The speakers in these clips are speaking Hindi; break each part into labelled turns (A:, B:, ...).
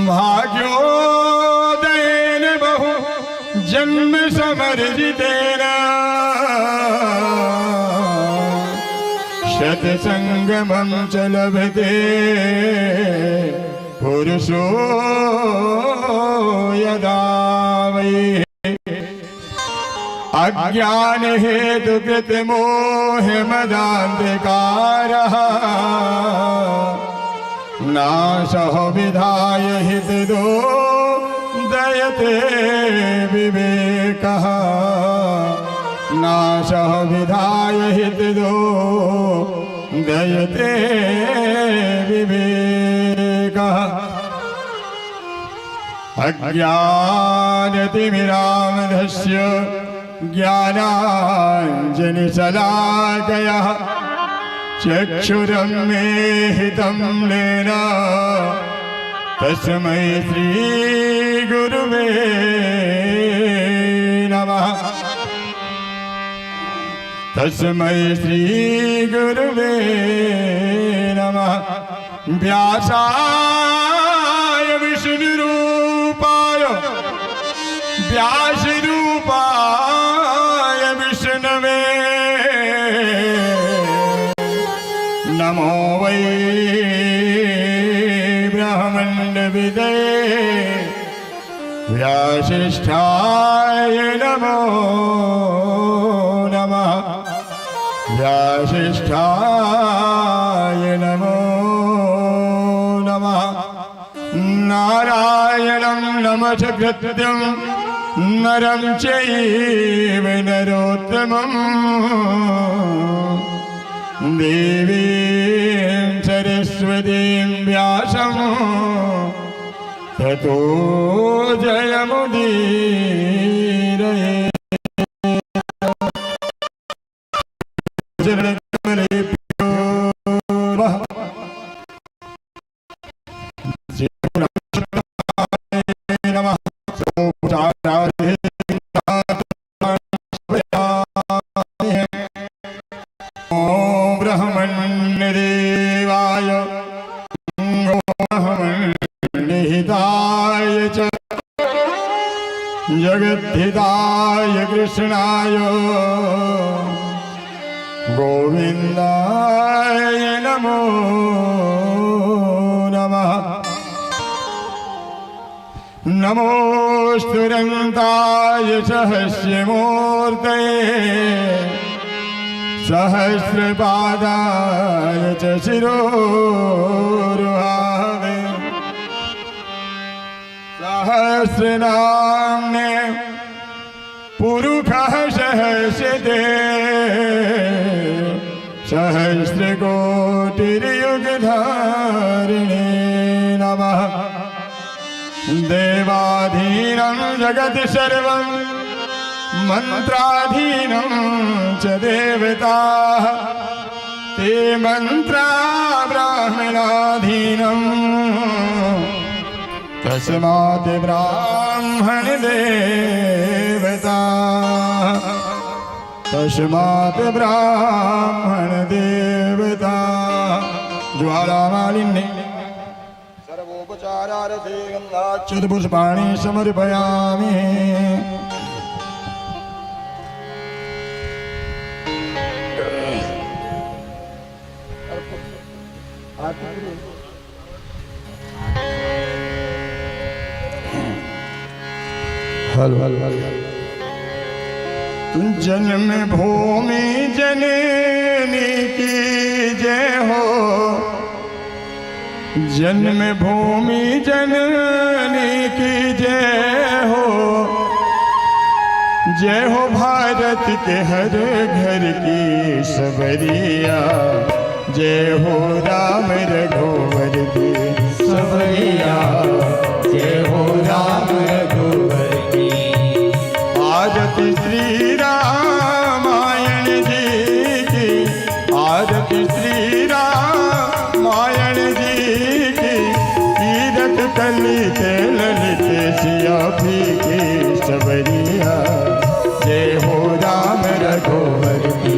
A: भाग्योदयेन बहु जन्म समर्जितेन शतसंगमं च लभते पुरुषो यदा वै अज्ञान हेतु कृत मोह मदान्धकारः नाशः विधाय हितदो दयते विवेकः नाशः विधाय हितदो दयते विवेकः अज्ञानतिमिरान्धस्य ज्ञानाञ्जनशलाकया चक्षुरुन्मीलितं येन तस्मै श्रीगुरुवे नमः तस्मै श्रीगुरुवे नमः व्यासाय विष्णुरूपाय व्यासरूपाय विष्णवे नमो वै ब्रह्मण्डविदे व्यासिष्ठाय नमो नमः व्यासिष्ठाय नमो नमः नारायणं नमस्कृत्यं नरं चैव नरोत्तमं देवीं सरस्वतीं व्यासं ततो जयमुदीरये ब्रह्मण्यदेवाय ब्रह्मण्यहिताय च जगद्धिताय कृष्णाय गोविन्दाय नमो नमः नमोस्तुरन्ताय सहस्रमूर्तये सहस्रपादाय च शिरोरुहावे सहस्रनाम्ने पुरुषः सहस्रते सहस्रकोटिर्युगधारिणे नमः देवाधीनं जगत् सर्वं मन्त्राधीनं च देवताः ते मन्त्रा ब्राह्मणाधीनं तस्मात् ब्राह्मण देवता तस्मात् ब्राह्मण देवता ज्वालामालिन्ये सर्वोपचारार्थे गन्धाक्षतपुष्पाणि समर्पयामि हल हल हल जन्म भूमि जननी की जय हो जन्म भूमि जननी की जय हो भारत के हर घर की सबरिया जय हो राम रघुवर की सबरिया जय हो राम रघुवर की आरती श्री रामायण जी की आरती श्री रामायण जी की कीरत कलित ललित सिया भी की सबरिया जय हो राम रघुवर की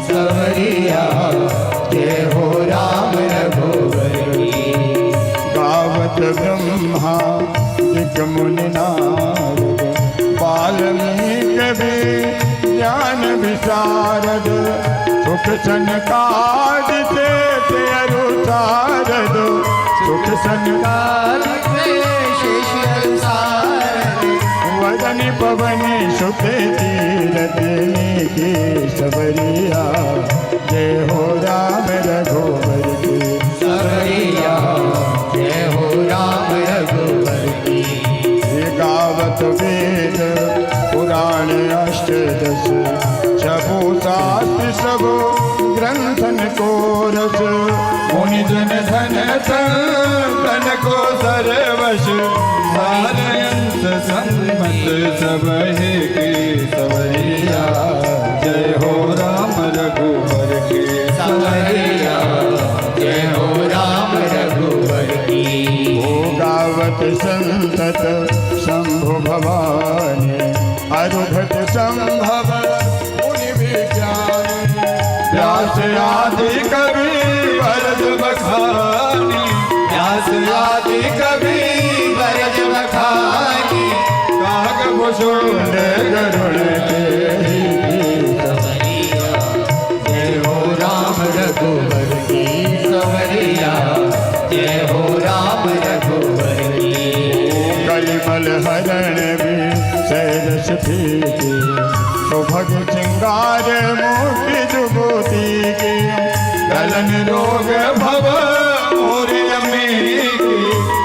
A: सबरिया जय हो राम रघुवर की गावत गावत ब्रह्मा दिक मुनि नारद वाल्मीकि भी ज्ञान विशारद सुख सनकादिते अरु सारद सुख सनकादिते शेष अरु सारद वदन पवन सुख तीरथ की सबरिया जय हो राम रघुवर की
B: सबरिया जय हो राम रघुवर की।
A: गावत वेद पुराण अष्टदश छबो शास्त्र सब ग्रंथन को रस मुनि जन धन तन को सर्वश सारंस सम्मत सब है के सवरिया जय हो राम रघुवर के
B: सबरिया जय हो राम रघुवर की।
A: ओ गावत संतत शंभु भवानी अरुभट संभव मुनि विज्ञान व्यास आदि कवि वरद बखानी
B: व्यास आदि कवि वरद बखानी
A: काग भूषण गरुड़ के
B: सबरिया जय हो राम रघुवर की सबरिया जय हो राम रघुवर की।
A: कलिमल हरण भी सैरस फीके सुभग चिंगार मुख जुबोती की गलन रोग भव मोरिय में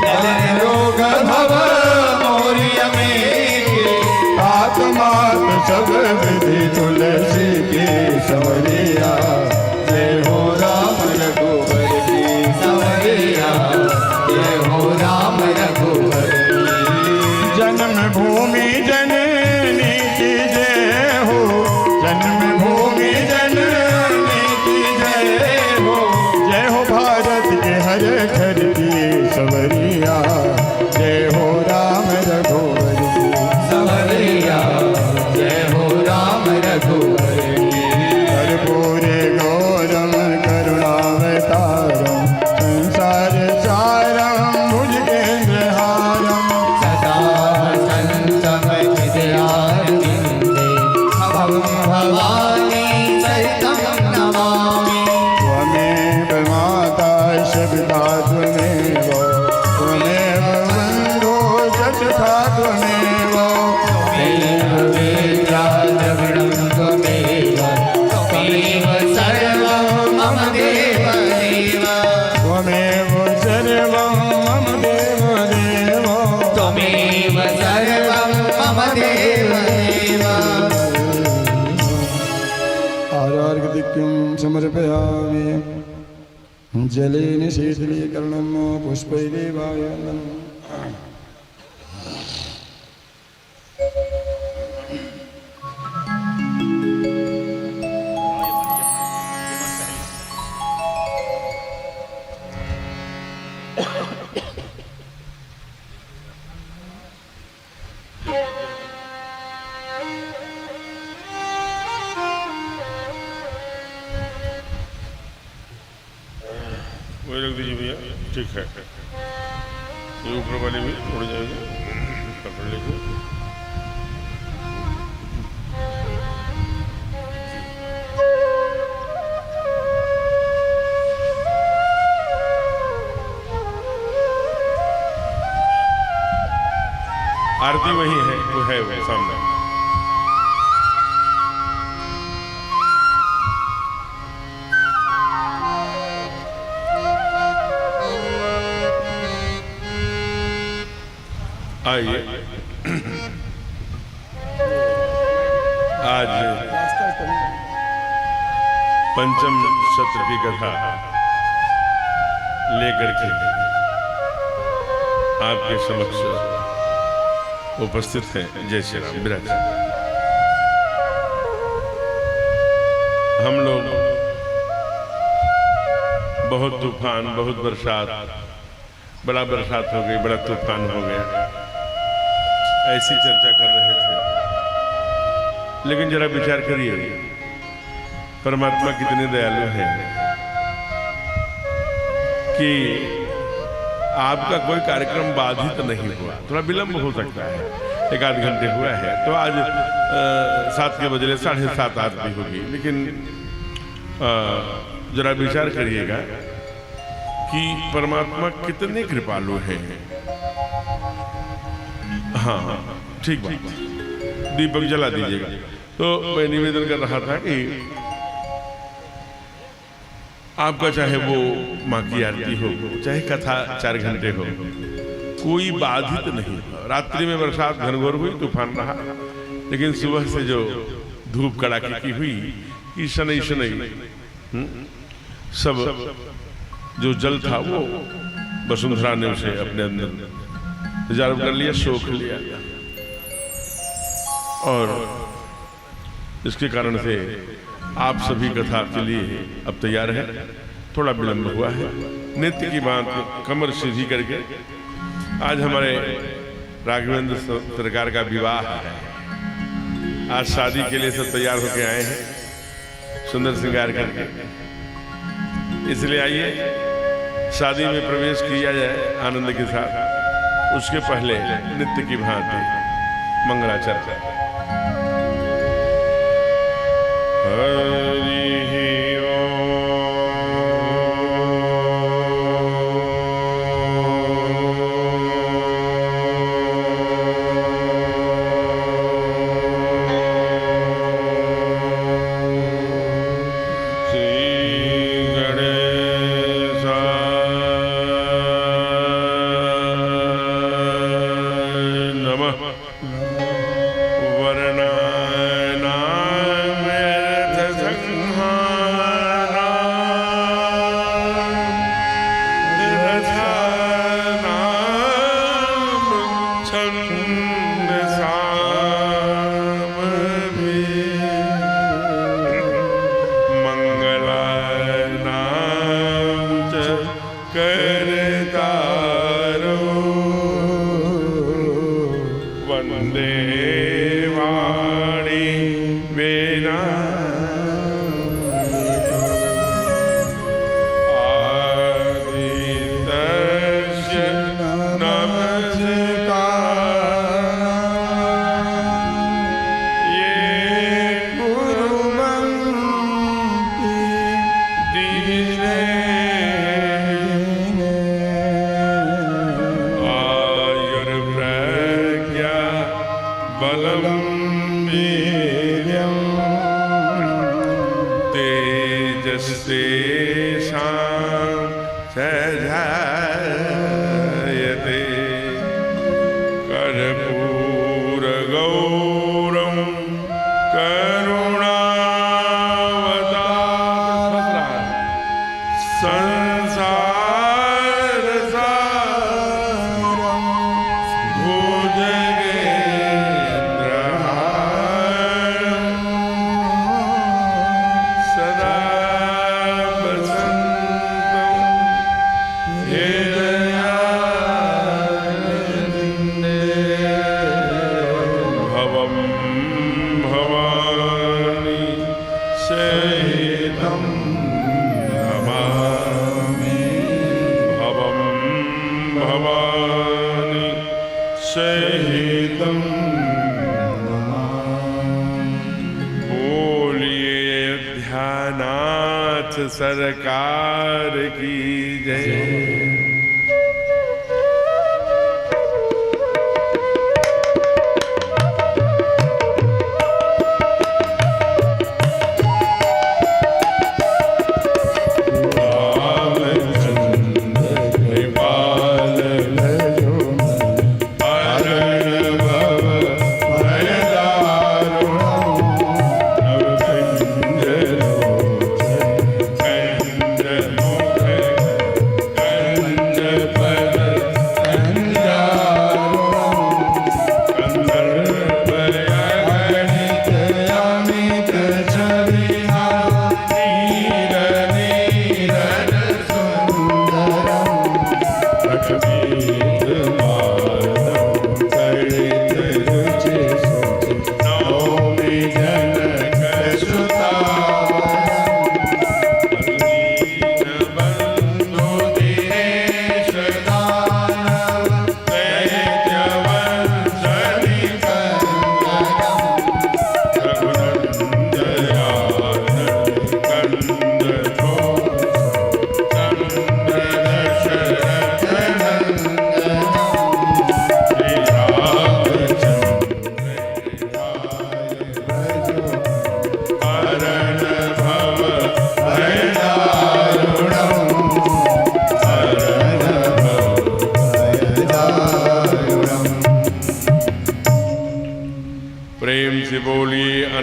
A: गलन रोग भव मोरिय में आत्मात सब विधि तुलसी की सवरिया जय हो राम रघुवर की
B: सबरिया जय हो राम रघुवर की।
A: जन्म भूमि जननी की जय हो जन्म भूमि जननी की जय हो भारत के हर घर की सवरिया जय हो राम रघुवर की
B: सबरिया जय हो राम रघुवर की।
A: कर्पूरे गौरम करुणावतारम संसार सारम भुजगेन्द्रहारम
B: सदा संतम हृदयारविन्दे भवानी सहितं नमामि।
A: त्वमेव माता शब्दा त्वमेव त्वमेव बन्धो जठा त्वमेव
B: त्वमेव वेद्या द्रविणं त्वमेव त्वमेव सर्वं मम देव देव
A: त्वमेव सर्वं मम देव देव
B: त्वमेव सर्वं मम देव देव।
A: आरार्घ्यं समर्पयामि जलेन शीतलीकरणं पुष्पैर्देवायनम्
C: वही रख दीजिए भैया, ठीक है। ये ऊपर वाले भी उड़ जाएंगे, पकड़ लीजिए। आरती वही है, वो सामने। आइए, आज पंचम सत्र की कथा लेकर के आपके समक्ष उपस्थित हैं। जय श्री राम। विराज हम लोग बहुत तूफान, बहुत बरसात, बड़ा बरसात हो गई, बड़ा तूफान हो गया, ऐसी चर्चा कर रहे थे। लेकिन जरा विचार करिए, परमात्मा कितने दयालु हैं कि आपका कोई कार्यक्रम बाधित नहीं हुआ। थोड़ा विलंब हो सकता है, 1-8 घंटे हुआ है, तो आज 7 के बदले 7:30 आरती होगी। लेकिन जरा विचार करिएगा कि परमात्मा कितने कृपालु हैं। हाँ, ठीक बात, दीपक जला दीजिएगा। तो मैं निवेदन कर रहा था कि आपका चाहे वो माँ की आरती हो, चाहे कथा 4 घंटे हो, कोई बाधित नहीं। रात्रि में बरसात घनघोर हुई, तूफान रहा, लेकिन सुबह से जो धूप कड़ाके की हुई कि शनई सब जो जल था वो वसुंधरा ने उसे अपने अंदर रिजर्व कर लिया, सोख लिया, और इसके कारण से आप सभी कथा के लिए अब तैयार है। थोड़ा विलंब हुआ है, नित्य की बात कमर सीधी करके। आज हमारे राघवेंद्र सरकार का विवाह है। आज शादी के लिए सब तैयार होके आए हैं, सुंदर श्रृंगार करके। इसलिए आइए शादी में प्रवेश किया जाए आनंद के साथ। उसके पहले नित्य की भांति मंगलाचरण। हरि सरकार की जय।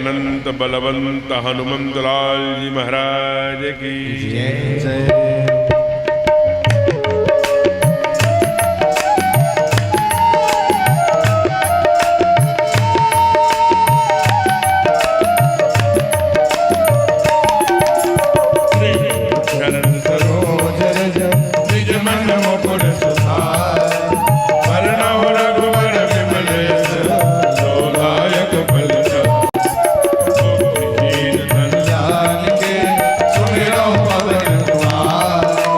C: अनंत बलवंत हनुमंत लाल जी महाराज की
B: जय।
C: शरण सरोज रज निज मन मुकुर सुधार वरणौ रघुवर विमल यश लोलायक फलचार
B: जान के सुमिरो पवन कुमार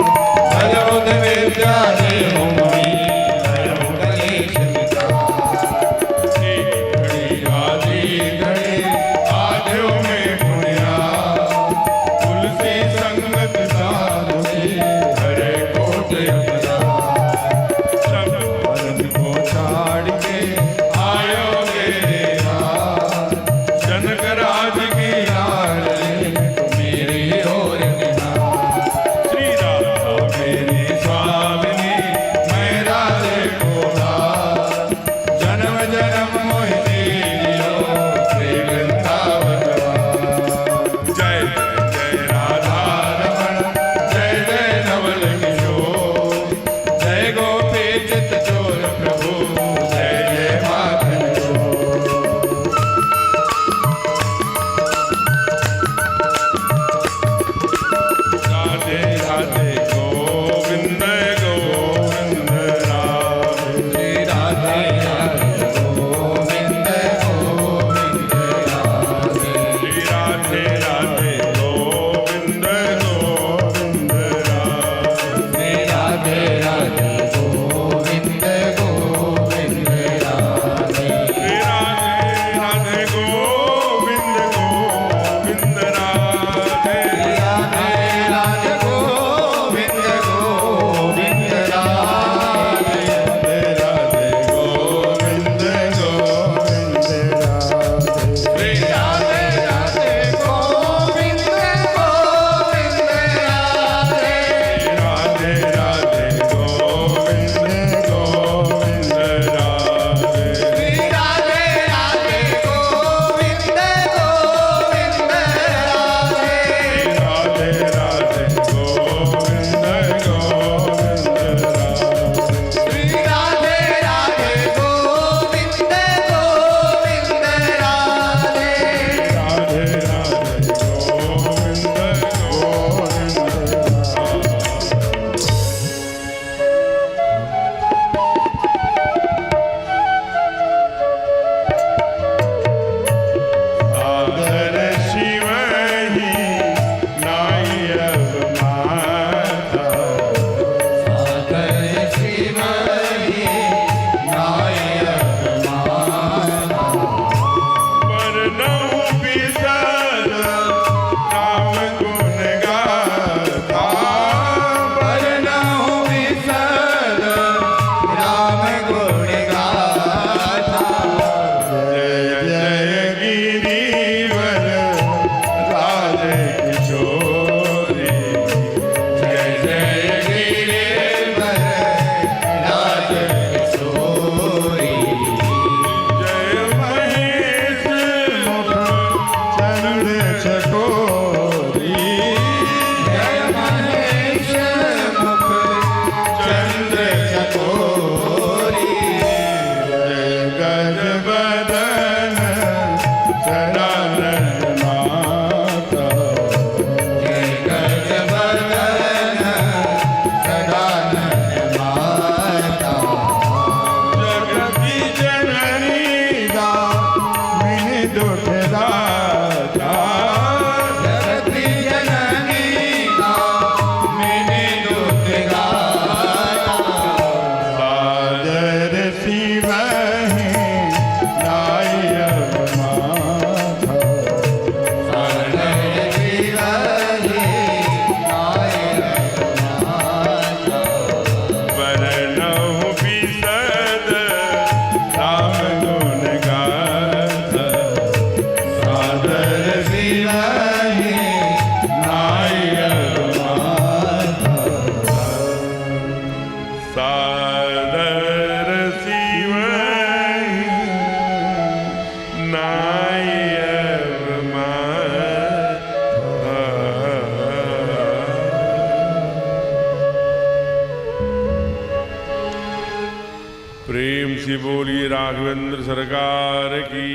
C: प्रेम से बोलिए राघवेंद्र सरकार की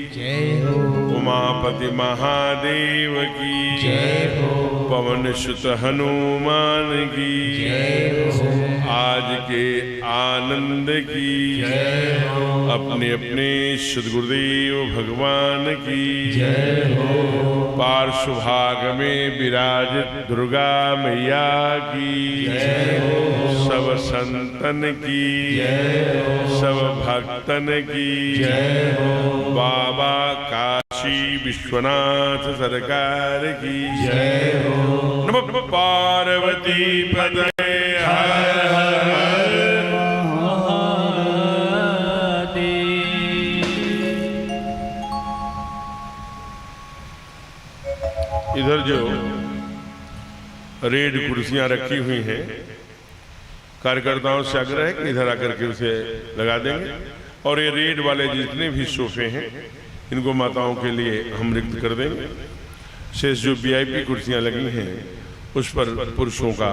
B: जय हो।
C: उमापति महादेव की
B: जय हो।
C: पवन सुत हनुमान की
B: जय हो।
C: आज के आनंद की
B: जय हो।
C: अपने अपने सद्गुरुदेव भगवान की
B: जय हो।
C: पार्श्वभाग में विराजित दुर्गा मैया की
B: जय हो।
C: सब संतन की
B: जय हो।
C: सब भक्तन की
B: जय हो।
C: बाबा काशी विश्वनाथ सरकार की
B: जय हो।
C: नमः पार्वती पतये हर हर इधर जो रेड कुर्सियां रखी हुई हैं, कार्यकर्ताओं से आग्रह है कि इधर आकर के उसे लगा देंगे। और ये रेड वाले जितने भी सोफे हैं इनको माताओं के लिए हम रिक्त कर देंगे। शेष जो वीआईपी कुर्सियां लगी हैं उस पर पुरुषों का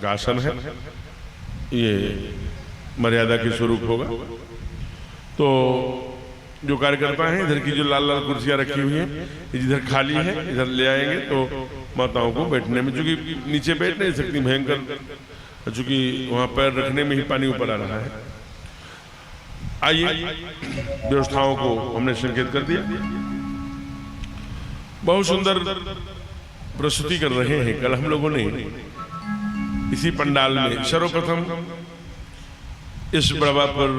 C: आसन है, ये मर्यादा के स्वरूप होगा। तो जो कार्यकर्ता हैं इधर की जो लाल लाल कुर्सियां रखी हुई हैं जिधर खाली है इधर ले आएंगे तो माताओं को बैठने में, चूंकि नीचे बैठ नहीं सकती भयंकर, चूंकि वहां पैर रखने में ही पानी ऊपर आ रहा है। आइए, व्यवस्थाओं को हमने संकेत कर दिया। बहुत सुंदर प्रस्तुति कर रहे हैं। कल हम लोगों ने इसी पंडाल में सर्वप्रथम इस बड़वापुर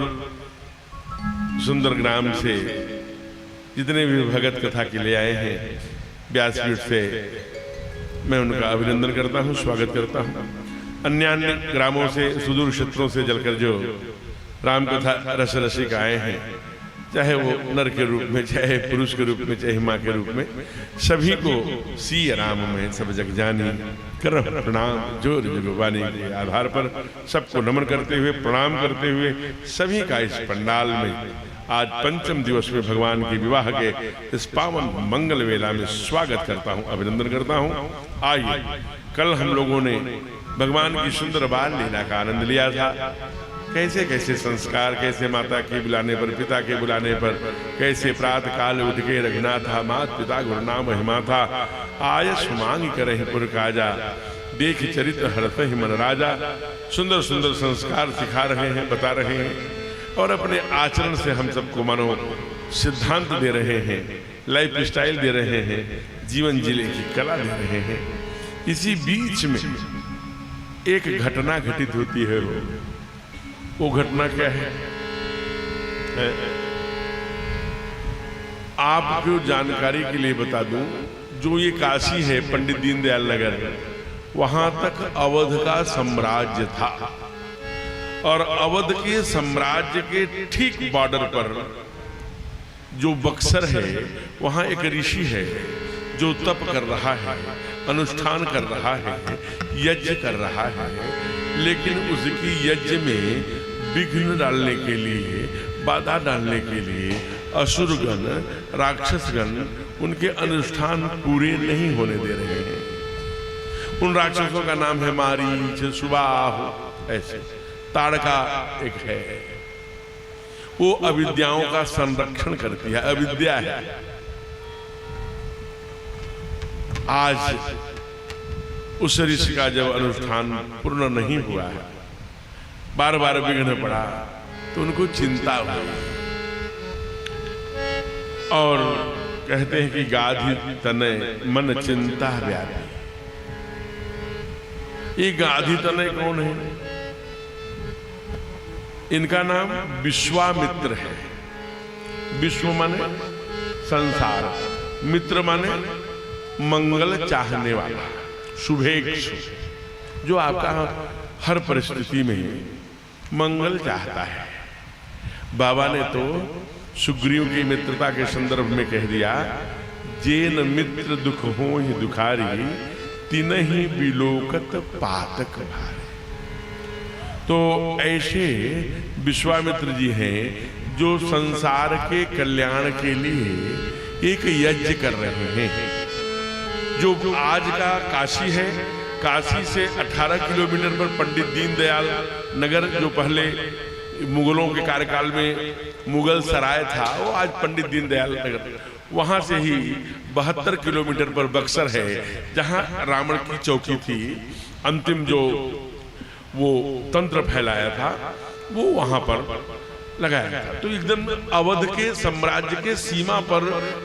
C: सुंदर ग्राम से जितने भी भगत कथा के लिए आए हैं व्यासपीठ से मैं उनका अभिनंदन करता हूं, स्वागत करता हूं। अन्य ग्रामों से सुदूर क्षेत्रों से जलकर जो राम कथा रस रसिक आए हैं, चाहे वो नर के रूप में, चाहे पुरुष के रूप में, चाहे माँ के रूप में, सभी को सी राम में सब जग जानी कर प्रणाम जोर जुगवानी के आधार पर सबको नमन करते हुए, प्रणाम करते हुए सभी का इस पंडाल में आज पंचम दिवस में भगवान के विवाह के इस पावन मंगल वेला में स्वागत करता हूं, अभिनंदन करता हूं। आइए, कल हम लोगों ने भगवान की सुंदर बाल लीला का आनंद लिया था। कैसे कैसे संस्कार, कैसे माता के बुलाने पर, पिता के बुलाने पर, कैसे प्रातः काल उठ के रघुनाथा मात पिता गुरुनाम महिमा था। आयस मांग करहि पुर काजा, देख चरित्र हरत ही मन राजा। सुंदर सुंदर संस्कार सिखा रहे हैं, बता रहे हैं और अपने आचरण से हम सबको मानो सिद्धांत दे रहे हैं, लाइफ स्टाइल दे रहे हैं, जीवन जीने की कला दे रहे हैं। इसी बीच में एक घटना घटित होती है। वो घटना क्या है? आपको जानकारी के लिए बता दूं, जो ये काशी है पंडित दीनदयाल नगर, वहां तक अवध का साम्राज्य था और अवध के साम्राज्य के ठीक बॉर्डर पर जो बक्सर है वहां एक ऋषि है जो तप कर रहा है, अनुष्ठान कर रहा है, यज्ञ कर रहा है। लेकिन उसकी यज्ञ में विघ्न डालने के लिए, बाधा डालने के लिए असुरगण, राक्षसगण उनके अनुष्ठान पूरे नहीं होने दे रहे हैं। उन राक्षसों का नाम है मारीच, सुबाहु, ऐसे ताड़का एक है। वो अविद्याओं का संरक्षण करती है, अविद्या है। आज उस ऋषि का जब अनुष्ठान पूर्ण नहीं हुआ है, बार बार विघ्न पड़ा, तो उनको चिंता हुई और कहते हैं कि गाधी तनय मन चिंता व्यापी। ये गाधी तनय कौन है? इनका नाम विश्वामित्र है। विश्व माने संसार, मित्र माने मंगल चाहने वाला, शुभेच्छु, जो आपका हर परिस्थिति में मंगल चाहता है। बाबा ने तो सुग्रीव की मित्रता के संदर्भ में कह दिया, जेन मित्र दुख हो ही दुखारी, तिनहि बिलोकत पातक भारी। तो ऐसे विश्वामित्र जी हैं जो संसार के कल्याण के लिए एक यज्ञ कर रहे हैं। जो आज का काशी है, काशी से 18 किलोमीटर पर पंडित दीनदयाल नगर, जो पहले मुगलों के कार्यकाल में मुगल सराय था, वो आज पंडित दीनदयाल नगर, वहां से ही 72 किलोमीटर पर बक्सर है, जहां रावण की चौकी थी। अंतिम जो वो तंत्र फैलाया था वो वहां पर लगाया था। तो एकदम अवध के साम्राज्य के सीमा पर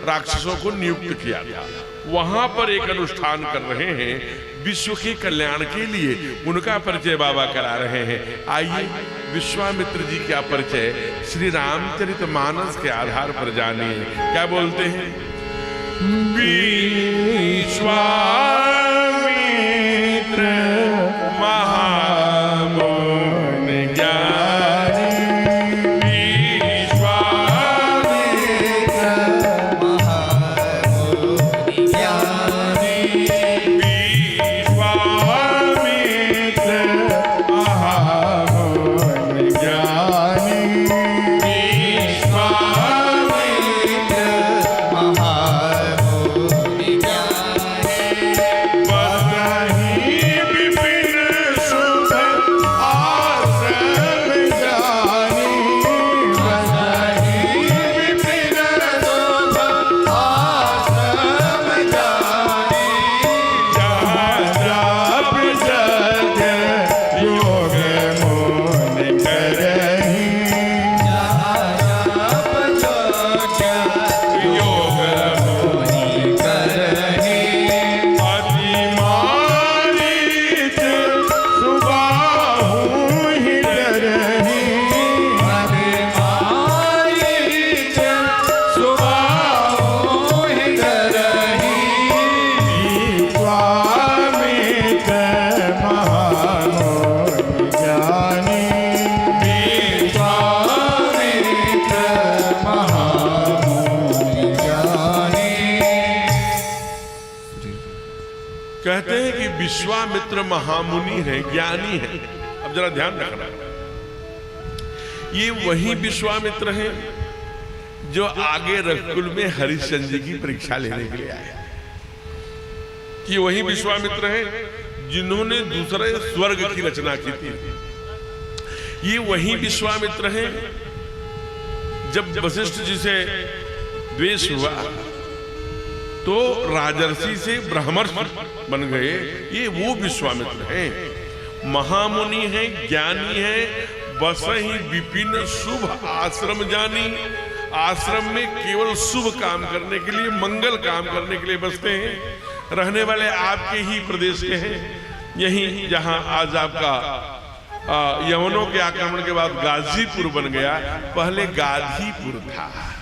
C: राक्षसों को नियुक्त किया था। वहां पर एक अनुष्ठान कर रहे हैं विश्व के कल्याण के लिए। उनका परिचय बाबा करा रहे हैं। आइए विश्वामित्र जी का परिचय श्री रामचरितमानस के आधार पर जानिए। क्या बोलते हैं? विश्वामित्र महामुनि ज्ञानी, कहते हैं कि विश्वामित्र महामुनि है, ज्ञानी है। अब जरा ध्यान रखना, ये वही विश्वामित्र हैं जो आगे रघुकुल में हरिश्चंद्र जी की परीक्षा लेने के लिए आए। ये वही विश्वामित्र हैं जिन्होंने दूसरे स्वर्ग की रचना की थी। ये वही विश्वामित्र हैं जब वशिष्ठ जी से द्वेष हुआ तो राजर्षि से ब्रह्मर्षि बन गए। ये वो विश्वामित्र हैं, महामुनि हैं, ज्ञानी हैं। बस ही विपिन शुभ आश्रम जानी। आश्रम में केवल शुभ काम करने के लिए, मंगल काम करने के लिए बसते हैं। रहने वाले आपके ही प्रदेश के हैं, यही जहां आज आपका यवनों के आक्रमण के बाद गाजीपुर बन गया, पहले गाजीपुर था।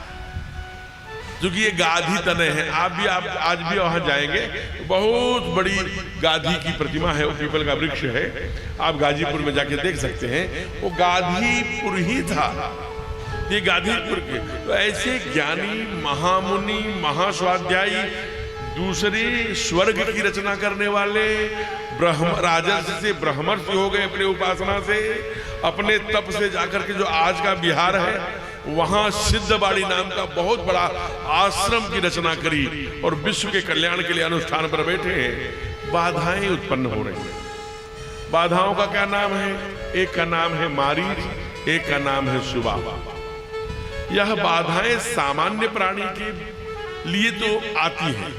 C: क्योंकि ये गाधी तनय है। आप आज भी वहां जाएंगे, बहुत बड़ी गाधी की प्रतिमा है, वो पीपल का वृक्ष है। आप गाजीपुर में जाके देख सकते हैं, वो गाधीपुर ही था, ये गाधीपुर के। तो ऐसे ज्ञानी, महामुनि, महास्वाध्यायी, दूसरे स्वर्ग की रचना करने वाले, राजर्षि से ब्रह्मर्षि हो गए अपने उपासना से, अपने तप से जाकर के जो आज का बिहार है वहां सिद्धबाड़ी नाम का बहुत बड़ा आश्रम की रचना करी और विश्व के कल्याण के लिए अनुष्ठान पर बैठे हैं। बाधाएं उत्पन्न हो रही हैं। बाधाओं का क्या नाम है? एक का नाम है मारीच, एक का नाम है सुबा। यह बाधाएं सामान्य प्राणी के लिए तो आती हैं।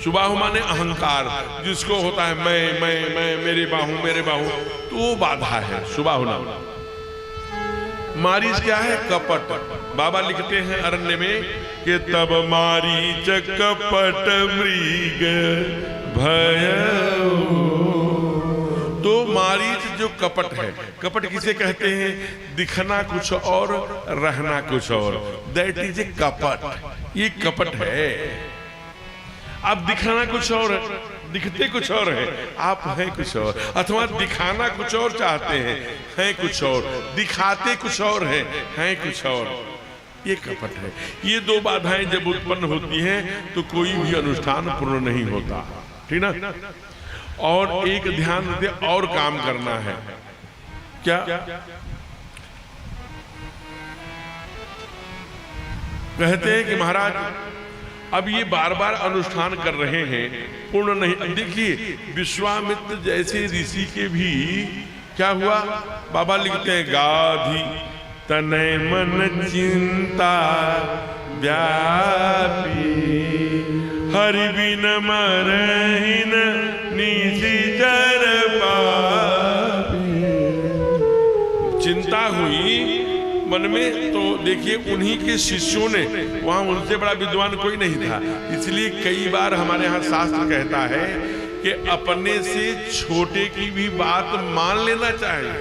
C: सुबाहु माने अहंकार, जिसको होता है मैं, मेरे बाहु, तो वो बाधा है सुबाहु नाम। मारीच क्या है? कपट। बाबा लिखते हैं अरण्य में कि तब मारीच कपट मृग भयउ। तो मारीच जो कपट है, कपट किसे कहते हैं? दिखना कुछ और, रहना कुछ और, दैट इज ए कपट। ये कपट है। आप दिखाना कुछ और, दिखते कुछ और है, आप हैं कुछ और, अथवा दिखाना कुछ और चाहते हैं कुछ और, दिखाते कुछ और हैं कुछ और। ये कपट है। ये दो बाधाएं जब उत्पन्न होती हैं तो कोई भी अनुष्ठान पूर्ण नहीं होता, ठीक ना? और एक ध्यान दे, और काम करना है। क्या? कहते हैं कि महाराज अब ये बार बार अनुष्ठान कर रहे हैं, पूर्ण नहीं। देखिए विश्वामित्र जैसे ऋषि के भी क्या हुआ? बाबा लिखते हैं गाधी तनय मन चिंता व्यापी, हरि बिन मरहिन निशिचर पापी। चिंता हुई मन में, तो देखिए उन्हीं के शिष्यों ने, वहां उनसे बड़ा विद्वान कोई नहीं था, इसलिए कई बार हमारे यहाँ शास्त्र कहता है कि अपने से छोटे की भी बात मान लेना चाहिए।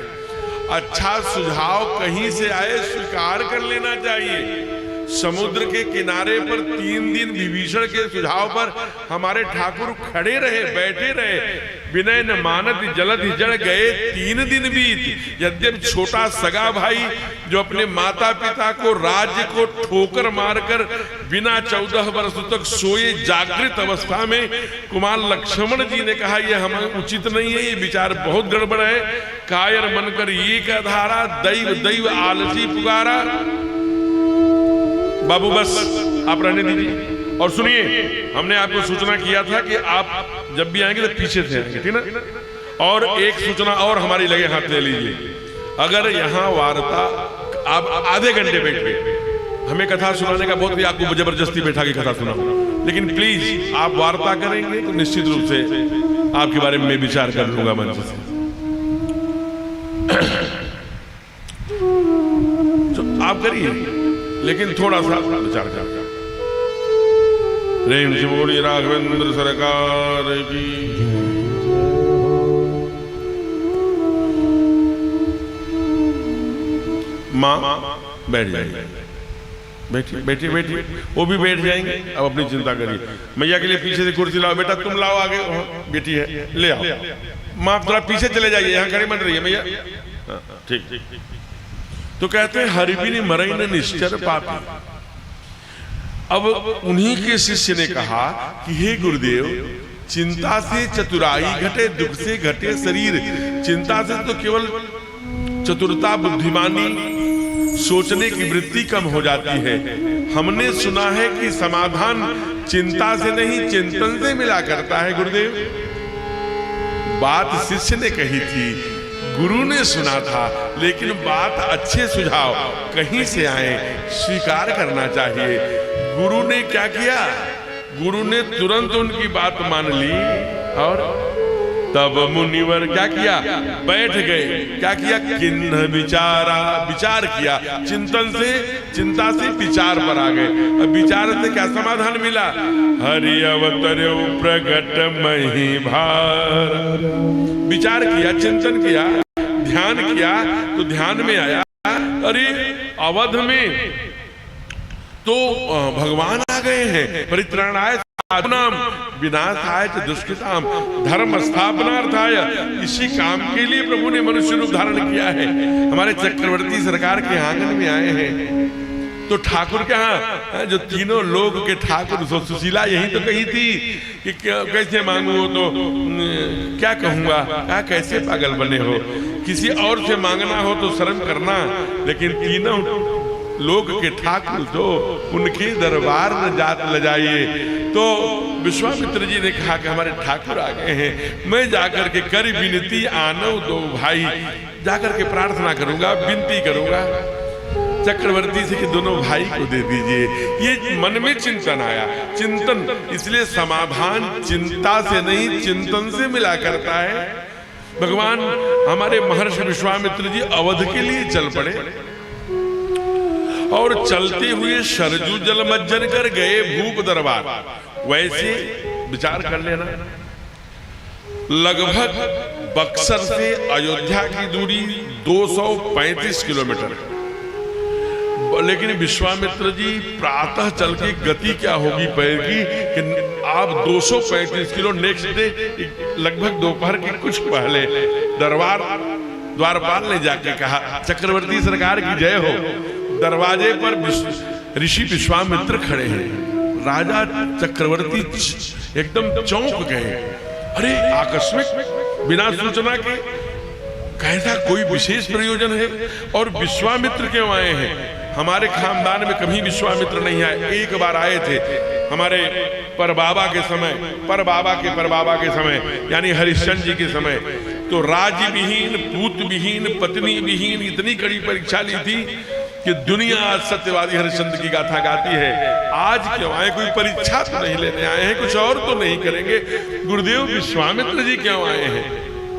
C: अच्छा सुझाव कहीं से आए स्वीकार कर लेना चाहिए। समुद्र के किनारे पर 3 दिन विभीषण के सुझाव पर हमारे ठाकुर खड़े रहे, बैठे रहे, विनय न मानत जलधि जड़ गए 3 दिन बीत। यद्यप छोटा सगा भाई जो अपने माता पिता को, राज्य को ठोकर मारकर बिना 14 वर्ष तक सोए जागृत अवस्था में कुमार लक्ष्मण जी ने कहा यह हमें उचित नहीं है, ये विचार बहुत गड़बड़ है। कायर मनकर ये का धारा, दैव दैव आलसी पुकारा। बाबू बस आप रहने दीजिए। और सुनिए, हमने आपको सूचना किया था कि आप जब भी आएंगे तो पीछे से आएंगे, ठीक ना? और एक सूचना और हमारी लगे हाथ ले लीजिए, अगर यहाँ वार्ता आप आधे घंटे बैठे, हमें कथा सुनाने का बहुत भी आपको जबरदस्ती बैठा के कथा सुना, लेकिन प्लीज आप वार्ता करेंगे तो निश्चित रूप से आपके बारे में विचार कर लूंगा मंच से। तो आप करिए, लेकिन थोड़ा सा विचार कर। प्रेम से बोलिए राघवेंद्र सरकार की। माँ बैठ जाइए, बैठिए बैठिए बैठिए, वो भी बैठ जाएंगे। अब अपनी चिंता करिए। मैया के लिए पीछे से कुर्सी लाओ, बेटा तुम लाओ आगे, बेटी है ले आओ। माँ थोड़ा पीछे चले जाइए, यहाँ खड़े मत रहिए मैया। ठीक ठीक। तो कहते हैं हरि बिन मरहिन निश्चर पापी। अब उन्हीं के शिष्य ने कहा कि हे गुरुदेव, चिंता से चतुराई घटे, दुख से घटे शरीर। चिंता से तो केवल चतुरता, बुद्धिमानी, सोचने की वृत्ति कम हो जाती है। हमने सुना है कि समाधान चिंता से नहीं चिंतन से मिला करता है। गुरुदेव, बात शिष्य ने कही थी, गुरु ने सुना था, लेकिन बात अच्छे सुझाव कहीं से आए स्वीकार करना चाहिए। गुरु ने क्या किया? गुरु ने तुरंत उनकी बात मान ली और तब मुनिवर क्या किया? बैठ गए। क्या किया? किन्ह विचारा, विचार किया। चिंतन से, चिंता से विचार पर आ गए। अब विचार से क्या समाधान मिला? हरि अवतर्यो प्रगट मही भार। विचार किया, चिंतन किया, ध्यान किया, तो ध्यान में आया अरे अवध में तो भगवान आ गए हैं। परित्राणाय साधूनाम विनाशाय च दुष्कृताम धर्म स्थापनार्थाय। इसी काम के लिए प्रभु ने मनुष्य रूप धारण किया है। हमारे चक्रवर्ती सरकार के आंगन में आए हैं। तो ठाकुर के यहाँ जो तीनों लोग के ठाकुर, सुशीला यही तो कही थी कि कैसे मांगू, तो क्या कहूंगा, क्या कैसे पागल बने हो, किसी और से मांगना हो तो शर्म करना, लेकिन तीनों लोग के ठाकुर तो उनके दरबार न जात ल जाइए। तो विश्वामित्र जी ने कहा कि हमारे ठाकुर आ गए हैं, मैं जाकर के कर विनती आनव दो भाई, जाकर के प्रार्थना करूंगा, विनती करूंगा चक्रवर्ती से कि दोनों भाई को दे दीजिए। ये मन में चिंतन आया। चिंतन इसलिए समाधान चिंता से नहीं चिंतन से मिला करता है। भगवान हमारे महर्षि विश्वामित्र जी अवध के लिए चल पड़े और चलते हुए सरजू जल मज्जन कर गए भूप दरबार। वैसे विचार कर लेना, लगभग बक्सर से अयोध्या की दूरी 235 किलोमीटर। लेकिन विश्वामित्र जी प्रातः चल के गति क्या होगी पैर की कि आप 235 किलो नेक्स्ट डे लगभग दोपहर के कुछ पहले द्वारपाल ने जाके कहा चक्रवर्ती सरकार की जय हो। दरवाजे पर ऋषि विश्वामित्र खड़े हैं। राजा चक्रवर्ती एकदम चौंक गए। अरे आकस्मिक बिना सूचना के कैसा कोई विशेष प्रयोजन है और विश्वामित्र क्यों आए हैं? हमारे खानदान में कभी विश्वामित्र नहीं आए। एक बार आए थे हमारे परबाबा के समय, परबाबा के समय यानी हरिश्चंद्र जी के समय। तो राज्य विहीन, पूत विहीन, पत्नी विहीन इतनी कड़ी परीक्षा ली थी कि दुनिया आज सत्यवादी हरिश्चंद्र की गाथा गाती है। आज क्यों आए? कोई परीक्षा तो नहीं लेने आए हैं, कुछ और तो नहीं करेंगे। गुरुदेव विश्वामित्र जी क्यों आए हैं?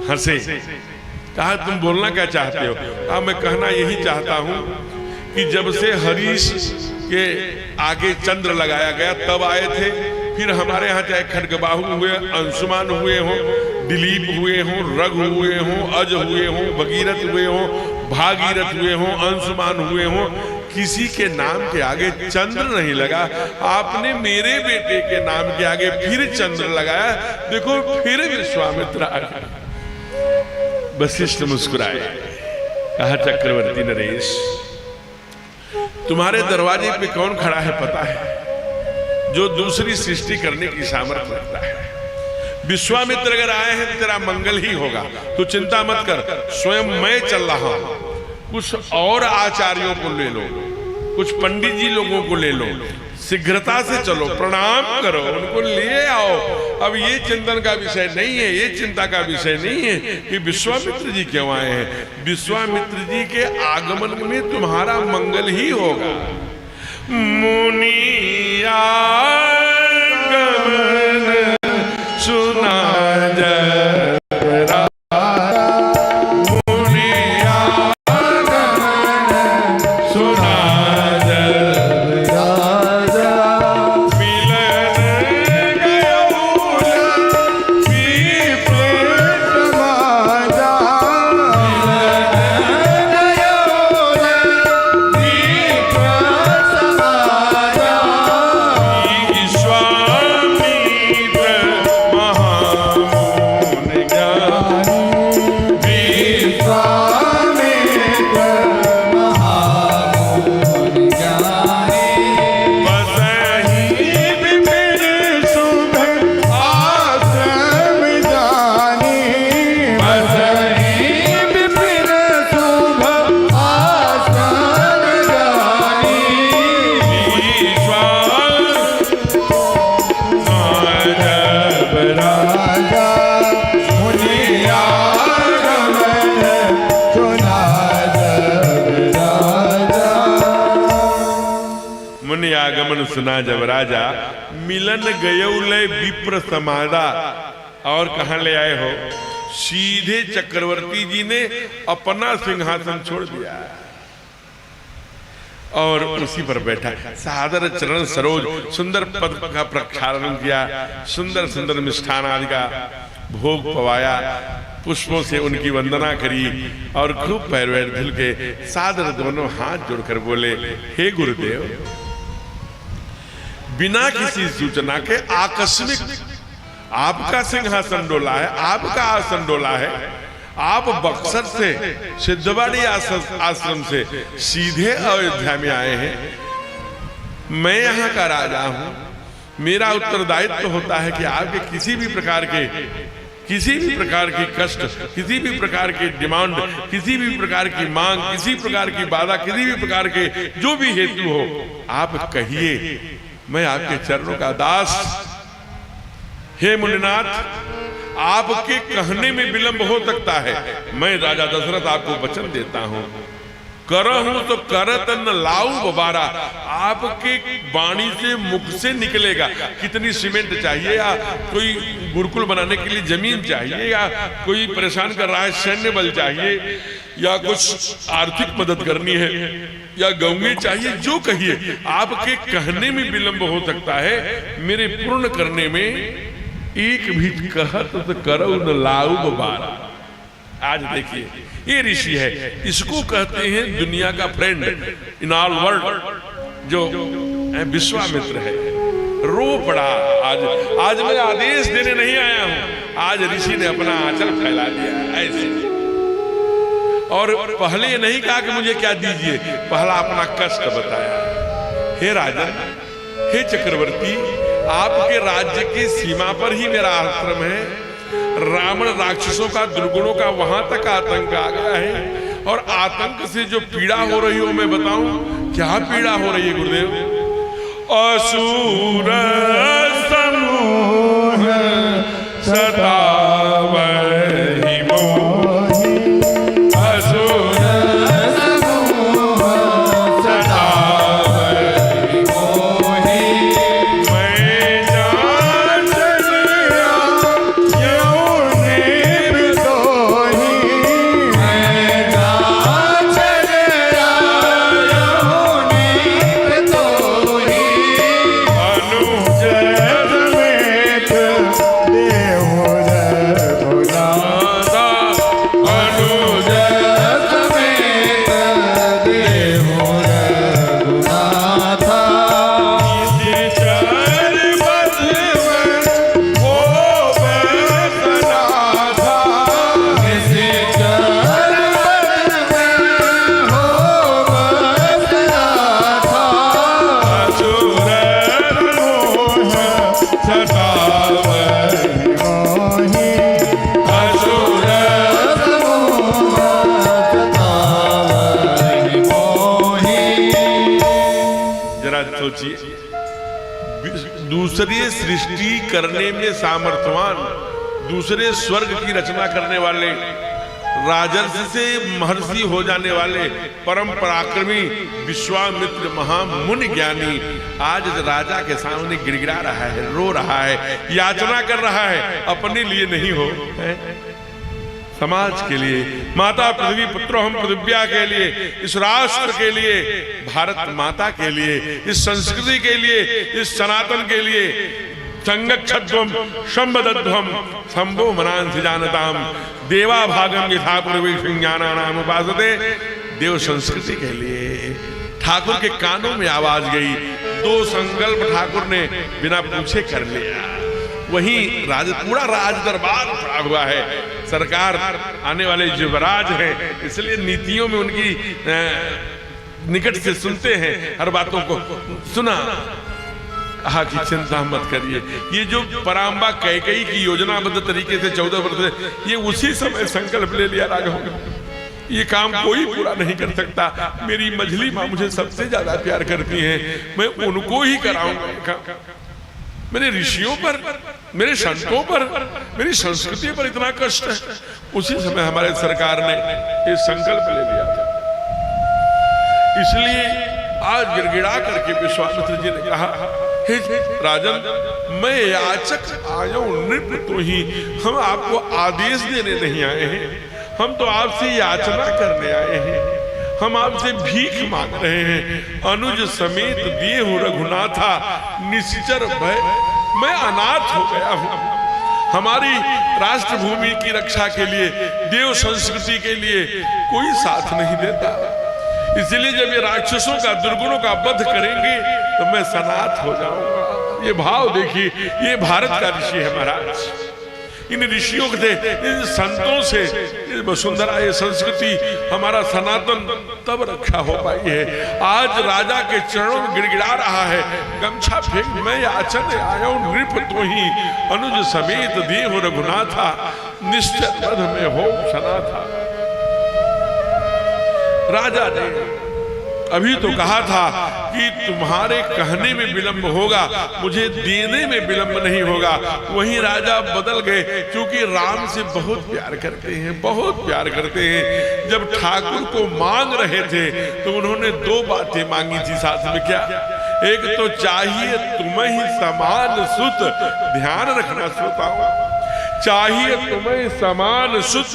C: हंसे, कहा तुम बोलना क्या चाहते हो? कहा मैं कहना यही चाहता हूं कि जब से हरीश के आगे चंद्र लगाया गया तब आए थे, फिर हमारे यहाँ चाहे खड्गबाहु हुए, अंशुमान हुए हों, दिलीप हुए हों, रघु हुए हों, अज हुए हों, भगीरथ हुए हों, भागीरथ हुए हों, अंशुमान हुए हों, किसी के नाम के आगे चंद्र नहीं लगा। आपने मेरे बेटे के नाम के आगे फिर चंद्र लगाया। देखो फिर विश्वामित्र आ गए। वशिष्ठ मुस्कुराए, कहा चक्रवर्ती नरेश, तुम्हारे दरवाजे पे कौन खड़ा है पता है? जो दूसरी सृष्टि करने की सामर्थ्य रखता है। विश्वामित्र अगर आए हैं तो तेरा मंगल ही होगा, तो चिंता मत कर, स्वयं मैं चल रहा हूं। कुछ और आचार्यों को ले लो, कुछ पंडित जी लोगों को ले लो, शीघ्रता से चलो, प्रणाम करो, उनको ले आओ। अब ये चिंतन का विषय नहीं है, ये चिंता का विषय नहीं है कि विश्वामित्र जी क्यों आए हैं। विश्वामित्र जी के आगमन में तुम्हारा मंगल ही होगा। मुनि आगमन सुना सुना जब राजा मिलन गयौलय विप्र समादा। और कहां ले आए हो? सीधे चक्रवर्ती जी ने अपना सिंहासन छोड़ दिया और उसी पर बैठा, सादर चरण सरोज, सुंदर पद का प्रक्षालन किया, सुंदर सुंदर मिष्ठान आदि का भोग पवाया, पुष्पों से उनकी वंदना करी और खूब पैर वैर धुल के सादर दोनों हाथ जोड़कर बोले, हे गुरुदेव, बिना किसी सूचना के आकस्मिक आपका सिंहासन डोला है, आपका आसन डोला है। आप बक्सर से, सिद्धवाड़ी आश्रम से सीधे अयोध्या में आए हैं। मैं यहाँ का राजा हूं, मेरा उत्तरदायित्व होता है कि आपके किसी भी प्रकार की कष्ट, किसी भी प्रकार की डिमांड, किसी भी प्रकार की मांग, किसी प्रकार की बाधा, किसी भी प्रकार के जो भी हेतु हो आप कहिए, मैं आपके चरणों का दास। हे मुनिनाथ, आपके कहने में विलंब हो सकता है, मैं राजा दशरथ आपको वचन देता हूं, करहूं तो करत न लाऊ बबारा। आपके वाणी से, मुख से निकलेगा। कितनी सीमेंट चाहिए, या कोई गुरुकुल बनाने के लिए जमीन चाहिए, या कोई परेशान कर रहा है सैन्य बल चाहिए, या कुछ आर्थिक मदद करनी है, या गौएं चाहिए, जो कहिए, आपके कहने में विलंब हो सकता है, मेरे पूर्ण करने में एक भी कहत तो करो न लाऊ बबारा। आज देखिए, ये ऋषि है, इसको कहते हैं दुनिया का फ्रेंड इन ऑल वर्ल्ड, जो विश्वामित्र है। रो पड़ा। आज मैं आदेश देने नहीं आया हूं, आज ऋषि ने अपना आंचल फैला दिया ऐसे। और पहले ये नहीं कहा कि मुझे क्या दीजिए, पहला अपना कष्ट बताया। हे राजन, हे चक्रवर्ती, आपके राज्य की सीमा पर ही मेरा आश्रम है। रावण राक्षसों का, दुर्गुणों का वहां तक आतंक आ गया है, और आतंक से जो पीड़ा हो रही हो मैं बताऊं क्या पीड़ा हो रही है गुरुदेव। असुर समूह सतावहि मोह सोचिए, दूसरे सृष्टि करने में सामर्थ्यवान, दूसरे स्वर्ग की रचना करने वाले, राजर्षि से महर्षि हो जाने वाले परम पराक्रमी विश्वामित्र महामुनि ज्ञानी आज राजा के सामने गिड़गिड़ा रहा है, रो रहा है, याचना कर रहा है, अपने लिए नहीं हो, समाज के लिए, माता पृथ्वी पुत्रो हम पृथिव्या के लिए, इस राष्ट्र के लिए, भारत माता के लिए, इस संस्कृति के लिए, इस सनातन के लिए, संगक्षध्वम शंबदध्वम संभो मनांसि जानताम देवा भागम यथा पूर्वेशज्ञानानाम उपासते। देव संस्कृति के लिए ठाकुर के कानों में आवाज गई, 2 संकल्प ठाकुर ने बिना पूछे कर लिया। वहीं पूरा राज दरबार पड़ा हुआ है, सरकार आने वाले युवराज हैं, इसलिए नीतियों में उनकी निकट से सुनते हैं, हर बातों को सुना। कहा कि चिंता मत करिए, ये जो पराम्बा कैकेयी की योजनाबद्ध तरीके से 14 वर्ष ये उसी समय संकल्प ले लिया राघव ने, ये काम कोई पूरा नहीं कर सकता, मेरी मझली माँ मुझे सबसे ज्यादा प्यार करती है, मैं उनको ही कराऊंगा। मेरे ऋषियों पर, मेरे संतों पर, मेरी संस्कृति पर इतना कष्ट है। उसी समय हमारे सरकार ने ये संकल्प ले लिया था। इसलिए आज गिड़गिड़ा करके विश्वामित्र जी ने कहा, हे राजन, मैं याचक आया हूं, नृप तो ही, हम आपको आदेश देने नहीं आए हैं, हम तो आपसे याचना करने आए हैं, हम आपसे भीख मांग रहे हैं। अनुज समेत देहु रघुनाथा निश्चर भय, मैं अनाथ हो गया हूं। हमारी राष्ट्र भूमि की रक्षा के लिए, देव संस्कृति के लिए कोई साथ नहीं देता, इसलिए जब ये राक्षसों का, दुर्गुणों का वध करेंगे तो मैं सनाथ हो जाऊंगा। ये भाव देखिए, ये भारत का ऋषि है महाराज, इन ऋषियों के, इन संतों से वसुंधरा, ये संस्कृति, हमारा सनातन तब रक्षा हो पाई है। आज राजा के चरणों में गिड़गिड़ा रहा है, गमछा फेंक, मैं याचन आया हूं, नृप तो ही, अनुज समेत देहु रघुनाथा निश्चर वध में हो सनाथा। राजा ने अभी तो कहा था कि तुम्हारे कहने में विलंब होगा, मुझे देने में विलंब नहीं होगा। वहीं राजा बदल गए, क्योंकि राम से बहुत प्यार करते हैं, बहुत प्यार करते हैं। जब ठाकुर को मांग रहे थे तो उन्होंने 2 बातें मांगी थी साथ में। क्या? एक तो चाहिए तुम्हें ही समान सुत, ध्यान रखना श्रोताओं, चाहिए तुम्हें समान सुत,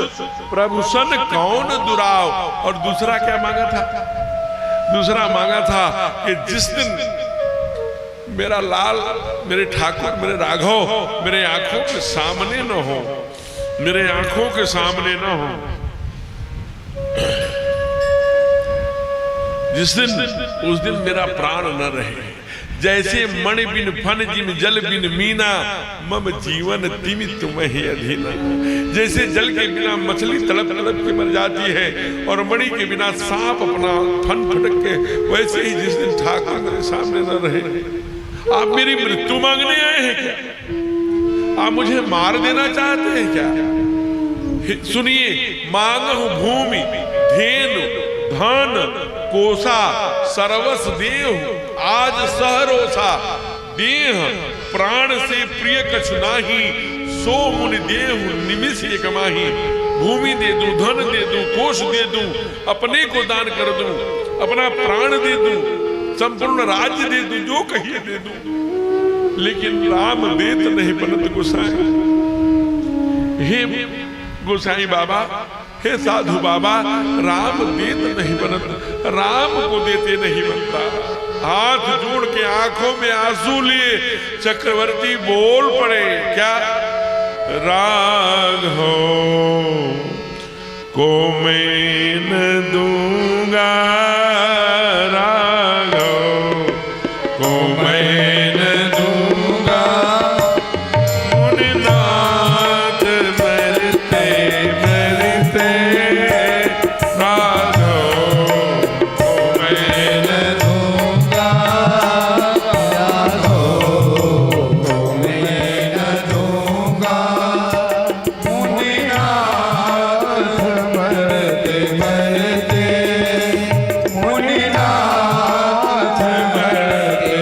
C: प्रभु सन कौन दुराव। और दूसरा क्या मांगा था? दूसरा मांगा था कि जिस दिन मेरा लाल, मेरे ठाकुर, मेरे राघव मेरे आंखों के सामने न हो, मेरे आंखों के सामने न हो, जिस दिन, उस दिन मेरा प्राण न रहे। जैसे मणि बिन फन जिम जल बिन मीना, मम जीवन तिमि तुम ही अधीना। जैसे जल के बिना मछली तड़प तड़प के मर जाती है और मणि के बिना सांप अपना फन फटक के, वैसे ही जिस दिन ठाकुर मेरे सामने न रहे। आप मेरी मृत्यु मांगने आए हैं क्या? आप मुझे मार देना चाहते हैं क्या? सुनिए, मांगहु भूमि धेनु धन कोसा, सरवस देहु आज सहरोसा, देह प्राण से प्रिय कछु नाही, सो मुनि देहु निमिष एक माही। भूमि दे दूं, धन दे दूं, कोष दे दूं, अपने को दान कर दूं, अपना प्राण दे दूं, संपूर्ण राज्य दे दूं, जो कहिए दे दूं, लेकिन राम देत नहीं बनत गोसाई। हे गोसाई बाबा, हे साधु बाबा, राम देत नहीं बनत, राम को देते नहीं बनता। हाथ जोड़ के आंखों में आंसू लिए चक्रवर्ती बोल पड़े, क्या? राघव को मैं न दूंगा, राघव को मैं न दूंगा, मुनिनाथ मरते मरते, राघव को मैं न दूंगा, राघव को मैं न दूंगा, मुनिनाथ मरते मरते, मुनिनाथ मरते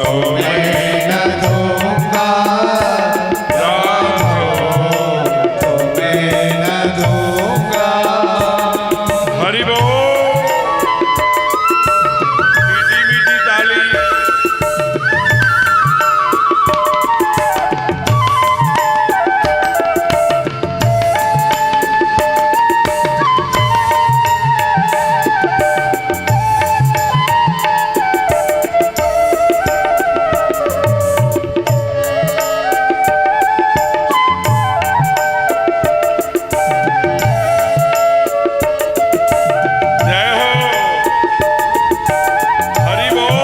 B: मैं न दूंगा, मैं न दूंगा।
C: हरि बोल। मीठी मीठी ताली। जय हो। हरि बोल।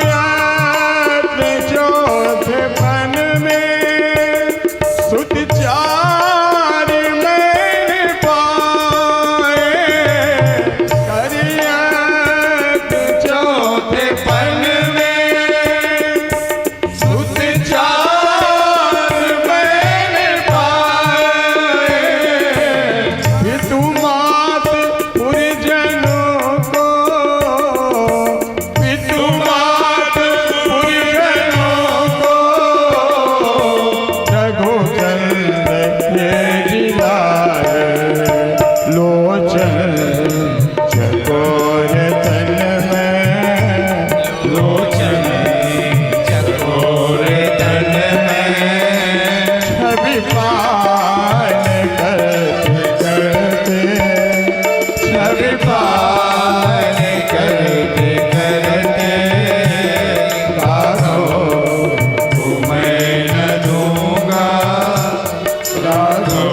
A: परियात चौथे पन में सुत चार मैंने पाए। परियात चौथे पन में सुत चार मैंने पाए। पितु मात पुरजनों को, पितु मात पुरजनों को रघुचंद्र ये जिलाए। लोचन चकोर तन में, लोचन
B: चकोर तन में
A: छवि पान करते करते, छवि
B: पान करते करते राधो मैं न दूंगा,
A: राधो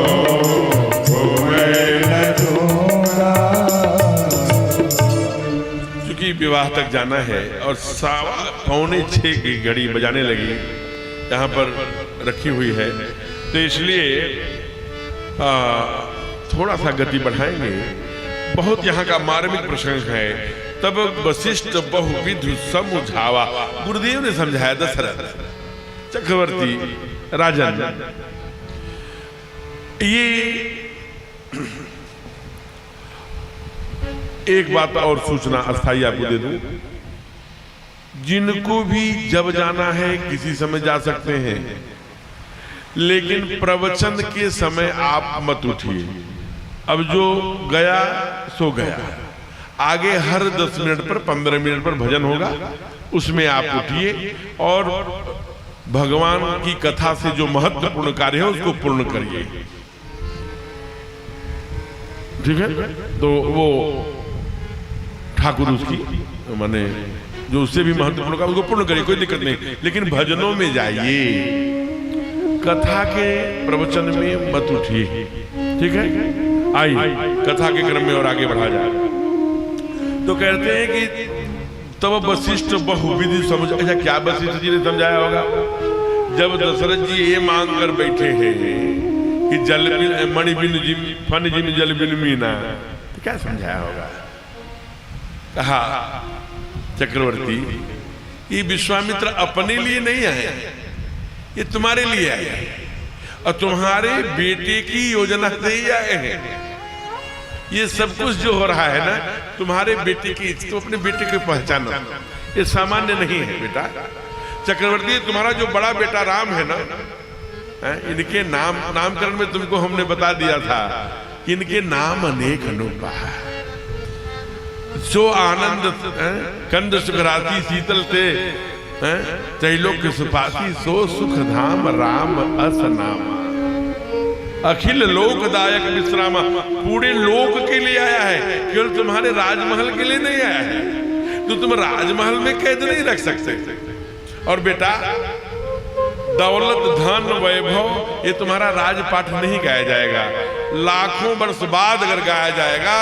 A: मैं न दूंगा।
C: चूंकि विवाह तक जाना है और 5:45 की घड़ी बजाने लगी यहाँ पर रखी हुई है, तो इसलिए थोड़ा सा गति बढ़ाएंगे। बहुत यहाँ का मार्मिक प्रसंग है। तब वशिष्ठ बहुविध समुझावा, गुरुदेव ने समझाया दशरथ चक्रवर्ती राजन। ये एक बात और सूचना अस्थाई आपको दे दूं, जिनको भी जब जाना है किसी समय जा सकते हैं, लेकिन प्रवचन के समय आप मत उठिए। अब जो गया सो गया, आगे हर 10 मिनट पर 15 मिनट पर भजन होगा, उसमें आप उठिए और भगवान की कथा से जो महत्वपूर्ण कार्य है उसको पूर्ण करिए। ठीक है? तो वो ठाकुर उसकी माने जो उससे भी महत्वपूर्ण काम उसको पूर्ण करिए, कोई दिक्कत नहीं, लेकिन भजनों में जाइए, कथा के प्रवचन में मत उठिए। ठीक है? आइए कथा के क्रम में और आगे बढ़ा जाए। तो कहते हैं कि तब वशिष्ठ बहुविधि समझ। अच्छा, क्या वशिष्ठ जी ने समझाया होगा? जब दशरथ जी ये मांग कर बैठे हैं कि जल बिन मणि बिन जिम फन जिम जल बिन मीना, तो क्या समझाया होगा? कहा चक्रवर्ती, ये विश्वामित्र अपने लिए नहीं आए, ये तुम्हारे लिए आए हैं और तुम्हारे बेटे की योजना से ही आए हैं। ये सब कुछ जो हो रहा है ना, तुम्हारे बेटे की, तो अपने बेटे को पहचानो, ये सामान्य नहीं है बेटा। चक्रवर्ती, तुम्हारा जो बड़ा बेटा राम है ना, इनके नामकरण में तुमको हमने बता दिया था कि इनके नाम अनेक अनूपा है। सो आनंद कंद सुखराती शीतल से त्रैलोक्य सुपासी, सो सुख धाम राम अस नाम। अखिल लोकदायक विश्रामा, पूरे लोक के लिए आया है, केवल तुम्हारे राजमहल के लिए नहीं आया है। तो तुम राजमहल में कैद नहीं रख सकते। और बेटा, दौलत धन वैभव ये तुम्हारा राजपाठ नहीं गाया जाएगा। लाखों वर्ष बाद अगर गाया जाएगा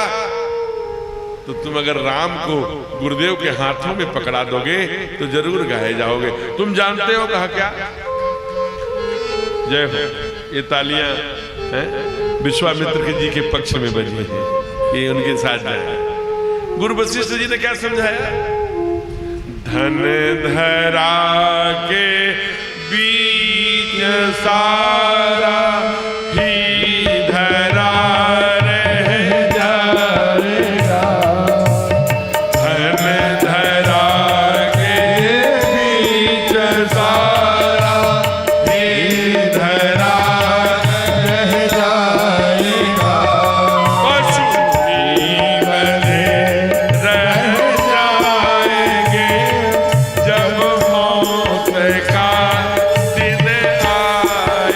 C: तो तुम अगर राम को गुरुदेव के हाथों में पकड़ा दोगे तो जरूर गाए जाओगे। तुम जानते हो कहा क्या? जय हो। ये तालियां विश्वामित्र जी के पक्ष में बजी हैं, ये उनके साथ जाए। गुरु वशिष्ठ जी ने क्या समझाया? धन धरा के बीच सारा ही धरा रह जाएगा। धन धरा के बीच सारा ही धरा रह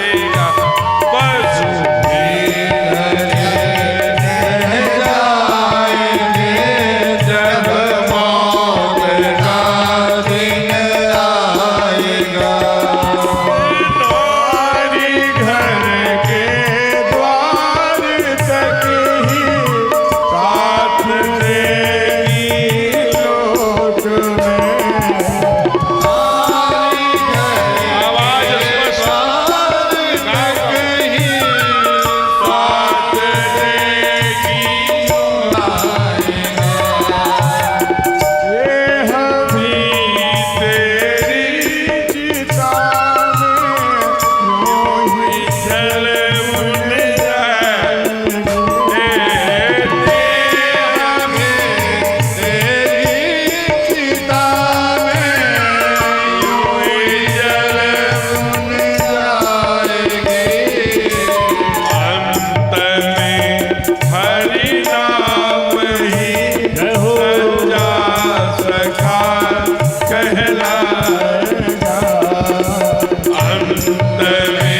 C: जाएगा। पशु भी भले रह जाएंगे जब मौत का दिन आएगा। पशु भी भले रह जाएंगे जब मौत का दिन आएगा। नारी घर के द्वार तक ही साथ देगी लोक में। आवाज स्पष्ट तक ही साथ देगी ये भी तेरी चिता में यूं ही जल उन जाएंगे। तेरी चिता में यूं ही जल उन जाएंगे। अंत में हरि नाम ही सच्चा सखा कहलाएगा। अंत में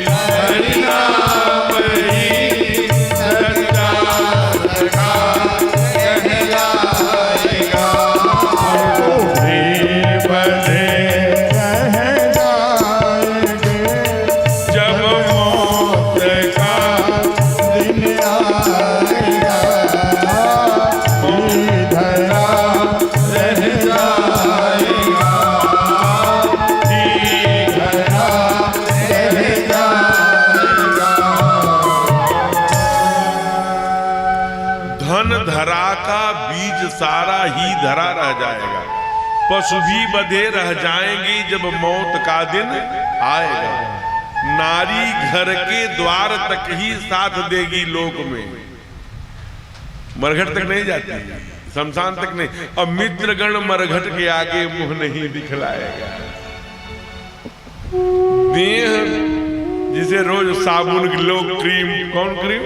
C: हरि नाम ही सच्चा सखा कहलाएगा। भी बधे रह जाएंगे जब मौत का दिन आएगा। भी धरा रह जाएगा। भी धरा रह जाएगा। धन धरा का बीज सारा ही धरा रह जाएगा। पशु भी बधे रह जाएंगी जब मौत का दिन आएगा। नारी घर के द्वार तक ही साथ देगी लोक में। मरघट तक नहीं जाती, शमशान तक नहीं। अब मित्रगण मरघट के आगे मुंह नहीं दिखलाएगा। देह जिसे रोज साबुन की लोग क्रीम, कौन क्रीम?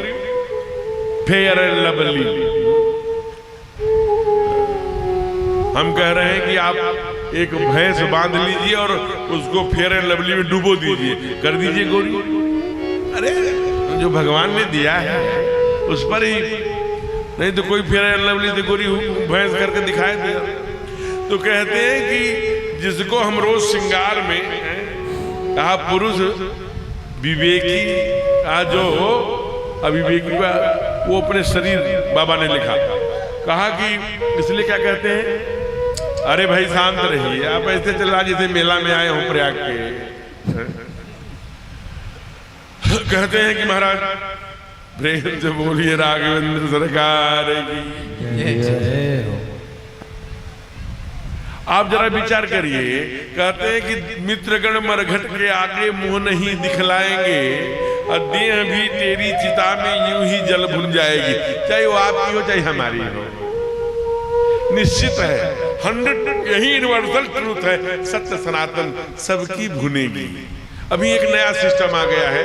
C: Fair and lovely. हम कह रहे हैं कि आप एक भैंस बांध लीजिए और उसको फेयर एंड लवली में डुबो दीजिए, कर दीजिए गोरी। अरे जो भगवान ने दिया है उस पर ही, नहीं तो कोई फेयर एंड लवली से गोरी भैंस करके दिखाए दे। तो कहते हैं कि जिसको हम रोज श्रृंगार में कहा पुरुष विवेकी का जो अविवेकी का वो अपने शरीर बाबा ने लिखा, कहा कि इसलिए क्या कहते हैं, अरे भाई शांत रहिए, आप ऐसे चला जैसे मेला में आए हो प्रयाग के। कहते हैं कि महाराज प्रेम से बोलिए राघवेंद्र सरकार की। आप जरा विचार करिए, कहते हैं कि मित्रगण मरघट के आगे मुंह नहीं दिखलाएंगे और देह भी तेरी चिता में यूं ही जल भुन जाएगी, चाहे वो आपकी हो चाहे हमारी हो। निश्चित है 100, यही यूनिवर्सल ट्रूथ है, सत्य सनातन सबकी भुनेगी। अभी एक नया सिस्टम आ गया है,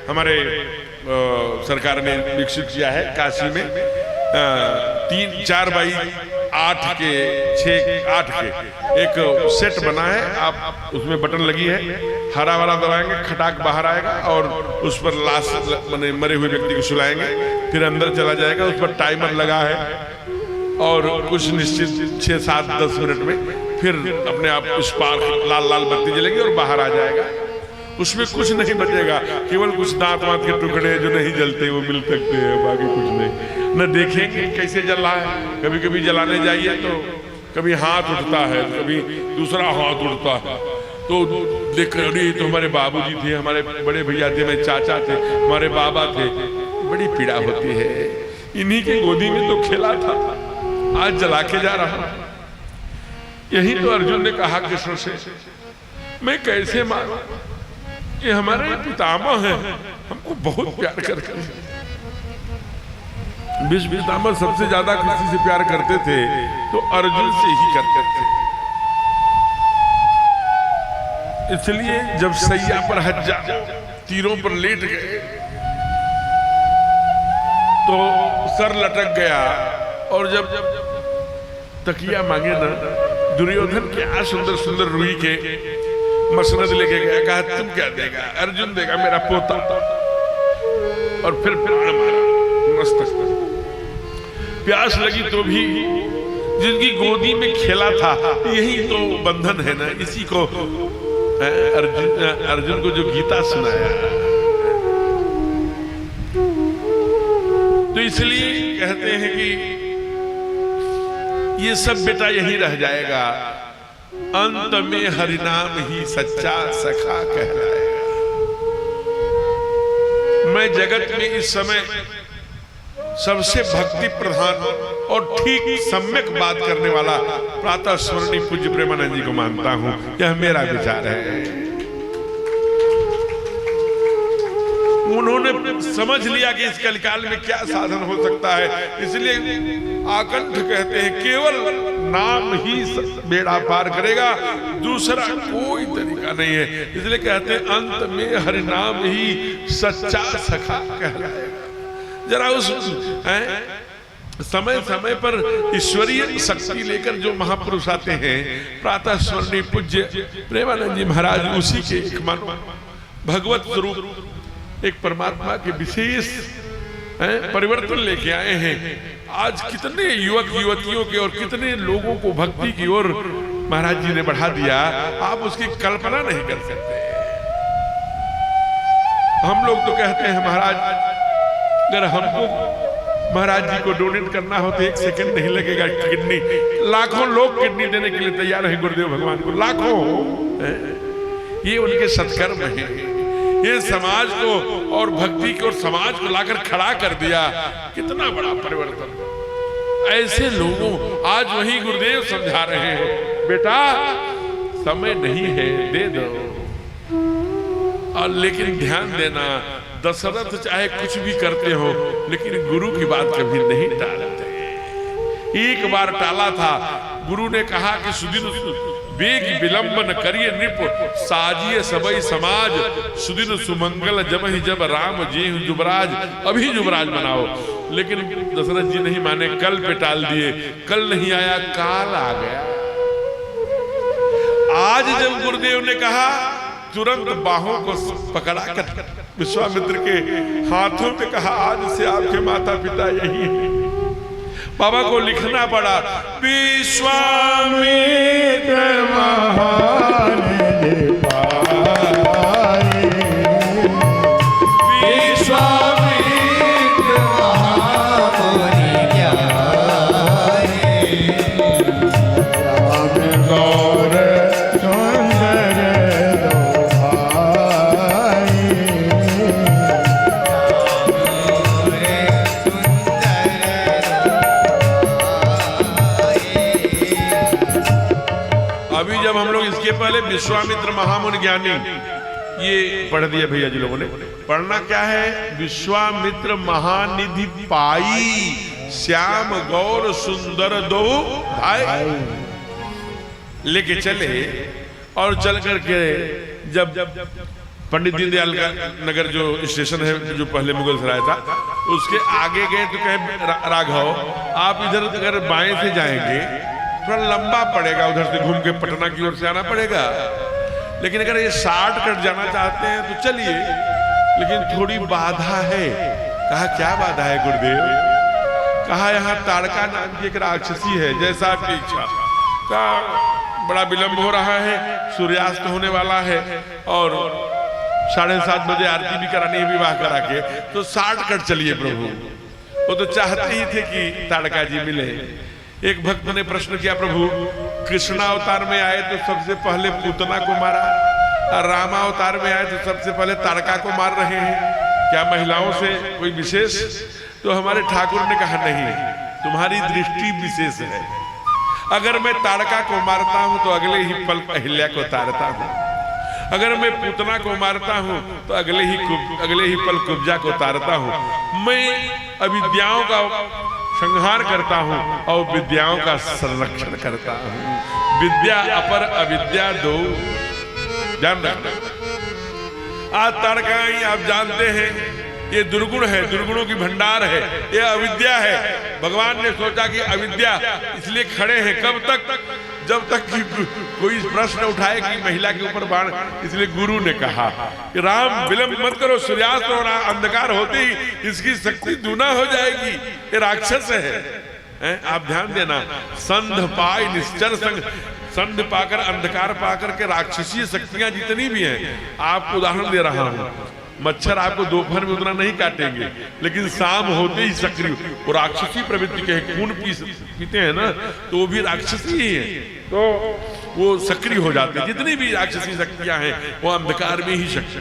C: हमारे सरकार ने विकसित किया है काशी में। 3-4x8 के 6-8 के एक सेट बना है। आप उसमें बटन लगी है, हरा वाला दबाएंगे, खटाक बाहर आएगा और उस पर लाश माने मरे हुए व्यक्ति को सुलाएंगे, फिर अंदर चला जाएगा। उस पर टाइमर लगा है और कुछ निश्चित 6-7-10 मिनट में फिर अपने आप स्पार्क लाल लाल बत्ती जलेगी और बाहर आ जाएगा। उसमें कुछ नहीं बचेगा, केवल कुछ दांत वांत के टुकड़े जो नहीं जलते वो मिल सकते हैं, बाकी कुछ नहीं। न देखेंगे कैसे जल रहा है, कभी कभी जलाने जाइए तो कभी हाथ उठता है, कभी दूसरा हाथ उठता है, तो देख रही तो हमारे बाबूजी थे, हमारे बड़े भैया थे, मेरे चाचा थे, हमारे बाबा थे, बड़ी पीड़ा होती है। इन्हीं की गोदी में तो खेला था, आज जला के जा रहा। यही तो अर्जुन ने कहा कृष्ण से, मैं कैसे मानूं, ये हमारे पितामह हैं, हमको बहुत प्यार करते हैं। भीष्म पितामह सबसे ज्यादा किसी से प्यार करते थे तो अर्जुन से ही करते थे। इसलिए जब सैया पर हज्जा तीरों पर लेट गए तो सर लटक गया, और जब तकिया मांगे ना, दुर्योधन क्या सुंदर सुंदर रुई के मसनद लेके गया, कहा तुम क्या देगा? अर्जुन देगा मेरा पोता। और फिर प्राण मारा मस्तक पर। प्यास लगी तो भी जिनकी गोदी में खेला था, यही तो बंधन है ना, इसी को अर्जुन को जो गीता सुनाया। तो इसलिए कहते हैं कि ये सब बेटा यही रह जाएगा, अंत में हरिनाम ही सच्चा सखा कहलाएगा। मैं जगत में इस समय सबसे भक्ति प्रधान और ठीक सम्यक बात करने वाला प्रातः स्मरणीय पूज्य प्रेमानंद जी को मानता हूं। यह मेरा विचार है। उन्होंने समझ लिया कि इस कलिकाल में क्या साधन हो सकता है, इसलिए आकंठ कहते हैं केवल नाम ही बेड़ा पार करेगा, दूसरा कोई तरीका नहीं है। इसलिए कहते हैं अंत में हरि नाम ही सच्चा सखा कहलाएगा। जरा उस समय समय पर ईश्वरीय शक्ति लेकर जो महापुरुष आते हैं, प्रातः स्मरणीय पूज्य प्रेमानंद जी महाराज उसी के एक मानो भगवत स्वरूप एक परमात्मा के विशेष परिवर्तन लेके आए हैं। आज कितने युवक युवतियों के और कितने लोगों को भक्ति की ओर महाराज जी ने बढ़ा दिया, आप उसकी कल्पना नहीं कर सकते। हम लोग तो कहते हैं महाराज अगर हमको महाराज जी को डोनेट करना हो तो 1 सेकंड नहीं लगेगा, किडनी लाखों लोग किडनी देने के लिए तैयार हैं गुरुदेव भगवान को, लाखों। ये उनके सत्कर्म है। ये समाज को और भक्ति को और समाज को लाकर खड़ा कर दिया। कितना बड़ा परिवर्तन। ऐसे लोगों आज वही गुरुदेव समझा रहे हैं, बेटा समय नहीं है, दे दो। और लेकिन ध्यान देना, दशरथ चाहे कुछ भी करते हो लेकिन गुरु की बात कभी नहीं टालते। एक बार टाला था, गुरु ने कहा कि सुदिन वेग विलंबन करिए नृप, साजिए सबई समाज, सुदिन सुमंगल जब ही जब राम जेहु जुबराज, अभी जुबराज बनाओ। लेकिन दशरथ जी नहीं माने, कल पे टाल दिए। कल नहीं आया, काल आ गया। आज जब गुरुदेव ने कहा, तुरंत बाहों को पकड़ा कर विश्वामित्र के हाथों में कहा, आज से आपके माता पिता यही हैं। बाबा को लिखना पड़ा, विश्वामित्र
A: महान
C: पहले विश्वामित्र महामुनि ज्ञानी, ये पढ़ दिया भैया जी लोगों ने। पढ़ना क्या है? विश्वामित्र महानिधि पाई, श्याम गौर सुंदर दो भाई। लेके चले और चल करके जब पंडित दीनदयाल का नगर जो स्टेशन है, जो पहले मुगल सराय था, उसके आगे गए तो कहे राघव आप इधर अगर बाएं से जाएंगे थोड़ा लंबा पड़ेगा, उधर से घूम के पटना की ओर से आना पड़ेगा। लेकिन अगर ये शॉर्टकट जाना चाहते हैं तो चलिए, लेकिन थोड़ी बाधा है। कहा क्या बाधा है गुरुदेव? कहा यहाँ ताड़का नाम की एक राक्षसी है, जैसा आपकी इच्छा। कहा बड़ा विलंब हो रहा है, सूर्यास्त होने वाला है और 7:30 बजे आरती भी करानी है विवाह करा के, तो शॉर्टकट चलिए प्रभु। वो तो चाहते ही थे कि ताड़का जी मिले। एक भक्त ने प्रश्न किया, प्रभु कृष्ण अवतार में आए तो सबसे पहले पूतना को मारा, और रामा अवतार में आए तो सबसे पहले ताड़का को मार रहे हैं, क्या महिलाओं से कोई विशेष? तो हमारे ठाकुर ने कहा नहीं, तुम्हारी दृष्टि विशेष है। अगर मैं ताड़का को मारता हूं तो अगले ही पल अहिल्या को तारता हूं। अगर मैं पूतना को मारता हूं तो अगले ही पल कुब्जा को तारता हूं। मैं अविद्याओं का संहार करता हूं और विद्याओं का संरक्षण करता हूं। विद्या अपर अविद्या दो, ध्यान रखना। आज ताड़काई आप जानते हैं ये दुर्गुण है, दुर्गुणों की भंडार है, ये अविद्या है। भगवान ने सोचा कि अविद्या इसलिए खड़े हैं कब तक, जब तक कि कोई प्रश्न उठाए कि महिला के ऊपर बाण। इसलिए गुरु ने कहा कि राम विलंब मत करो, सूर्यास्त हो रहा, अंधकार होते ही इसकी शक्ति दूना हो जाएगी, ये राक्षस है। आप ध्यान देना, संध पाय निश्चर संग, संध पाकर अंधकार पाकर के राक्षसीय शक्तियां जितनी भी हैं, आपको उदाहरण दे रहा हूं। मच्छर आपको दोपहर में उतना नहीं काटेंगे, लेकिन शाम होते ही सक्रिय, वो राक्षसी प्रवृत्ति के खून पीते हैं ना, तो वो भी राक्षसी ही है, तो वो सक्रिय हो जाते हैं। जितनी भी राक्षसी शक्तियां हैं वो अंधकार में ही शक्ति।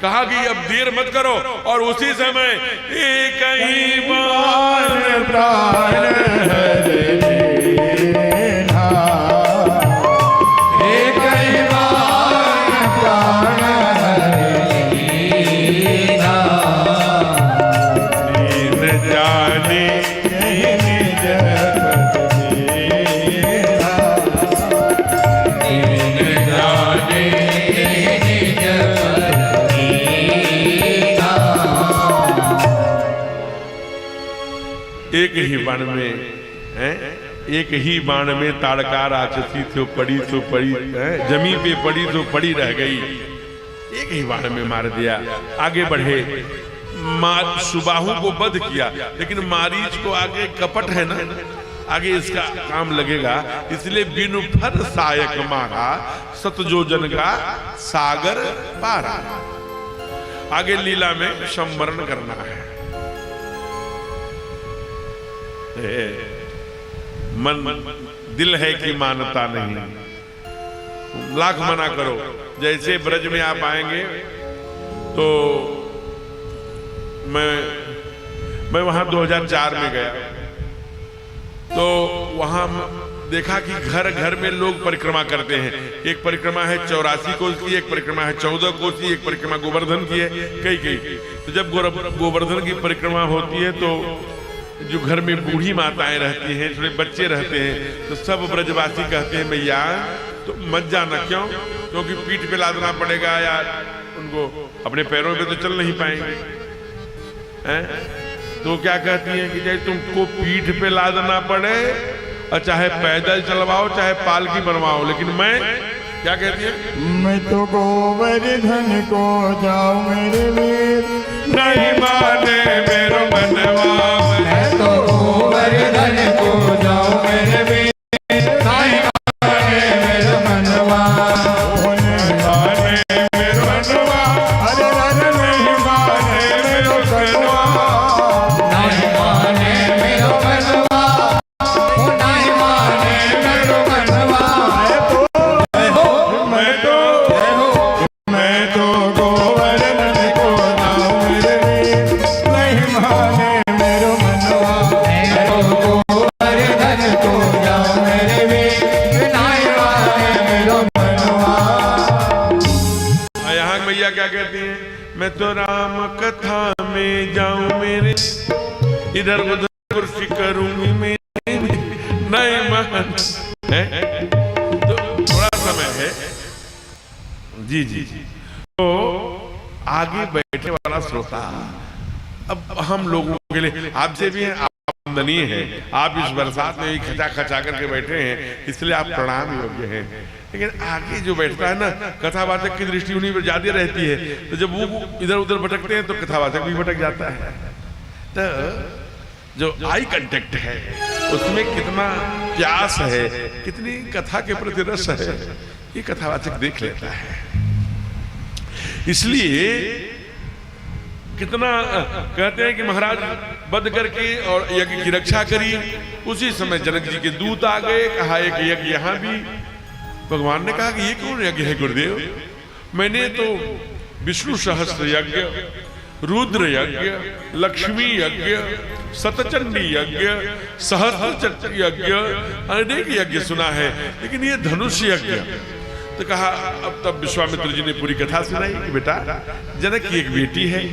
C: कहा कि अब देर मत करो, और उसी समय एक ही बाण
A: प्राण हरे
C: एक ही बाण में एक ही बाण में ताड़का राक्षसी तो पड़ी जमीन पे पड़ी तो पड़ी रह गई। एक ही बाण में मार दिया। आगे बढ़े, सुबाहु को वध किया, लेकिन मारीच को आगे कपट है ना, आगे इसका काम लगेगा, इसलिए बिनु फर सायक मारा, सतजोजन का सागर पारा। आगे लीला में संवरण करना है। मन दिल है कि मानता नहीं, लाख मना करो। जैसे ब्रज में आप आएंगे तो मैं वहां 2004 में गया, तो वहां देखा कि घर घर में लोग परिक्रमा करते हैं। एक परिक्रमा है 84 कोस की, एक परिक्रमा है 14 कोस की, एक परिक्रमा गोवर्धन की है, कई। तो जब गोवर्धन की परिक्रमा होती है तो जो घर में बूढ़ी माताएं रहती हैं, थोड़े बच्चे रहते हैं, तो सब ब्रजवासी कहते हैं मैया तो मत जाना। क्यों? क्योंकि पीठ पे लादना पड़ेगा यार, उनको अपने पैरों पे तो चल नहीं पाएंगे हैं? तो क्या कहती हैं कि चाहे तुमको पीठ पे लादना पड़े और चाहे पैदल चलवाओ, चाहे पालकी बनवाओ, लेकिन मैं क्या कहती है,
A: मैं तो गोवर्धन को जाऊं मेरे वीर,
C: नहीं माने मेरो मनवा।
B: मैं तो गोवर्धन को जाऊं मेरे वीर, नहीं माने मेरो मनवा।
A: नहीं माने मेरो मनवा, अरे नहीं माने मेरो मनवा,
B: नहीं माने मेरो मनवा, नहीं माने मेरो मनवा।
A: मैं तो गोवर्धन को जाऊं मेरे वीर, नहीं माने मेरो मनवा।
B: मैं तो गोवर्धन को जाऊं मेरे वीर, नहीं माने मेरो मनवा।
C: यहाँ मैया क्या कहती हैं, मैं तो राम कथा में जाऊं मेरे, इधर उधर कुर्सी करूंगी मेरे, नहीं मान है। तो थोड़ा समय है जी। तो आगे बैठने वाला श्रोता, अब हम लोगों के लिए आपसे भी आमदनी है, आप इस बरसात में खचा खचा करके बैठे हैं, इसलिए आप प्रणाम योग्य हैं। लेकिन आगे जो बैठता है ना, कथावाचक की दृष्टि उन्हीं पर ज्यादा रहती है, तो जब वो इधर उधर भटकते हैं तो कथावाचक भी भटक जाता है। तो जो आई कांटेक्ट है उसमें कितना प्यास है, कितनी कथा के प्रति रस है, ये कथावाचक देख लेता है। इसलिए कितना कहते हैं कि महाराज वध करके और यज्ञ की रक्षा करी। उसी समय जनक जी के दूत आ गए, कहा एक यज्ञ यहाँ भी। भगवान ने कहा कि ये कौन यज्ञ है गुरुदेव? मैंने तो विष्णु सहस्त्र यज्ञ रुद्र यज्ञ, लक्ष्मी यज्ञ, सतचंडी यज्ञ, सहस्त्र यज्ञ, अनेक यज्ञ सुना है, लेकिन ये धनुष यज्ञ। तो कहा, अब तब विश्वामित्र जी ने पूरी कथा सुनाई कि बेटा, जनक की एक बेटी है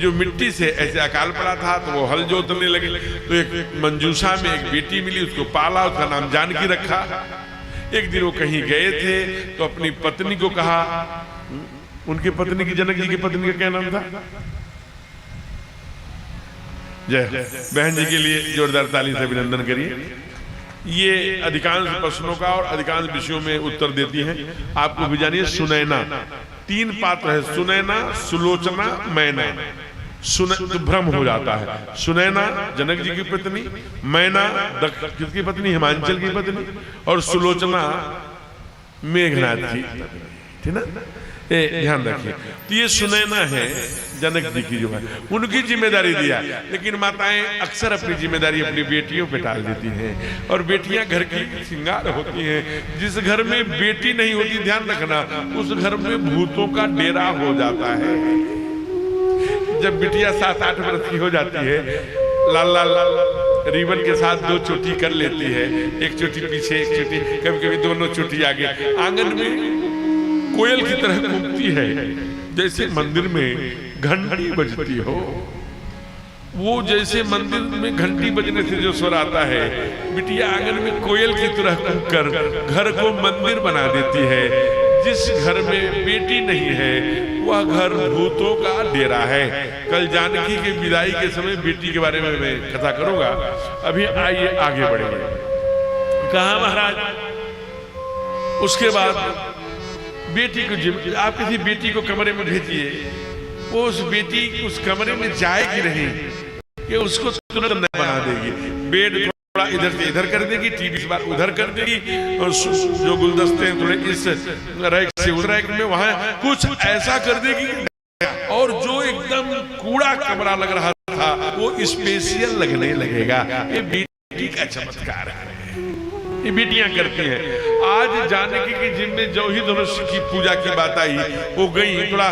C: जो मिट्टी से ऐसे अकाल पड़ा था, तो वो हल जोतने लगे, तो एक मंजूषा में एक बेटी मिली, उसको पाला, उसका नाम जानकी रखा। एक दिन वो कहीं गए थे तो अपनी पत्नी को कहा, उनकी पत्नी की, जनक जी की पत्नी का क्या नाम था? जय। बहन जी के लिए जोरदार ताली से अभिनंदन करिए। ये अधिकांश प्रश्नों का और अधिकांश विषयों में उत्तर देती हैं। आपको भी जानिए, सुनैना 3 पात्र है, सुनैना, सुलोचना, मैना। तो भ्रम हो जाता है। सुनैना जनक जी की पत्नी, मैना किसकी पत्नी? हिमांचल की पत्नी, और सुलोचना मेघनाथ की, ठीक ना? ध्यान रखिए। तो ये सुनैना है जनक जी की जो है, उनकी जिम्मेदारी दिया, लेकिन माताएं अक्सर अपनी जिम्मेदारी अपनी बेटियों पे टाल देती हैं, और बेटियां घर की श्रृंगार होती हैं। जिस घर में बेटी नहीं होती, ध्यान रखना, उस घर में भूतों का डेरा हो जाता है। जब बिटिया 7-8 वर्ष की हो जाती है, लाल लाल रिबन के साथ 2 चोटी कर लेती है, एक चोटी पीछे, एक चोटी, कभी कभी दोनों चोटी आगे, आंगन में कोयल की तरह घूमती है, जैसे मंदिर में घंटी बजती हो। वो जैसे मंदिर में घंटी बजने से जो स्वर आता है, बिटिया आंगन में कोयल की तरह कूदकर घर को मंदिर बना देती है। जिस घर में बेटी नहीं है, वह घर भूतों का डेरा है। कल जानकी के विदाई के समय बेटी के बारे में मैं कथा करूंगा। अभी आइए आगे बढ़ेंगे। कहा महाराज, उसके बाद बेटी को, आप किसी बेटी को कमरे में भेजिए, वो उस बेटी उस कमरे में जाएगी नहीं कि उसको तुरंत न बना देगी। बेड थोड़ा इधर से इधर कर देगी, टीवी से बार उधर कर देगी, और जो गुलदस्ते हैं थोड़े इस रैक से उस रैक में, वहां कुछ ऐसा कर देगी, और जो एकदम कूड़ा कमरा लग रहा था वो स्पेशियल लगने लगेगा। ये बेटी का चमत्कार है, ये बेटियां करती हैं। आज जानकी के जिम्मे जो ही धनुष की पूजा की बात आई, वो गई, थोड़ा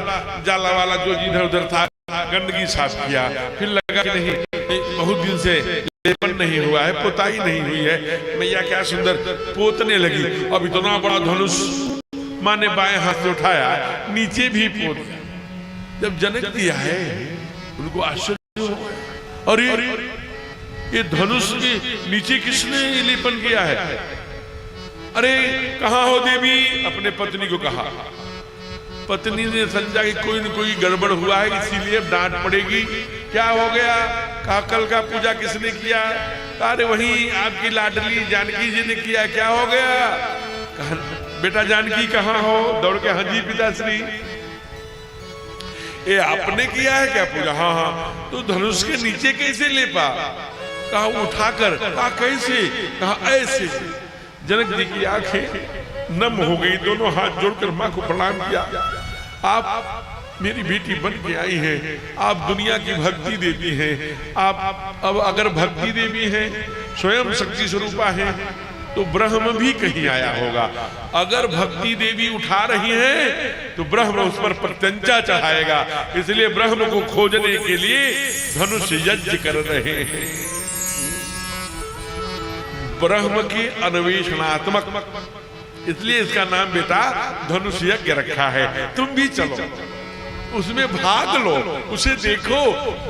C: जाला वाला जो इधर उधर था गंदगी साफ किया, फिर लगा कि नहीं, बहुत दिन से लेपन नहीं हुआ है, पोताई नहीं हुई है, मैया क्या सुंदर पोतने लगी। अब इतना बड़ा धनुष माँ ने बाएं हाथ से उठाया, नीचे भी पोत। जब जनक दिया है, उनको आश्चर्य हुआ, और ये धनुष के नीचे किसने लेपन किया है? अरे कहाँ हो देवी? अपने पत्नी को कहा। पत्नी ने समझा कि कोई न कोई गड़बड़ हुआ है, इसीलिए डांट पड़ेगी। क्या हो गया? कहा कल का पूजा किसने किया? अरे वही आपकी लाडली जानकी जी ने किया। क्या हो गया? कहा बेटा जानकी कहाँ हो? दौड़ के, हाँ जी पिताश्री। ये आपने किया है क्या पूजा? हाँ हाँ। तो धनुष के नीचे कैसे लेपा? कहा उठाकर। कहा कैसे? कहा ऐसे। जनक जी की आंखें नम हो गई, दोनों हाथ जोड़कर मां को प्रणाम किया। आप मेरी बेटी बन के आई हैं, आप दुनिया की भक्ति देवी हैं, आप अब अगर भक्ति देवी हैं, स्वयं शक्ति स्वरूपा हैं, तो ब्रह्म भी कहीं आया होगा। अगर भक्ति देवी उठा रही हैं तो ब्रह्म उस पर प्रत्यंचा चढ़ाएगा। इसलिए ब्रह्म को खोजने के लिए धनुष यज्ञ कर रहे हैं। ब्रह्म की अन्वेषणात्मक, इसलिए इसका नाम बेटा धनुष यज्ञ रखा है। तुम भी चलो, उसमें भाग लो, उसे देखो,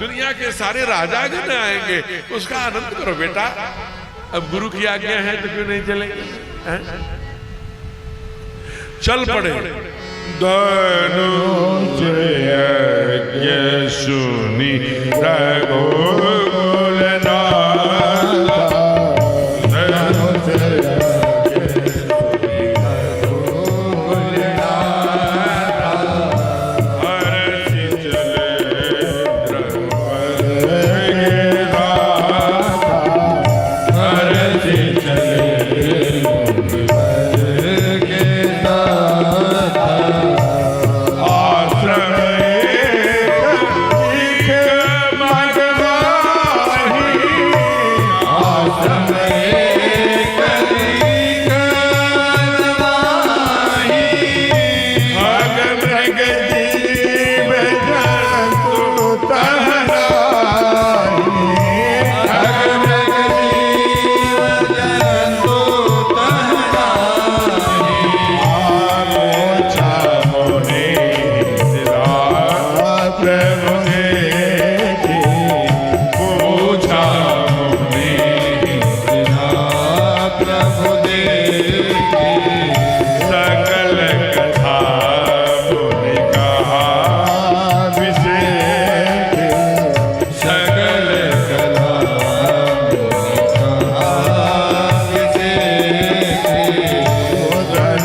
C: दुनिया के सारे राजागण आएंगे, उसका आनंद करो बेटा। अब गुरु की आज्ञा है तो क्यों नहीं चलेंगे? चल पड़े।
A: धनुष यज्ञ सुनी
C: आश्रम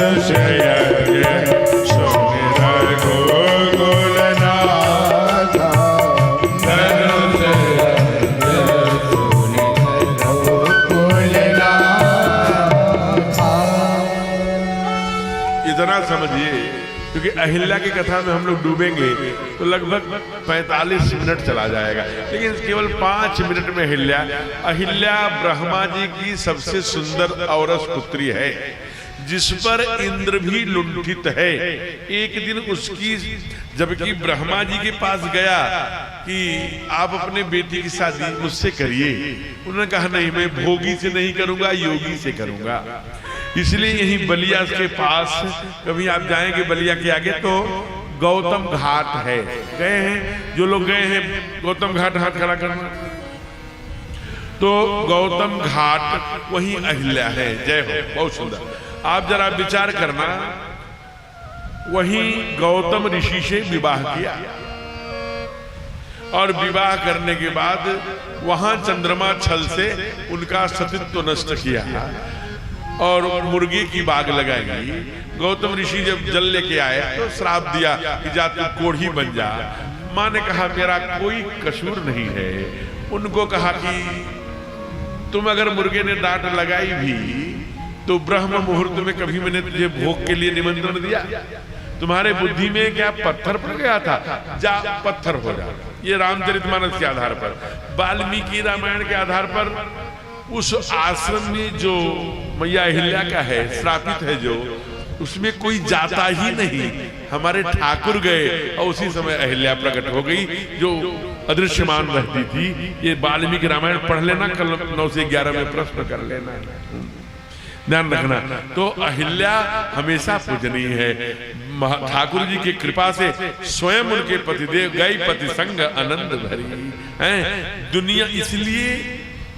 A: धनुष यज्ञ सुमिर रघुकुलनाथ धनुष
C: इतना समझिए, क्योंकि अहिल्या की कथा में हम लोग डूबेंगे तो लगभग 45 मिनट चला जाएगा, लेकिन केवल 5 मिनट में अहिल्या ब्रह्मा जी की सबसे सुंदर औरस पुत्री है, जिस पर इंद्र भी लुंठित है। एक दिन उसकी, जबकि ब्रह्मा जी के पास गया कि आप अपने बेटी की शादी मुझसे करिए, उन्होंने कहा नहीं, मैं भोगी से नहीं करूंगा, योगी से करूंगा। इसलिए यही बलिया के पास, कभी आप जाएंगे बलिया के आगे तो गौतम घाट है, गए हैं जो लोग गए हैं गौतम घाट, हाथ खड़ा करना। तो गौतम घाट वही अहिल्या है। जय हो, बहुत सुंदर। आप जरा विचार करना, वही गौतम ऋषि से विवाह किया और विवाह करने के बाद वहां चंद्रमा छल से उनका सतीत्व नष्ट किया और मुर्गी की बाग लगाई। गौतम ऋषि जब जल लेके आए तो श्राप दिया कि जा तू कोढ़ी बन जा। माँ ने कहा मेरा कोई कसूर नहीं है। उनको कहा कि तुम अगर मुर्गे ने डांट लगाई भी तो ब्रह्म मुहूर्त में कभी मैंने तुझे भोग के लिए निमंत्रण दिया? तुम्हारे बुद्धि में क्या पत्थर पड़ गया था? जा पत्थर हो जा। ये रामचरितमानस के आधार पर, वाल्मीकि रामायण के आधार पर उस आश्रम में जो मैया अहिल्या का है, श्रापित है जो, उसमें कोई जाता ही नहीं। हमारे ठाकुर गए और उसी समय अहिल्या प्रकट हो गई जो अदृश्यमान रहती थी। ये वाल्मीकि रामायण पढ़ लेना, कल 9 से 11 में प्रश्न कर लेना, ध्यान रखना। तो अहिल्या हमेशा पूजनीय है। ठाकुर जी की कृपा से स्वयं उनके पतिदेव गई पति संग आनंद भरी हैं। दुनिया इसलिए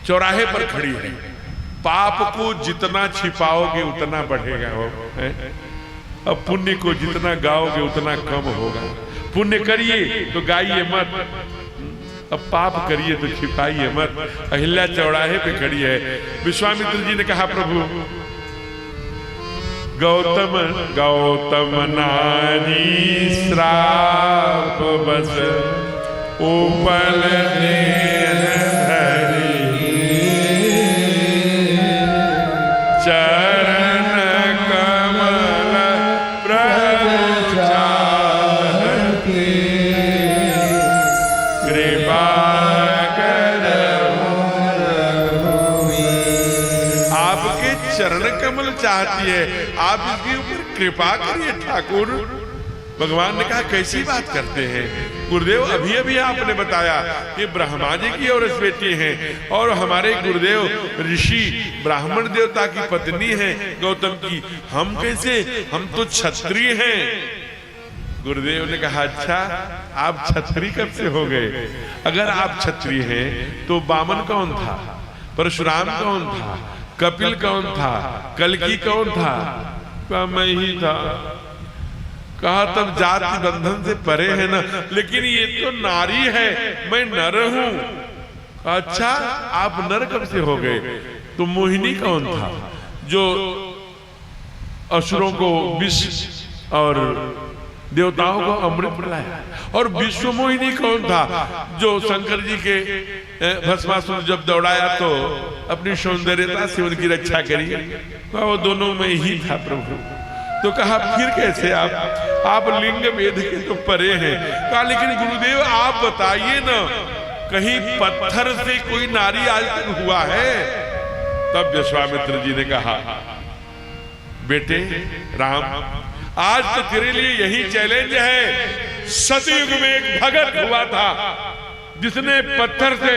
C: चौराहे पर खड़ी है। पाप को जितना छिपाओगे उतना बढ़ेगा हो, अब पुण्य को जितना गाओगे उतना कम होगा। पुण्य करिए तो गाइए मत, अब पाप करिए तो छिपाइए मत। अहिल्या चौराहे पे खड़ी है। विश्वामित्र जी ने कहा प्रभु गौतम गौतम नारी श्राप बस उपल चरण कमल प्रचारती कृपा करो। आपके चरण कमल चाहती है, आप इसके ऊपर कृपा करिए ठाकुर। भगवान ने कहा कैसी बात करते हैं गुरुदेव, अभी अभी आपने बताया कि ब्रह्मा जी की औरस बेटी हैं और हमारे गुरुदेव ऋषि ब्राह्मण देवता की पत्नी है गौतम की, हम कैसे, हम तो क्षत्रिय हैं। गुरुदेव ने कहा अच्छा, आप क्षत्रिय कब से हो गए? अगर आप क्षत्रिय हैं तो वामन कौन था, परशुराम कौन था, कपिल कौन था, कल्की कौन था? कहा मैं ही था। कहा तब जाति बंधन से परे है ना, लेकिन ये तो नारी है, मैं नर हूं। अच्छा आप नर कब से हो गए? तो मोहिनी कौन था जो असुरों को विष और देवताओं को अमृत पिलाया? और विश्व मोहिनी कौन था जो शंकर जी के भस्मासुर जब दौड़ाया तो अपनी सौंदर्यता से उनकी रक्षा करी? वो दोनों में ही था प्रभु। तो कहा फिर कैसे आप लिंग भेद के तो परे हैं। कहा लेकिन गुरुदेव आप बताइए ना, कहीं पत्थर से कोई नारी आज तक हुआ है? तब विश्वामित्र जी ने कहा बेटे राम, आज तो तेरे लिए यही चैलेंज है। सतयुग में एक भगत हुआ था जिसने पत्थर से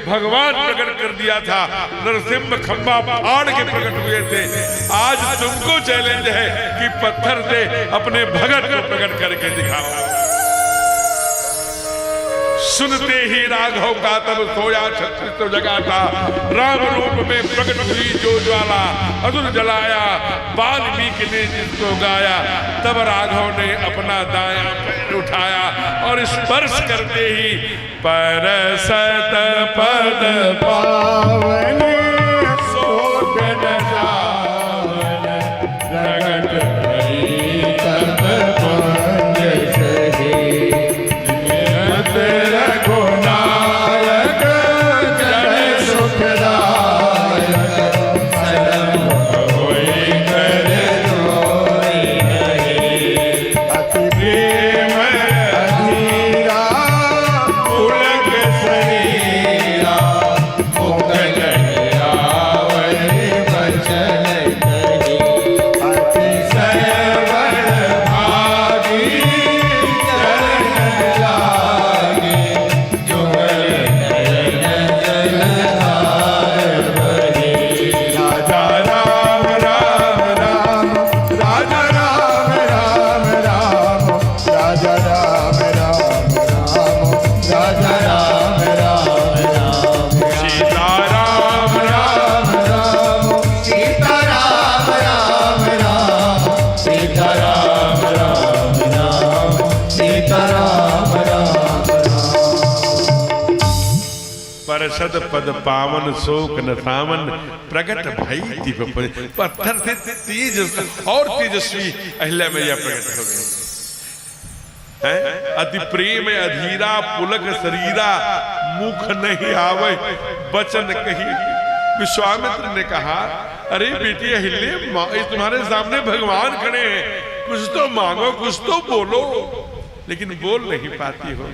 C: भगवान प्रकट कर दिया था, नरसिंह खंबा फाड़ के प्रकट हुए थे। आज तुमको चैलेंज है कि पत्थर से अपने भगत को प्रकट करके दिखाओ। सुनते ही राघव का तब सोया छत्तीस जगा था, राम रूप में प्रकट हुई जो ज्वाला असुर जलाया, वाल्मीकि ने जिसको गाया। तब राघव ने अपना दायां पैर उठाया और स्पर्श करते ही परसत पद पावन शोक न जावन, रगत परसद पद पावन शोक न सावन प्रगट भई दीप पत्थर से तेज और तेजस्वी अहिल्या मैया प्रकट हो गई है। अति प्रेम अधीरा पुलक शरीरा मुख नहीं आवे वचन कही। विश्वामित्र ने कहा अरे बेटी अहिल्ये तुम्हारे सामने भगवान खड़े हैं, कुछ तो मांगो कुछ तो बोलो, लेकिन बोल नहीं पाती हो।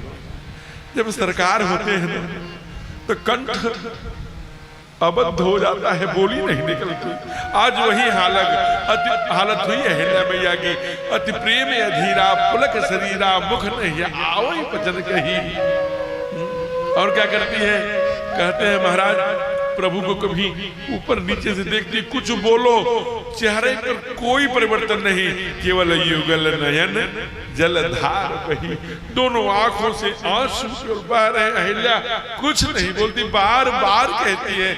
C: जब सरकार होते हैं ना तो कंठ अबद्ध हो जाता है, बोली नहीं निकलती। आज वही हालत हुई अहिल्या मैया की। अति प्रेम अधीरा पुलक शरीरा मुख नहीं आवै वचन कही। और क्या करती है? कहते हैं महाराज प्रभु को कभी ऊपर नीचे से देखती, कुछ बोलो, चेहरे पर कोई परिवर्तन नहीं, केवल युगल नयन जलधार बही। दोनों आंखों से आंसू बह रहे। अहिल्या कुछ नहीं बोलती, बार बार कहती है।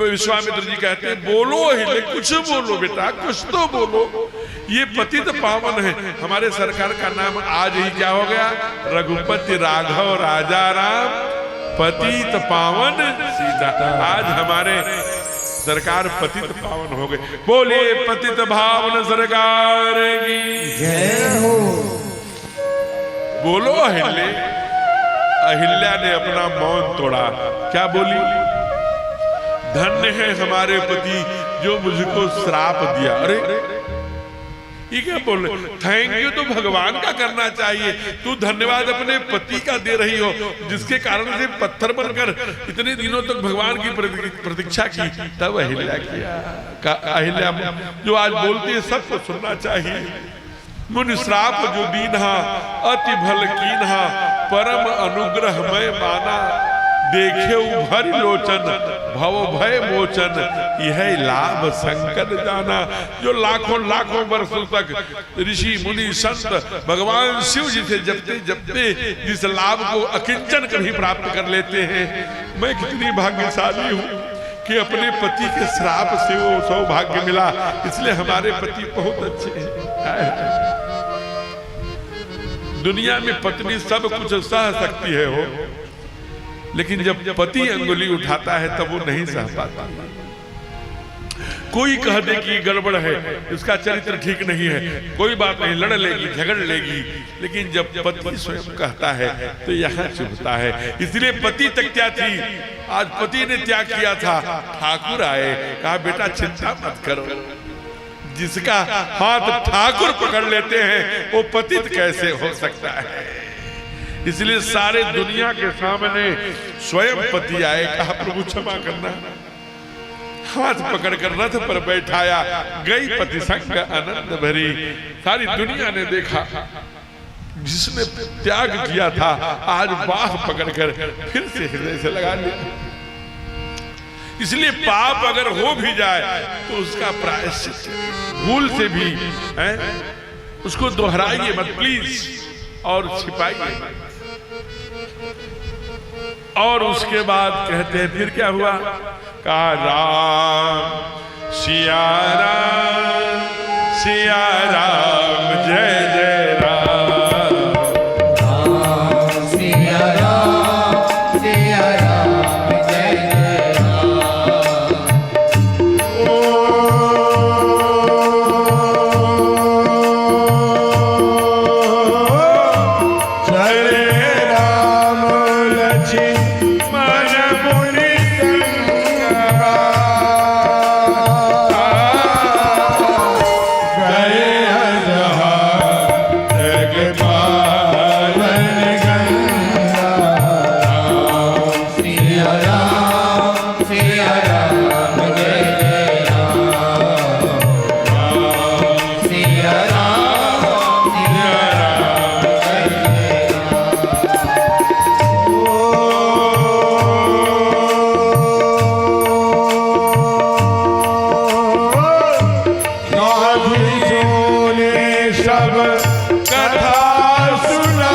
C: विश्वामित्र जी कहते हैं बोलो अहिल्ये, कुछ बोलो बेटा, कुछ तो बोलो। ये पतित पावन है। हमारे सरकार का नाम आज ही क्या हो गया? रघुपति राघव राजा राम पतित पावन सीता। आज हमारे सरकार पतित पावन हो गए। बोले पतित पावन सरकार की
B: जय हो।
C: बोलो अहिल्ये। अहिल्या ने अपना मौन तोड़ा। क्या बोली? धन्य है हमारे पति जो मुझको श्राप दिया। अरे ये क्या बोल रहे? थैंक यू तो भगवान का करना चाहिए। तू धन्यवाद अपने पति का दे रही हो, जिसके कारण से पत्थर बनकर इतने दिनों तक भगवान की प्रतीक्षा की। तब अहिल्या किया। अहिल्या जो आज बोलती है सबको सुनना चाहिए। मुनि श्राप जो दीन्हा अति भल कीन्हा परम अनुग्रह मैं माना। देखे भर लोचन भव भय मोचन यह लाभ संकट जाना। जो लाखों लाखों वर्षों तक ऋषि मुनि संत भगवान शिव जी से जपते जपते जिस लाभ को अकिंचन कभी प्राप्त कर लेते हैं, मैं कितनी भाग्यशाली हूँ कि अपने पति के श्राप से वो सौभाग्य मिला। इसलिए हमारे पति बहुत अच्छे हैं। दुनिया में पत्नी सब कुछ सह सकती है हो, लेकिन जब पति अंगुली उठाता है तब वो नहीं सह पाता। कोई कह दे कि गड़बड़ है, उसका चरित्र ठीक नहीं है, कोई बात नहीं, लड़ लेगी झगड़ लेगी, लेकिन जब पति स्वयं कहता है तो यहाँ चुभता है। इसलिए पति तक क्या थी, आज पति ने त्याग किया था। ठाकुर आए, कहा बेटा चिंता मत करो। जिसका हाथ ठाकुर पकड़ लेते हैं वो पतित कैसे हो सकता है। इसलिए सारे दुनिया के सामने स्वयं पति आए, कहा प्रभु क्षमा करना। हाथ पकड़कर रथ पर बैठाया, गई पति संग आनंद भरी। सारी दुनिया ने देखा जिसने त्याग किया था आज बाह पकड़कर फिर से हृदय से लगा लिया। इसलिए पाप अगर हो भी जाए तो उसका प्रायश्चित भूल से भी है, उसको दोहराइए मत प्लीज और छिपाइए। और उसके बाद कहते हैं फिर क्या हुआ? कहा राम सिया राम जय जय राम।
B: राम सिया राम जय जय राम।
A: हरे राम लक्ष्मण मुनि संगा गए अजहाँ जग पावन गंगा।
B: राम सिया राम जय जय राम। राम सिया राम जय
A: सब कथा सुनाई,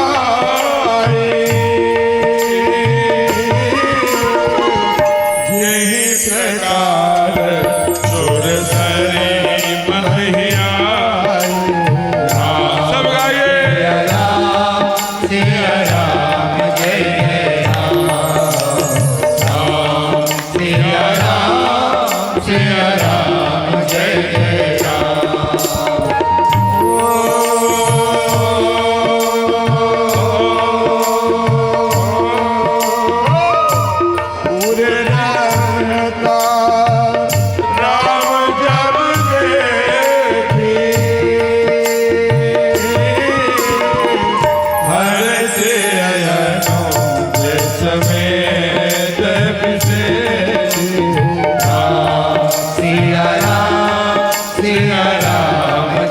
A: यही प्रकार सुर सरी महिया। सब गाइए
B: राम सिया राम जय जय राम।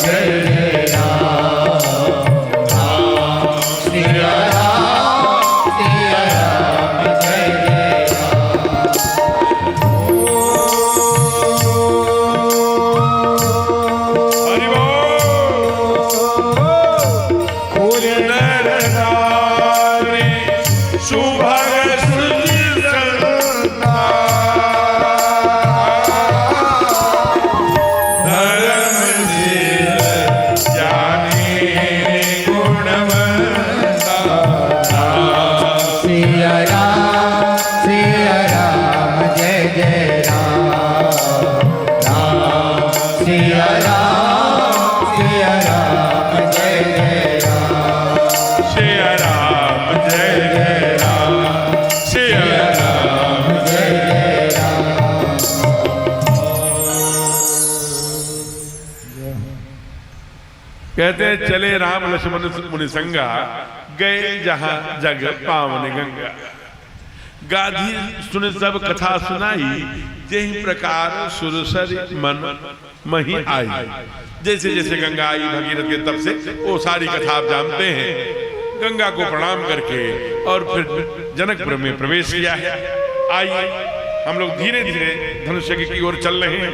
B: जय जय राम, राम सिया राम, सिया राम जय जय राम।
C: हरि बोल। नर नारी सुभग सुचि संता, धर्मशील ज्ञानी गुणवंता।
B: सिया राम जय जय राम, राम सिया राम जय जय राम।
C: सिया राम जय जय राम, सिया राम
B: जय जय राम।
C: कहते हैं चले राम लक्ष्मण मुनि संगा, गए जहां जग पावन गंगा। गाधी सुन सब कथा सुनाई, यही प्रकार सुरसर मन मही आई। जैसे जैसे गंगा आई भगीरथ के तब से वो सारी कथा आप जानते हैं। गंगा को प्रणाम करके और फिर जनकपुर में प्रवेश किया है। आइए हम लोग धीरे धीरे धनुष्य की ओर चल रहे हैं।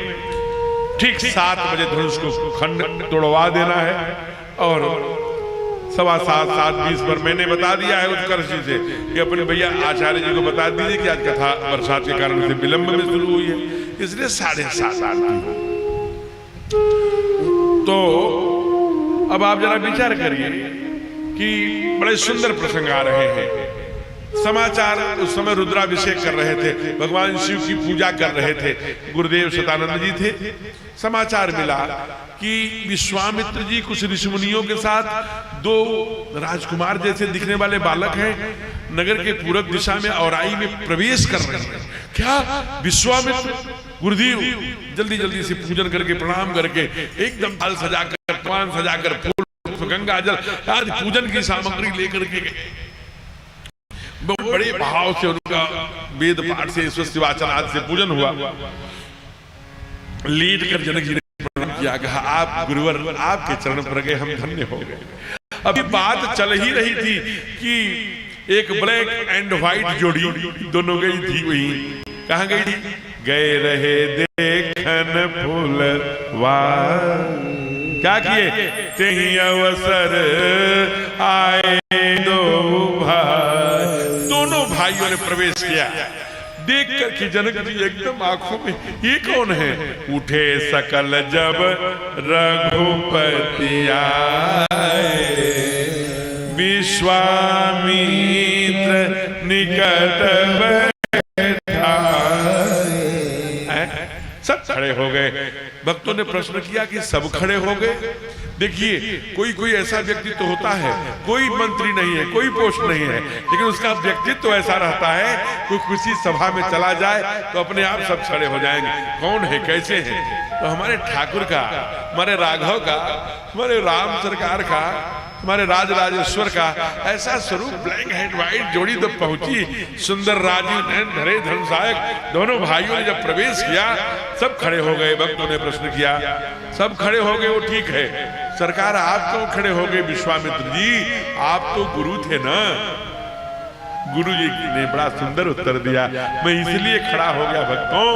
C: ठीक 7 बजे धनुष को खंड तोड़वा देना है और 7:15 7:20 पर मैंने बता दिया है उत्कर्ष जी से कि अपने भैया आचार्य जी को बता दीजिए कि आज कथा बरसात के कारण से विलंब में शुरू हुई है, इसलिए 7:30 8 की। तो अब आप जरा विचार करिए कि बड़े सुंदर प्रसंग आ रहे हैं। समाचार उस समय रुद्राभिषेक कर रहे थे, भगवान शिव की पूजा कर रहे थे, गुरुदेव सतानंद जी थे। समाचार मिला कि विश्वामित्र जी कुछ ऋषि मुनियों के साथ 2 राजकुमार जैसे दिखने वाले बालक हैं, नगर के पूरब दिशा में औराई में प्रवेश कर रहे हैं। क्या विश्वामित्र गुरुदेव जल्दी जल्दी से पूजन करके प्रणाम करके एकदम फल सजाकर पकवान सजाकर फूल गंगा जल आदि पूजन की सामग्री लेकर के गए। बड़े भाव से उनका वेद पाठ से शिवाचन आदि से पूजन हुआ। लीड कर जनक जी ने प्रणाम किया, कहा आप गुरुवर आपके चरण पर गए हम धन्य हो गए। अभी बात चल ही रही थी कि एक ब्लैक एंड व्हाइट जोड़ी दोनों गई थी। वही कहाँ गई थी? गए रहे देखन फूलवार, क्या किए? तेही अवसर आए दो भाई, दोनों भाइयों ने प्रवेश किया। देख कर कि जनक जी एकदम आंखों में ये कौन है? उठे सकल जब रघुपति आए, विश्वामित्र निकट सब खड़े हो गए। भक्तों ने प्रश्न किया कि सब खड़े हो गए? देखिए कोई कोई ऐसा व्यक्तित्व होता है, कोई मंत्री नहीं है, कोई पोस्ट नहीं है, लेकिन उसका व्यक्तित्व ऐसा रहता है कोई किसी सभा में चला जाए तो अपने आप सब खड़े हो जाएंगे। कौन है, कैसे है? तो हमारे ठाकुर का, हमारे राघव का, हमारे राम सरकार का, हमारे राजराजेश्वर का ऐसा स्वरूप ब्लैक एंड व्हाइट जोड़ी जब पहुंची, सुंदर राजीव नयन धरे धनुषायक दोनों भाइयों ने जब प्रवेश किया, सब खड़े हो गए। भक्तों ने प्रश्न किया, सब खड़े हो गए वो ठीक है, सरकार आप क्यों खड़े हो गए? विश्वामित्र जी आप तो गुरु थे ना। गुरु जी ने बड़ा सुंदर उत्तर दिया, मैं इसलिए खड़ा हो गया भक्तों,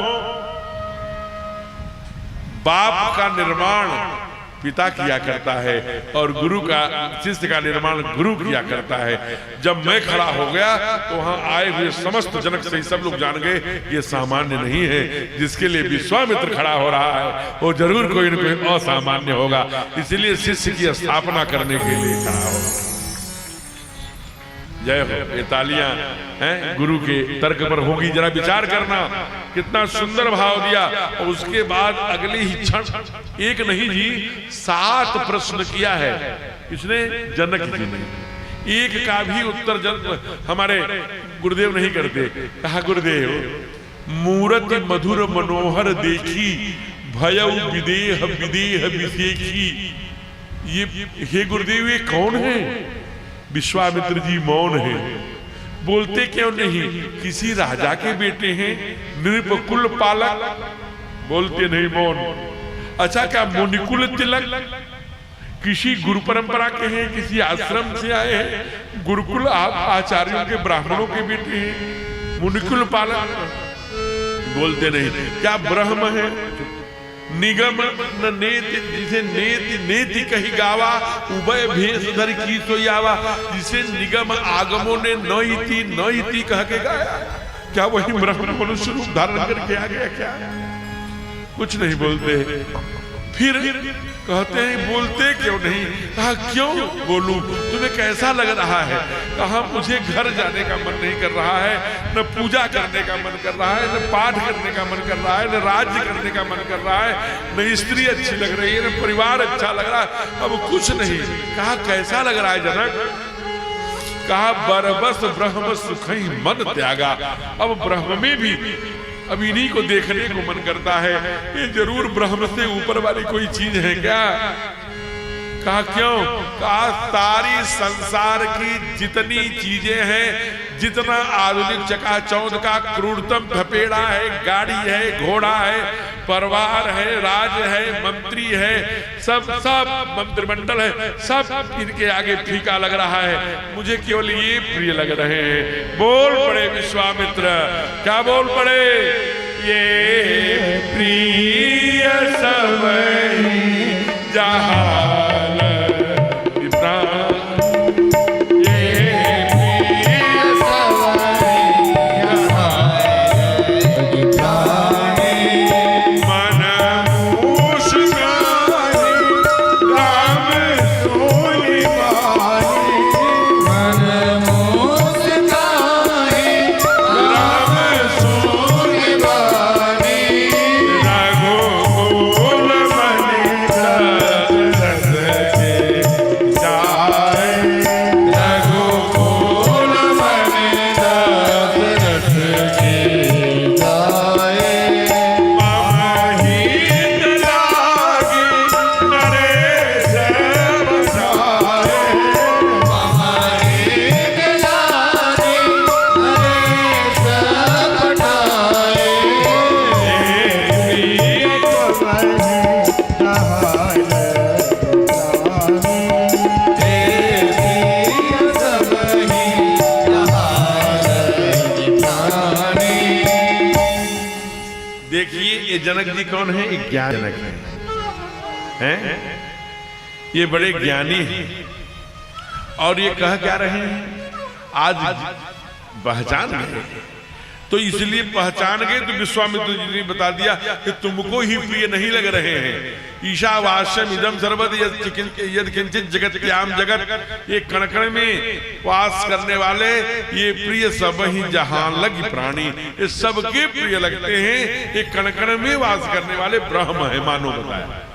C: बाप का निर्माण पिता किया करता है और गुरु का, शिष्य का निर्माण गुरु किया करता है। जब मैं खड़ा हो गया तो वहां आए हुए समस्त जनक से सब लोग जान गए ये सामान्य नहीं है। जिसके लिए विश्वामित्र खड़ा हो रहा है वो जरूर कोई न कोई असामान्य होगा, इसलिए शिष्य की स्थापना करने के लिए खड़ा होगा। जय हो। ये तालियां हैं गुरु के तर्क पर होगी, जरा विचार करना कितना सुंदर भाव दिया। और उसके बाद अगले ही क्षण एक नहीं जी 7 प्रश्न किया है इसने, जनक जी ने। एक का भी उत्तर हमारे गुरुदेव नहीं करते। कहा गुरुदेव मूरति मधुर मनोहर देखी, भयउ विदेह विदेह विसेखी। ये हे गुरुदेव ये कौन है? विश्वामित्र जी मौन है, बोलते क्यों नहीं? किसी राजा के बेटे हैं, नृपकुल पालक, बोलते नहीं मौन। अच्छा क्या मुनिकुल तिलक? किसी गुरु परंपरा के हैं, किसी आश्रम से आए हैं, गुरुकुल आचार्यों के ब्राह्मणों के बेटे हैं, मुनिकुल पालन बोलते नहीं। क्या ब्रह्म है? निगम न नेति, जिसे नेति नेति कही गावा, उभय भेष धर की सोयावा, जिसे निगम आगमों ने नईति कह के गाया। क्या वही ब्रह्म मनुष्य रूप धारण करके आ गया? क्या कुछ नहीं बोलते। फिर कहते हैं बोलते क्यों नहीं? कहा क्यों बोलूं, तुम्हें कैसा लग रहा है? कहा मुझे घर जाने का मन नहीं कर रहा है, न पूजा करने का मन कर रहा है, न पाठ करने का मन कर रहा है, न राज्य करने का मन कर रहा है, न स्त्री अच्छी लग रही है, न परिवार अच्छा लग रहा है, अब कुछ नहीं। कहा कैसा लग रहा है जनक? कहा बरबस ब्रह्म सुखई मन त्यागा। अब ब्रह्म में भी अब इन्हीं को देखने को मन करता है। ये जरूर ब्रह्म से ऊपर वाली कोई चीज है क्या? कहा क्यों? कहा सारी संसार की जितनी चीजें हैं, जितना आधुनिक चकाचौंध का क्रूरतम धपेड़ा है, गाड़ी है, घोड़ा है, परिवार है, राज है, मंत्री है, सब मंत्रिमंडल है, सब इनके आगे फीका लग रहा है। मुझे केवल ये प्रिय लग रहे हैं। बोल पड़े विश्वामित्र। क्या बोल पड़े? ये प्रिय सब जहां जनक जी कौन है? ज्ञान जनक हैं? ये बड़े ज्ञानी हैं। और ये कह क्या रहे हैं? आज पहचान गए, तो इसलिए पहचान गए तो विश्वामित्र जी ने बता दिया कि तुमको ही प्रिय नहीं लग रहे हैं। ईशावास्यम इदम सर्वद यद किंचित जगत्याम जगत, ये कण में वास करने वाले ये प्रिय सब ही जहां लगी प्राणी, ये सबके प्रिय लगते हैं। ये कण में वास करने वाले ब्रह्म है, मानो बताया।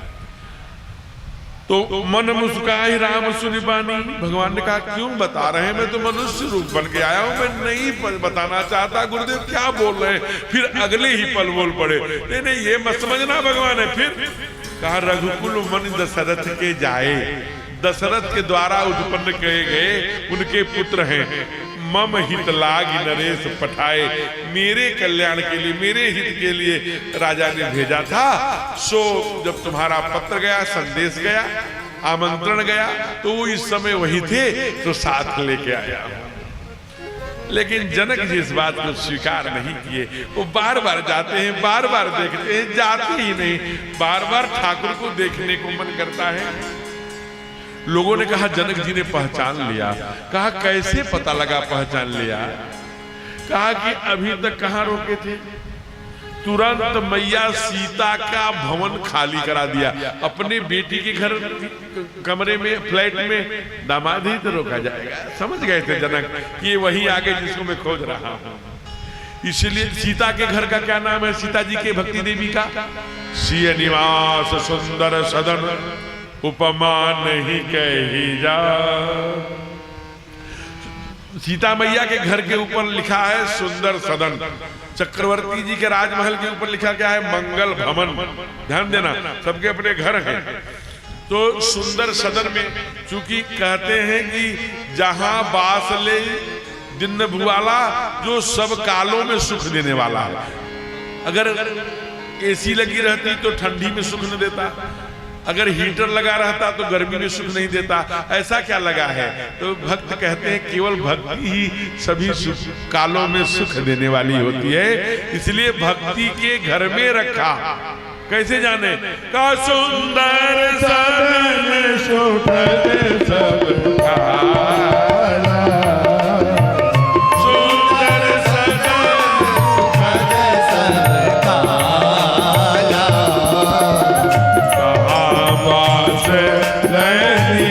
C: तो मन मुस्काई राम सुनि बानी। भगवान ने कहा क्यों बता रहे हैं? मैं तो मनुष्य रूप बन के आया हूं, मैं नहीं बताना चाहता। गुरुदेव क्या बोल रहे हैं? फिर अगले ही पल बोल पड़े, नहीं ये मत समझना भगवान है। फिर कहा रघुकुल मन दशरथ के जाए, दशरथ के द्वारा उत्पन्न किए गए उनके पुत्र हैं। मम हित लागी नरेश पठाए, मेरे कल्याण के लिए, मेरे हित के लिए राजा ने भेजा था। सो जब तुम्हारा पत्र गया, संदेश गया, आमंत्रण गया, तो वो इस समय वही थे, तो साथ लेके आया। लेकिन जनक जी इस बात को स्वीकार नहीं किए। वो बार बार जाते हैं, बार बार देखते हैं, जाते ही नहीं, बार बार ठाकुर को देखने को मन करता है। लोगों ने कहा जनक जी ने पहचान लिया। कहा कैसे पता लगा पहचान लिया? कहा कि अभी तक कहां रोके थे? तुरंत मैया सीता का भवन खाली करा दिया। अपने बेटी के घर कमरे में, फ्लैट में दामाद ही तो रोका जाएगा। समझ गए थे जनक कि ये वही आगे जिसको मैं खोज रहा हूं। इसलिए सीता के घर का क्या नाम है? सीता जी के भक्ति देवी का सिय निवास सुंदर सदन, उपमा नहीं कही जा। सीता मैया के घर के ऊपर लिखा है सुंदर सदन। चक्रवर्ती जी के राजमहल के ऊपर लिखा क्या है? मंगल भवन। ध्यान देना, सबके अपने घर हैं। तो सुंदर सदन में, चूंकि कहते हैं कि जहां बास ले दिन भुआला, जो सब कालों में सुख देने वाला है। अगर एसी लगी रहती तो ठंडी में सुख न देता, अगर हीटर लगा रहता तो गर्मी में सुख नहीं देता, ऐसा क्या लगा है? तो भक्त कहते हैं केवल भक्ति ही सभी कालों में सुख देने वाली होती है, इसलिए भक्ति के घर में रखा। कैसे जाने? का सुंदर सदन सुखद सब काला, सुंदर सदन
B: सुखद सब काला,
C: कहाँ वास लयनील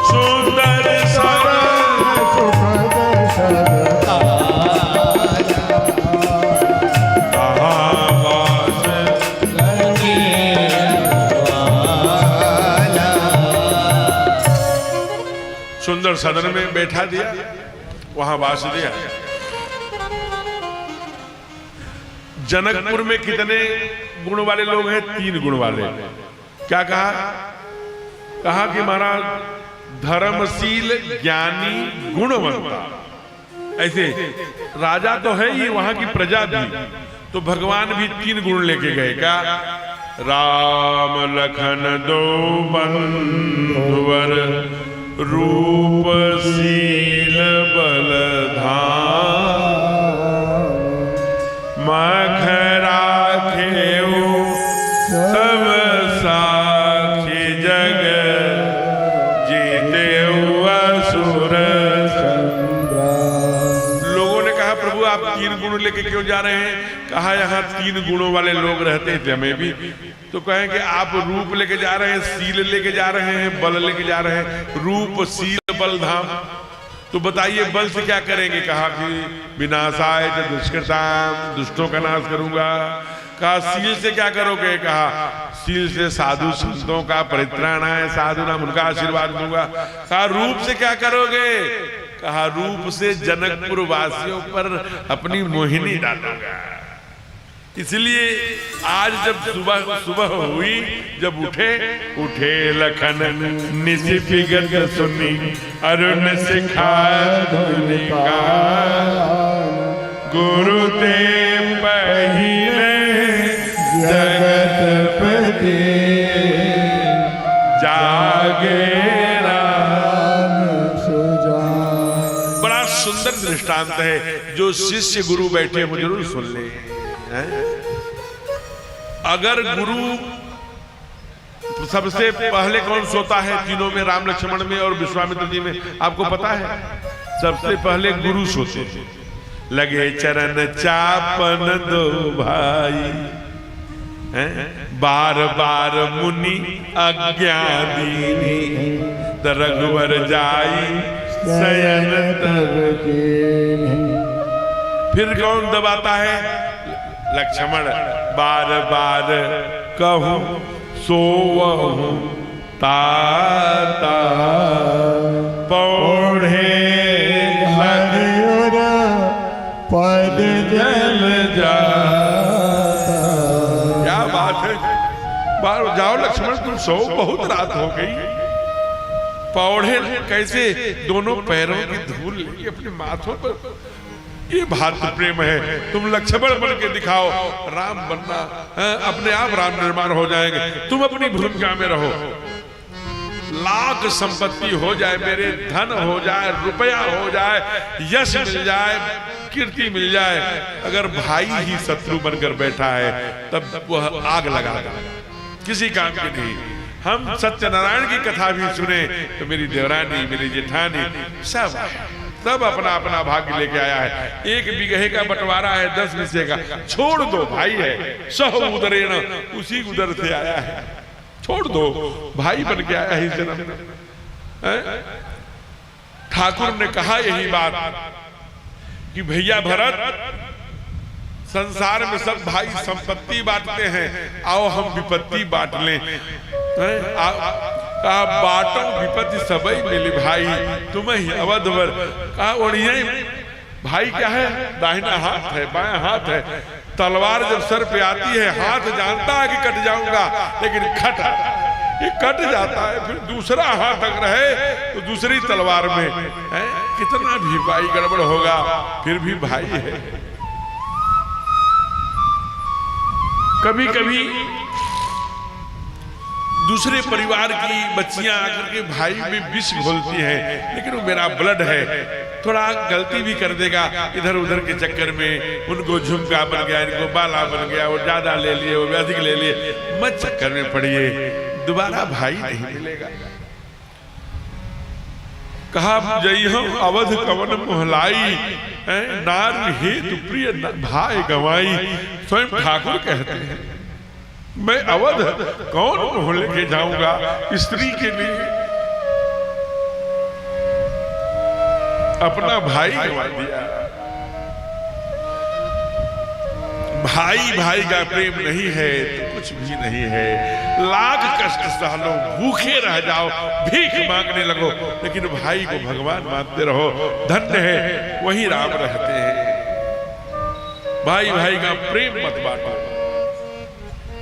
C: सुंदर सदन कहाँ वास सुंदर सदन में बैठा दिया, वहां वास दिया। जनकपुर में कितने गुण वाले लोग हैं? 3 गुण वाले। क्या कहा? कहा कि महाराज धर्मशील, ज्ञानी, गुणवंता। ऐसे राजा तो है ही, वहां की प्रजा भी, तो भगवान भी 3 गुण लेके गए। क्या? राम लखन दो बंधुवर, रूप शील बल धाम, मखरा खेऊ सब साक्षी जग, जीते असुर। लोगों ने कहा प्रभु आप 3 गुण लेके क्यों जा रहे हैं? कहा यहाँ 3 गुणों वाले लोग रहते थे, हमें भी। तो कहेंगे आप रूप लेके जा रहे हैं, शील लेके जा रहे हैं, बल लेके जा रहे हैं, रूप शील बल धाम। तो बताइए बल से क्या करेंगे? कहा कि विनाशाय च दुष्कृताम, दुष्टों का नाश करूंगा। कहा शील से क्या करोगे? कहा शील से साधु संतों का परित्राणाय साधु नाम, उनका आशीर्वाद दूंगा। कहा रूप से क्या करोगे? कहा रूप से जनकपुर वासियों पर अपनी मोहिनी डालूंगा। इसलिए आज जब सुबह हुई, जब उठे लखन निशि विगत सुनी, अरुण सिखा धुनिका, गुरु ते पहिले जगतपति, जागे बड़ा सुंदर दृष्टांत है, जो शिष्य गुरु बैठे वो जरूर सुन ले। अगर गुरु सबसे पहले कौन सोता है तीनों में? राम लक्ष्मण में और विश्वामित्र जी में, आपको पता है? सबसे पहले गुरु सोते। लगे चरण चापन दो भाई, बार बार मुनि अज्ञानी, रघुवर जाई शयन तब के। फिर कौन दबाता है? लक्ष्मण बार बार कहूं सोवहूं ताता, पौढ़े लग पद जल जाता। क्या बात है? बाहर जाओ लक्ष्मण, तुम सो, बहुत रात हो गई। पौढ़े कैसे? दोनों पैरों की धूल लेगी अपने माथों पर। ये भातृ प्रेम है। तुम लक्ष्मण बन के दिखाओ, राम बनना, अपने आप राम निर्माण हो जाएंगे। तुम अपनी भूमिका में रहो, लाख संपत्ति हो जाए, मेरे धन हो जाए, रुपया हो जाए, यश मिल जाए, कीर्ति मिल जाए, अगर भाई ही शत्रु बनकर बैठा है तब वह आग लगाएगा, किसी काम की नहीं। हम सत्यनारायण की कथा भी सुने तो मेरी देवरानी, मेरी जेठानी, सब अपना अपना भाग्य लेके आया है। 1 बीघे का बंटवारा है, 10 हिस्से का, छोड़ दो, भाई है। सह उदरेण, उसी उदर से आया है, छोड़ दो, भाई बन के आया है इस जन्म में। ठाकुर ने कहा यही बात कि भैया भरत, संसार में सब भाई संपत्ति बांटते हैं, आओ हम विपत्ति बांट लें। कहा बाटो विपत्ति सबई मिली भाई, तुम्हें अवधवर। कहा ओढ़िया भाई क्या है? दाहिना हाथ है, बायां हाथ है। तलवार जब सर पे आती है, हाथ जानता है कि कट जाऊंगा, लेकिन खट ये कट जाता है, फिर दूसरा हाथ अगर है तो दूसरी तलवार में है, कितना भी भाई गड़बड़ होगा फिर भी भाई है। कभी कभी दूसरे परिवार की बच्चियां आकर के भाई में विष घोलती हैं, लेकिन वो मेरा ब्लड है, थोड़ा गलती भी कर देगा इधर उधर के चक्कर में, उनको झुमका बन गया, इनको बाला बन गया, वो ज्यादा ले लिए, वो अधिक ले लिए, मत चक्कर में पड़िए, दोबारा भाई नहीं मिलेगा। कहा जई हम अवध कवन मोहलाई, नार हेतु प्रिय भाई गवाई। स्वयं ठाकुर कहते हैं मैं अवध कौन मोह लेके जाऊंगा स्त्री के लिए, अपना भाई गवा दिया। भाई भाई का प्रेम नहीं है तो कुछ भी नहीं है। लाख कष्ट सह लो, भूखे रह जाओ, भीख मांगने लगो, लेकिन भाई को भगवान मानते रहो, धन्य है वही राम रहते हैं। भाई भाई का प्रेम मत बांटो,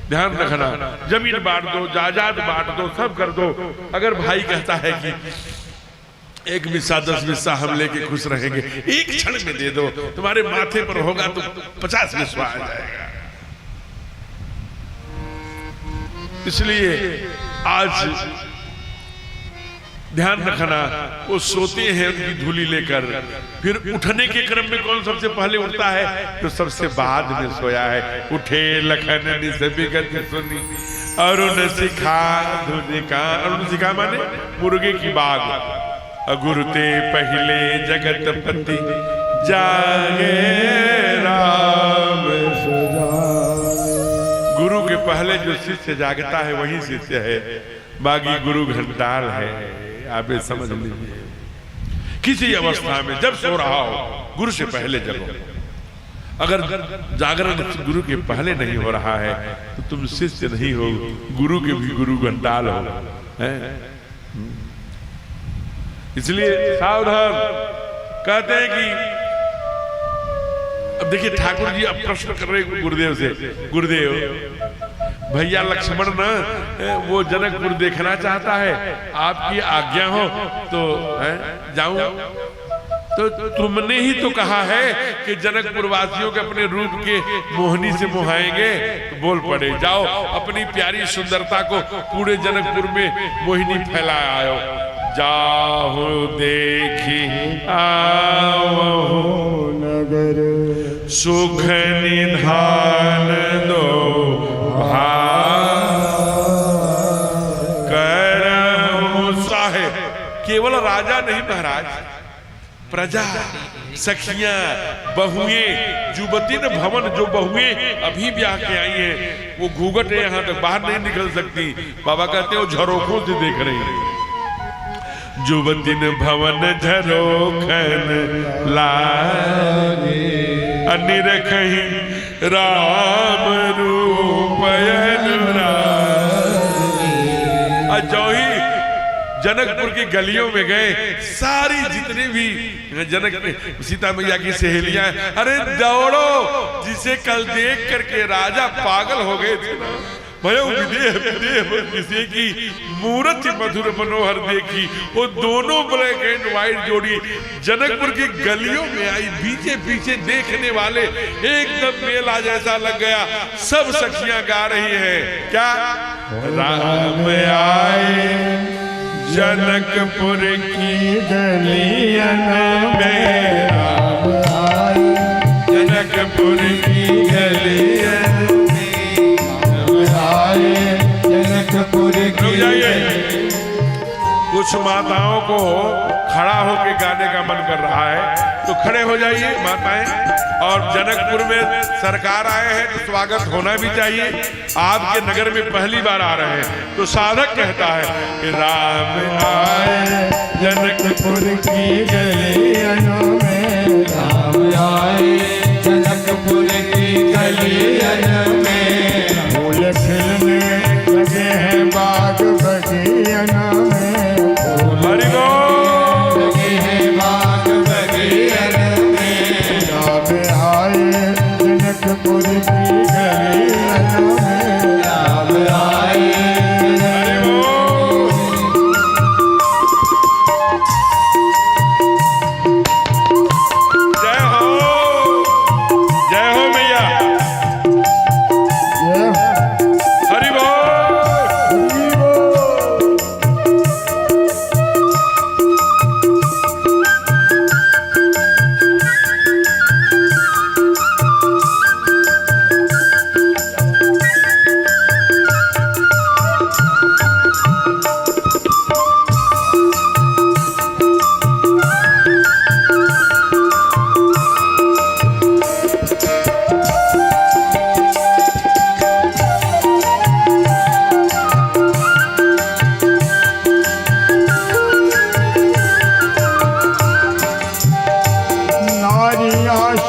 C: ध्यान रखना, जमीन बांट दो, जायदाद बांट दो, सब कर दो, अगर भाई कहता है कि एक हिस्सा 10 हिस्सा हम लेके खुश रहेंगे, एक क्षण में दे दो, तुम्हारे माथे पर होगा तो 50 हिस्सा आ जाएगा। इसलिए आज ध्यान रखना, वो सोते हैं उनकी धूली लेकर, फिर उठने के क्रम में कौन सबसे पहले उठता है, तो सबसे बाद में सोया है। उठे लखन निसबिगत सुनी अरुण सिखा धुनिका, अरुण सिखा माने मुर्गे की बाग, अगुरुते पहले जगत पति जागे राम सजाए। गुरु के पहले जो शिष्य जागता है वही शिष्य है, बागी गुरु घंटाल है। आप ये समझ लीजिए, किसी अवस्था में जब सो रहा हो गुरु से पहले जगो। अगर जागरण गुरु के पहले नहीं हो रहा है तो तुम शिष्य नहीं हो, गुरु के भी गुरु घंटाल हो, है? इसलिए सावधान। कहते हैं कि अब देखिए ठाकुर जी अब प्रश्न कर रहे गुरुदेव से, गुरुदेव भैया लक्ष्मण ना वो जनकपुर देखना चाहता है, आपकी आज्ञा हो तो जाऊं। तो तुमने ही तो कहा है कि जनकपुर वासियों के अपने रूप के मोहनी से मोहाएंगे, तो बोल पड़े जाओ, अपनी प्यारी सुंदरता को पूरे जनकपुर में मोहिनी फैला आयो। जाहो देखी आओ नगर, सुख निधान दो केवल राजा नहीं महाराज, प्रजा, सखियां, बहुएं, युवती न भवन, जो बहुएं अभी ब्याह के आई हैं वो घूंघट है, यहां तक बाहर नहीं निकल सकती। बाबा कहते हैं वो झरोखों से देख रही है। युवती न भवन झरोखन लागे, अनिरखहि राम रूप अजोही। जनकपुर की गलियों में गए, सारी जितने भी जनक सीता मैया की सहेलियां, अरे दौड़ो, जिसे कल देख करके राजा पागल हो गए थे ना, भयो विदेह विदेह किसी की मूर्ति मधुर मनोहर देखी। वो दोनों ब्लैक एंड व्हाइट जोड़ी जनकपुर की गलियों में आई, पीछे पीछे देखने वाले एकदम मेला जैसा लग गया। सब सखियां गा रही हैं क्या, राम आए जनकपुर की गलियां में, राम आए जनकपुर की गलियां जनकपुर की। कुछ माताओं को खड़ा होकर गाने का मन कर रहा है तो खड़े हो जाइए माताएं। और जनकपुर में सरकार आए हैं तो स्वागत होना भी चाहिए। आपके नगर में पहली बार आ रहे हैं तो साधक कहता है कि राम आए जनकपुर की गलियों में,
B: राम आए जनकपुर की गलियों में,
A: फूल खिलने लगे हैं बाग बगिया में,
C: हरि बोल
B: लगे हैं बाग बगिया में,
A: राम आए जनकपुर की गलियों में,
B: राम आए
C: हरि बोल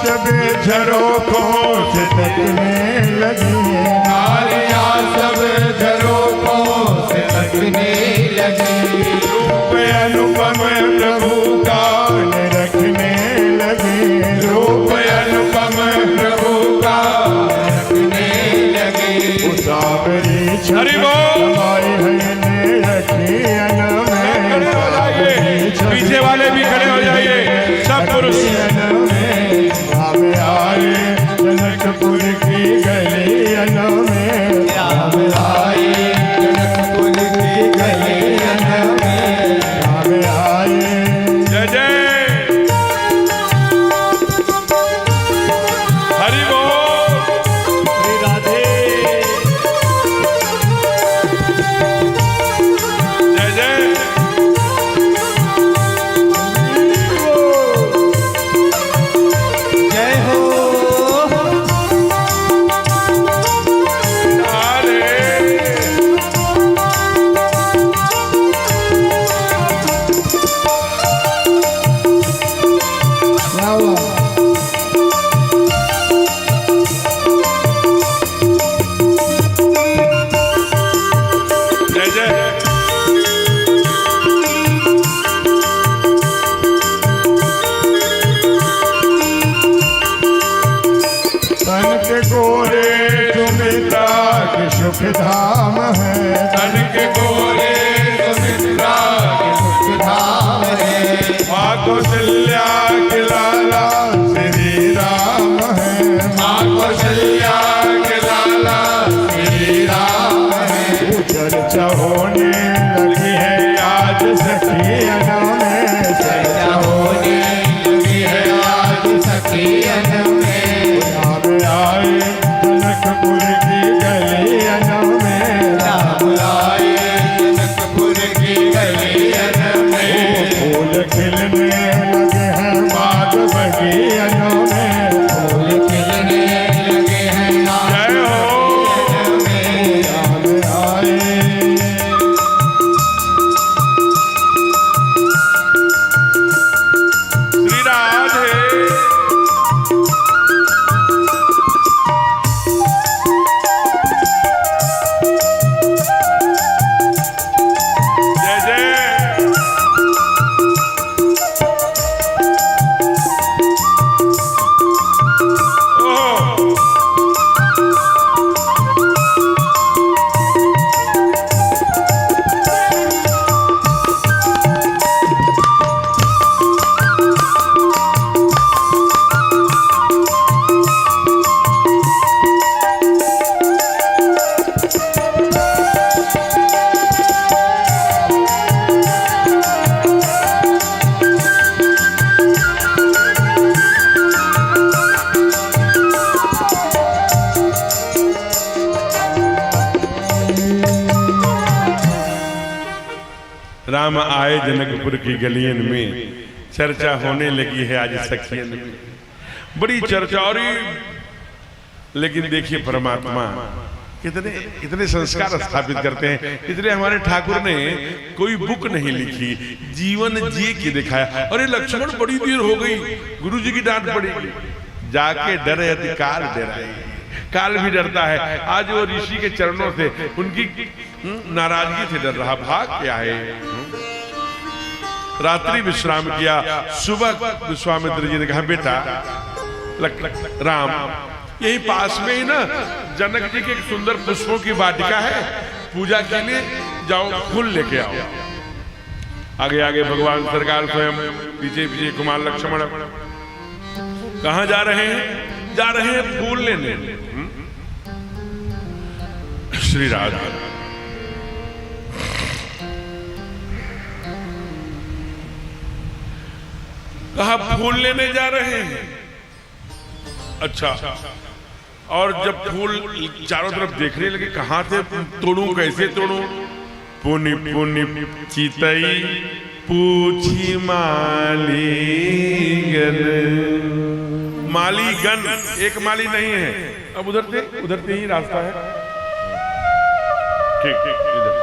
A: जब झरोखों से तकने लगी,
B: नारियां सब झरोखों से तकने लगी,
A: रूप अनुपम प्रभु का रखने लगी,
B: रूप अनुपम प्रभु का रखने लगी।
A: उसावरी
C: हरि बोल।
A: हमारी है ने रखी
C: खड़े हो जाइए, पीछे वाले भी खड़े हो जाइए, सब पुरुष।
A: राम आए जनकपुर की गलियों में,
B: राम आए जनकपुर की गलियों में,
A: राम आए।
C: जय जय हरि बोल।
A: श्री राधे।
C: जय जय
B: जय हो।
C: हरे। जय जय
A: तन के गोरे सुमित्रा के सुख धाम है,
C: तन के गोरे
B: सुमित्रा के सुख धाम है,
C: माँ कौशल्या के लाला
A: श्री राम है,
B: माँ कौशल्या के लाला श्री राम है।
A: चर्चा होने लगी है आज सखियन में,
B: चर्चा होने लगी है आज सखियन में,
A: राम आए जनकपुर की गलियों में,
B: राम आए जनकपुर की गलियन में,
A: फूल खिलने लगे हैं बाग बगियों में,
B: फूल खिलने लगे हैं
C: जय हो।
B: में,
A: राम आए।
C: श्री राधे। जय जय ओहो। राम आए जनकपुर की गलियन में, चर्चा होने लगी है आज सखियन में, बड़ी चर्चा हो रही। लेकिन देखिए परमात्मा कितने इतने संस्कार स्थापित करते हैं। इसलिए हमारे ठाकुर ने कोई बुक नहीं लिखी, जीवन जी के दिखाया। अरे लक्ष्मण बड़ी देर हो गई, गुरु जी की डांट पड़ेगी, जाके डरे अति काल डराए। काल भी डरता है। आज वो ऋषि के चरणों से उनकी नाराजगी से डर रहा, भाग क्या है। रात्रि विश्राम किया, सुबह विश्वामित्र जी ने कहा बेटा राम, यही पास में ही ना जनक जी के एक सुंदर पुष्पों की वाटिका है, पूजा के लिए जाओ, फूल लेके आओ। आगे आगे भगवान सरकार स्वयं, पीछे पीछे कुमार लक्ष्मण। कहां जा रहे हैं? जा रहे हैं फूल लेने। श्री राधा। कहा फूल लेने जा रहे हैं। अच्छा, और जब फूल चारों तरफ देखने लगे, कहां से तोड़ूं, कैसे तोड़ूं? पुनि पुनि चितई पूछी मालीगन। मालीगन, एक माली नहीं है। अब उधर से ही रास्ता है। ठीक ठीक, इधर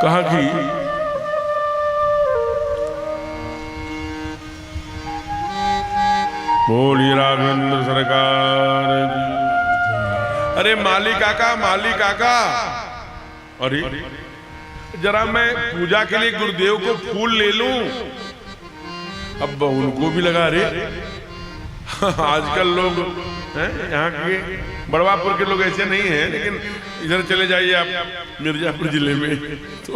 C: कहा कि बोली राघवेंद्र सरकार की। अरे माली काका अरे जरा मैं पूजा के लिए गुरुदेव को फूल ले लूं। अब उनको भी लगा रे आजकल लोग हैं यहाँ के बड़वापुर के लोग ऐसे नहीं हैं, लेकिन इधर चले जाइए आप मिर्जापुर जिले में तो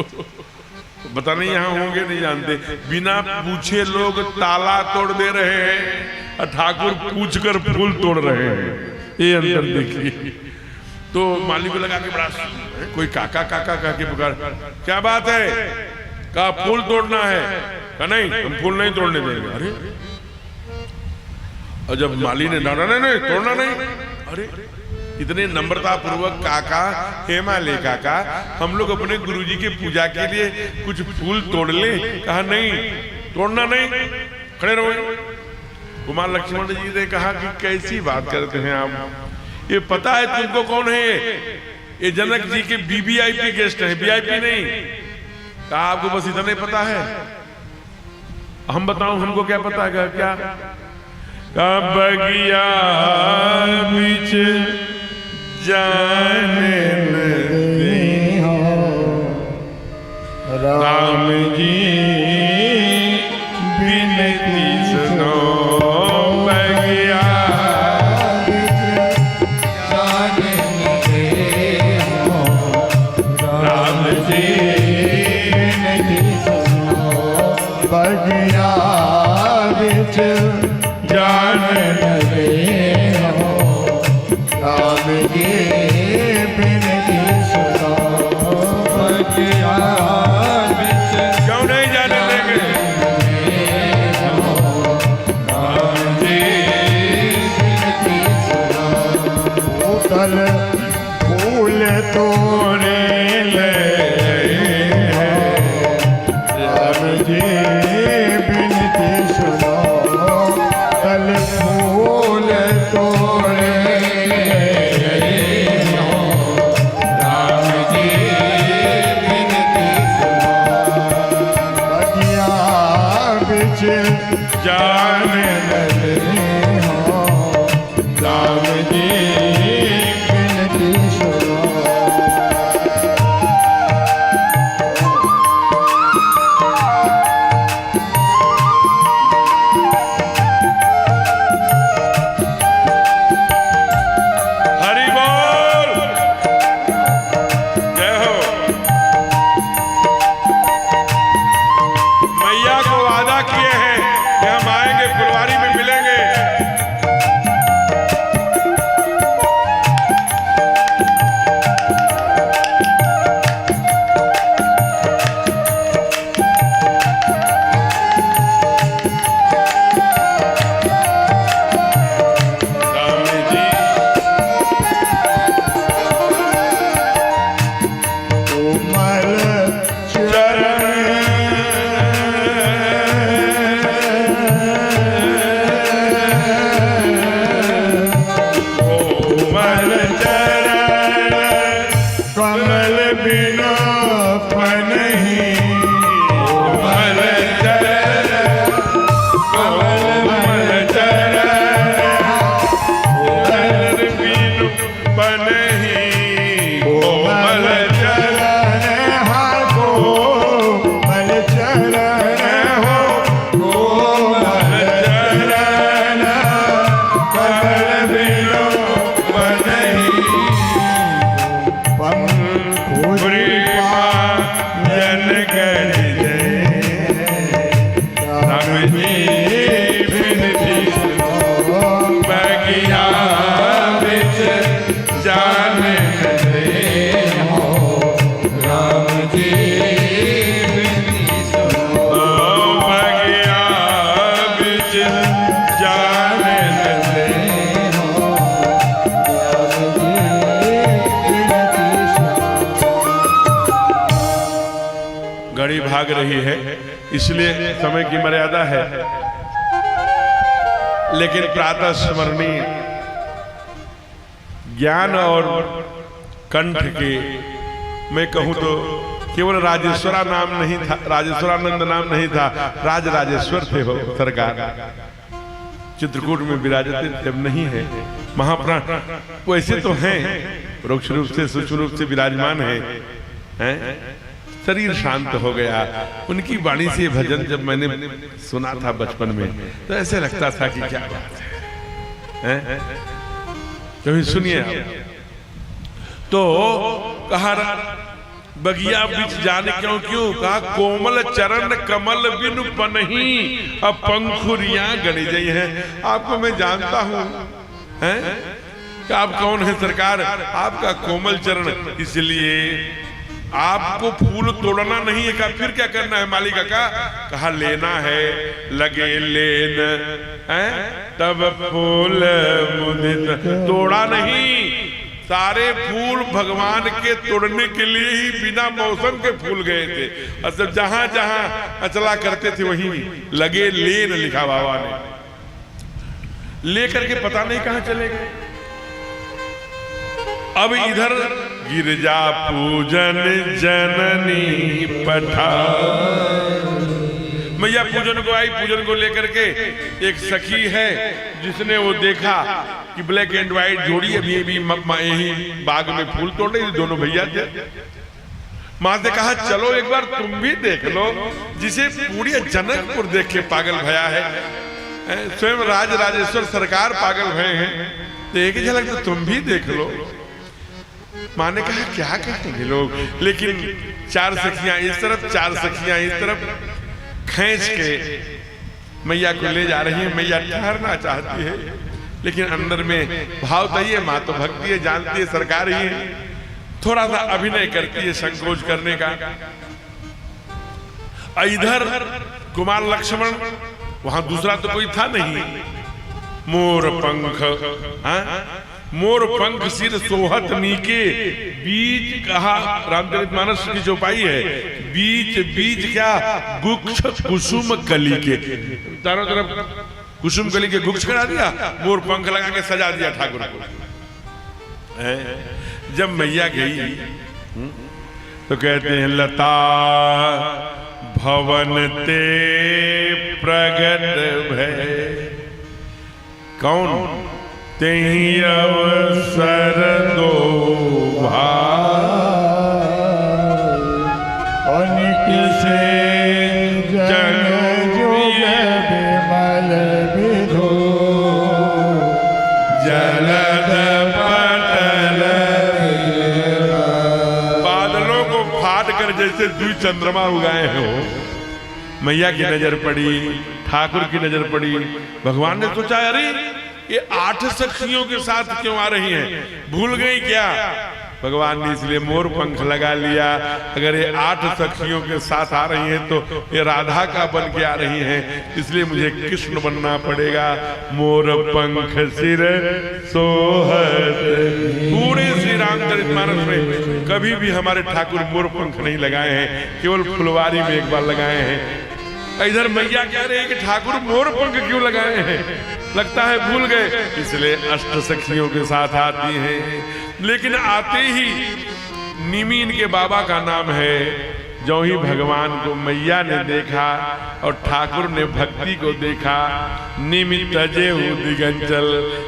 C: पता नहीं यहाँ होंगे, नहीं जानते। बिना पूछे लोग ताला तोड़ दे रहे हैं और ठाकुर पूछ कर फूल तोड़ रहे हैं। ये अंतर देखिए। तो माली को लगा के बड़ा कोई काका कह के पुकार, क्या बात है? कहा फूल तोड़ना है। कहा नहीं, हम फूल नहीं तोड़ने देंगे। अरे और जब माली ने डांटा, नहीं तोड़ना नहीं। अरे इतने नम्रता पूर्वक, काका हेमाले काका, हम लोग अपने गुरुजी के पूजा के लिए कुछ फूल तोड़ ले। कहा नहीं, तोड़ना नहीं, खड़े रहो। कुमार लक्ष्मण जी ने कहा कि कैसी बात करते हैं आप, ये पता है तुमको कौन है? ये जनक जी के वीवीआईपी गेस्ट हैं, वीआईपी नहीं। कहा आपको बस इतना ही पता है? हम बताऊं हमको क्या पता है? क्या बगिया बीच जाने दे हो राम जी बिनती सुनो। बगिया
B: जाने दे हो
C: राम जी
B: बिनती सुनो। बगिया बिच
C: जाने
B: दे हो राम जी बिनती सुनो। बगिया बिच
C: क्यों नहीं जाने देंगे?
B: राम जी बिनती सुनो।
A: कल फूल तोड़े ले राम जी बिनती सुनो। कल फूल तोड़े
B: राम जी बिनती सुनो।
A: बगिया बिच
C: जाने
A: दे हो
C: राम जी
A: बिनती सुनो।
C: हरि बोल, जय हो। मैया को वादा किए हैं कि हम आएंगे, फुलवारी में मिलेंगे। राम जी
A: कोमल
C: कोमल चरण
A: कमल बिना पनहि
C: कोमल चरण कोमल चरण बिनु पनहि कोमल चरण
A: कोमल चरण हो
C: कोमल चरण कमल बिनु पनहि
A: पंखुरी
C: जन कर जय राम जी बिनती सुनो। बगिया बिच जाने दे हो
B: राम जी बिनती सुनो।
C: बगिया बिच जाने दे। घड़ी भाग रही है, इसलिए समय की मर्यादा है, लेकिन प्रातः स्मरणीय ज्ञान और कंठ के, मैं कहूं तो केवल राजेश्वरा नाम नहीं था, राजेश्वरानंद नाम नहीं था, राज राजेश्वर थे हो सरकार। चित्रकूट में विराजते जब नहीं है महाप्राण, वैसे तो हैं परोक्ष रूप से सूक्ष्म रूप से विराजमान हैं। शरीर शांत हो गया उनकी वाणी से भजन जब मैंने सुना था बचपन में तो ऐसे लगता था कि क्या बात है। कभी सुनिए आप। तो कहा बगिया बिच जाने क्यों क्यों, कहा कोमल चरण कमल बिनु पनही अब पंखुरियां गड़ी गई हैं। आपको मैं जानता हूं हैं कि आप कौन है सरकार, आपका कोमल चरण, इसलिए आपको फूल तोड़ना नहीं है। कहा फिर क्या करना है मालिक का, कहा लेना है लगे लेन है तब फूल मुदित, तोड़ा नहीं। सारे फूल भगवान के तोड़ने के लिए ही बिना मौसम के फूल गए थे, और सब जहां जहां अचला करते थे वहीं लगे लेन लिखा बाबा ने, लेकर के पता नहीं कहां चले गए। अब इधर गिरजा पूजन जननी पठा, मैया पूजन को आई, पूजन को लेकर के एक सखी है जिसने वो देखा कि ब्लैक एंड व्हाइट जोड़ी अभी यही बाग में फूल तोड़ रही, दोनों भैया थे। मां से कहा चलो एक बार तुम भी देख लो, जिसे पूरी जनकपुर देख के पागल भया है, स्वयं राज राजेश्वर सरकार पागल भये हैं, तो एक झलक तो तुम भी देख लो। मां ने कहा क्या कहेंगे लोग, लेकिन चार सखियां इस तरफ चार सखियां इस तरफ खींच के मैया को ले जा रही है। मैया ठहरना चाहती है लेकिन अंदर में भाव तो ये, माँ तो भक्ति है, जानती है सरकार ही है, थोड़ा सा अभिनय करती है संकोच करने का। इधर कुमार लक्ष्मण, वहां दूसरा तो कोई था नहीं, मोर पंख, मोर पंख सिर सोहत नीके बीच, कहा रामचरितमानस की चौपाई है, बीच बीच क्या गुक्ष कुसुम कली के, चारों तरफ कुसुम कली के गुक्ष करा दिया, मोर पंख लगा के सजा दिया ठाकुर को। जब मैया गई तो कहते हैं लता भवन ते प्रगट भय, कौन तेहि अवसर दो
A: किसे जन जुग विमल विधो, जलद पटल,
C: बादलों को फाड़ कर जैसे द्वि चंद्रमा उगाए हो। मैया की नजर पड़ी, ठाकुर की नजर पड़ी, भगवान ने सोचा अरे ये 8 सखियों के साथ क्यों आ रही हैं, भूल गई क्या। भगवान ने इसलिए मोर पंख लगा लिया, अगर ये 8 सखियों के साथ आ रही हैं तो ये राधा का बन के आ रही हैं, इसलिए मुझे कृष्ण बनना पड़ेगा। मोर पंख सिर सोहत, पूरे श्री रामचरितमानस में कभी भी हमारे ठाकुर मोर पंख नहीं लगाए हैं, केवल फुलवारी में एक बार लगाए हैं। इधर मैया कह रही है कि ठाकुर मोर पंख क्यों लगाए हैं, लगता है भूल गए, इसलिए अष्ट सखियों के साथ आती हैं। लेकिन आते ही निमी इनके बाबा का नाम है। जो ही भगवान को मैया ने देखा और ठाकुर ने भक्ति को देखा, निमि तजे दिगंचल,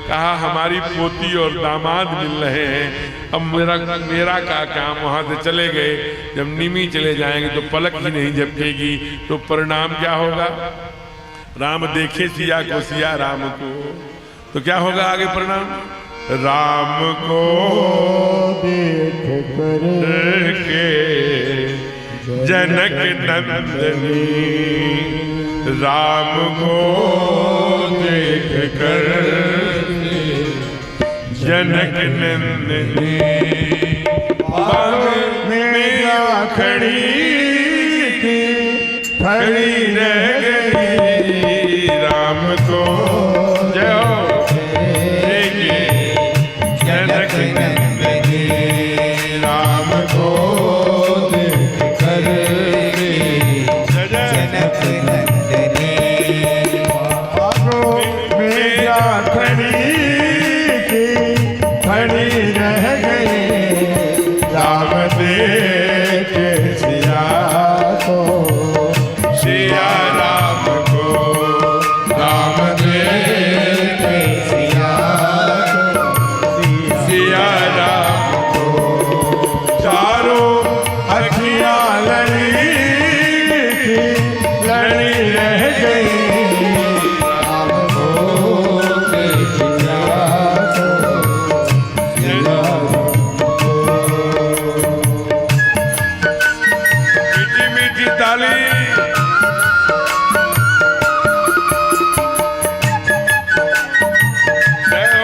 C: कहा हमारी पोती और दामाद मिल रहे हैं, अब मेरा का काम, वहां से चले गए। जब निमी चले जाएंगे तो पलक ही नहीं झपकेगी, तो परिणाम क्या होगा। राम देखे सिया को, सिया राम को, तो क्या होगा आगे परिणाम। राम को देख कर के जनक नंदनी, राम को देख कर जनक नंदनी,
A: मेरा खड़ी थी खड़ी रह गई,
C: राम को जय हो जनक नंदनी, राम को देख कर जनक नंदनी,
A: मेरा खड़ी थी खड़ी रह गई, राम देख सिया को,
C: सिया ताली। जय हो।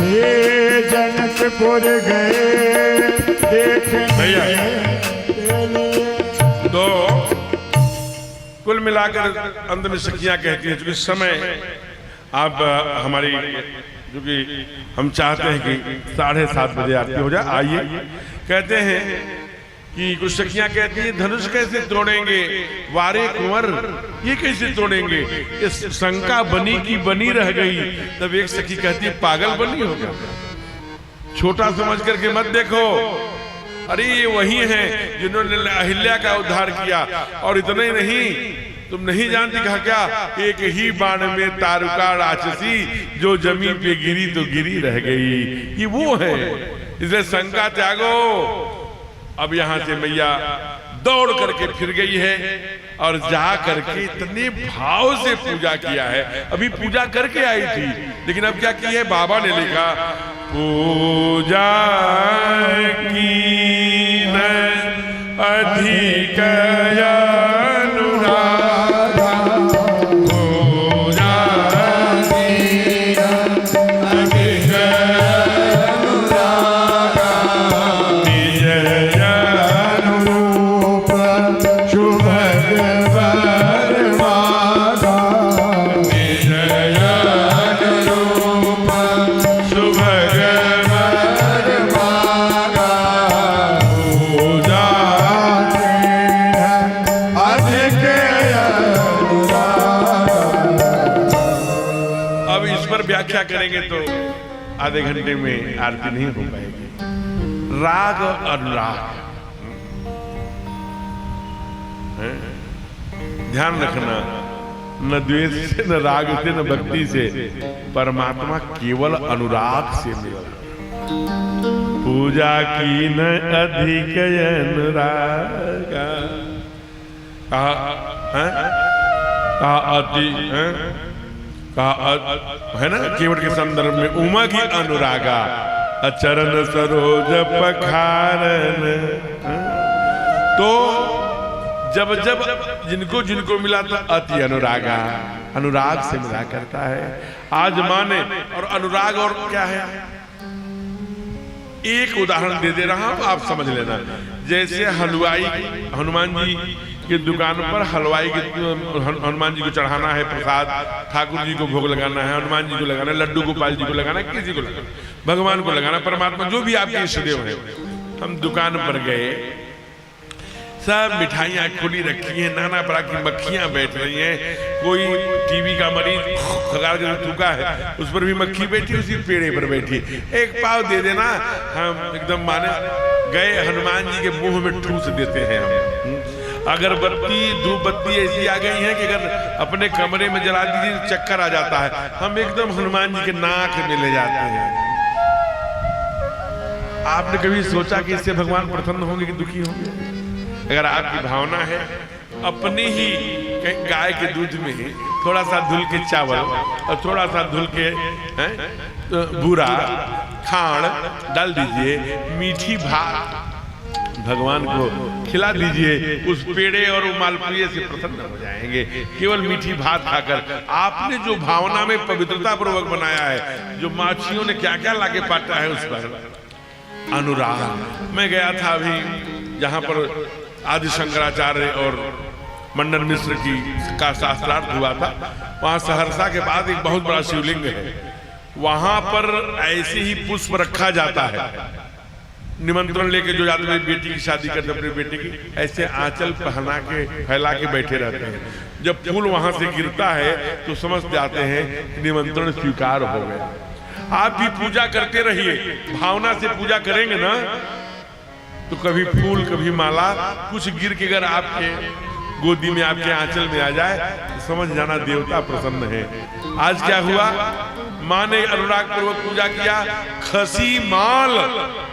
A: ये जनकपुर गए देखने
C: भैया।
A: के लिए।
C: तो कुल मिलाकर अंत में सखियां कहती हैं, क्योंकि समय आप हमारी, क्योंकि हम चाहते हैं कि 7:30 बजे आरती हो जाए। आइए। कहते हैं कि कुछ सखियां कहती हैं धनुष कैसे तोड़ेंगे वारे कुंवर, ये कैसे तोड़ेंगे, इस शंका बनी की बनी रह गई। तब एक सखी कहती है पागल बनी हो गया, छोटा समझ करके मत देखो, अरे ये वही हैं जिन्होंने अहिल्या का उद्धार किया। और इतना ही नहीं, तुम नहीं जानती कहा क्या, एक ही बाण में तारुका राक्षसी, जो जमीन पे गिरी तो गिरी रह गई। ये वो है, इसलिए शंका त्यागो। अब यहां से मैया दौड़ करके फिर गई है और जा करके इतने भाव से पूजा किया है। अभी पूजा करके आई थी, लेकिन अब क्या की है, बाबा ने लिखा पूजा की न अधिक अनुरागा, पूजा की न अधिक अनुरागा, निज
A: अनुरूप शुभ वर मागा,
C: निज अनुरूप शुभ व्याख्या करेंगे तो आधे घंटे में आरती नहीं हो पाएगी। राग और अनुराग, ध्यान रखना, न द्वेष से, न राग से, न भक्ति से, परमात्मा केवल अनुराग से मिला। पूजा की न अधिक अनुराग, कहा अति है ना, केवट के संदर्भ में उमा की अनुरागा, चरण सरोज पखारन। तो जब जब जिनको जिनको मिला था अति अनुरागा, अनुराग से मिला करता है। आज माने और अनुराग और क्या है, एक उदाहरण दे दे रहा हूं, आप समझ लेना। जैसे हलवाई, हनुमान जी की दुकान पर हलवाई के, हनुमान जी को चढ़ाना है प्रसाद, ठाकुर जी को भोग लगाना है, हनुमान जी को लगाना है, लड्डू गोपाल जी को लगाना है, किसी को लगाना, भगवान को लगाना, परमात्मा जो भी आपके इष्टदेव है। हम दुकान पर गए, सब मिठाइयाँ खुली रखी हैं, नाना प्रकार की मक्खियाँ बैठ रही हैं। कोई टीबी का मरीज खगार के थूका है, उस पर भी मक्खी बैठी, उसी पेड़े पर बैठी। एक पाव दे देना, हम एकदम माने गए, हनुमान जी के मुंह में ठूस देते हैं हम। अगरबत्ती धूप बत्ती ऐसी आ गई है कि अगर अपने कमरे में जला दीजिए तो चक्कर आ जाता है। हम एकदम हनुमान जी के नाक में ले जाते हैं। आपने कभी सोचा कि इससे भगवान प्रसन्न होंगे कि दुखी होंगे? अगर आपकी भावना है, अपने ही गाय के दूध में थोड़ा सा धुल के चावल और थोड़ा सा धुल के बूरा खांड डाल दीजिए, मीठी भात भगवान को खिला दीजिए, उस पेड़े और मालपुए से प्रसन्न हो जाएंगे। केवल मीठी भात खाकर आपने जो भावना में पवित्रता पूर्वक बनाया है, जो माछियों ने क्या क्या लाके पाटा है उस पर अनुराग। मैं गया था अभी जहां पर आदि शंकराचार्य और मंडन मिश्र का शास्त्रार्थ हुआ था, वहां सहरसा के बाद एक बहुत बड़ा शिवलिंग है, वहां पर ऐसे ही पुष्प रखा जाता है। निमंत्रण लेके जो जाते हैं, बेटी की शादी करते अपने बेटे की, ऐसे आंचल पहना के फैला के बैठे रहते हैं। जब फूल वहां से गिरता है तो समझ जाते हैं निमंत्रण स्वीकार हो गया। आप भी पूजा करते रहिए, भावना से पूजा करेंगे ना तो कभी फूल कभी माला कुछ गिर के अगर आपके गोदी में आपके आंचल में आ जाए तो समझ जाना देवता प्रसन्न है। आज क्या हुआ, माँ ने अनुराग पूर्वक पूजा किया, खसी माल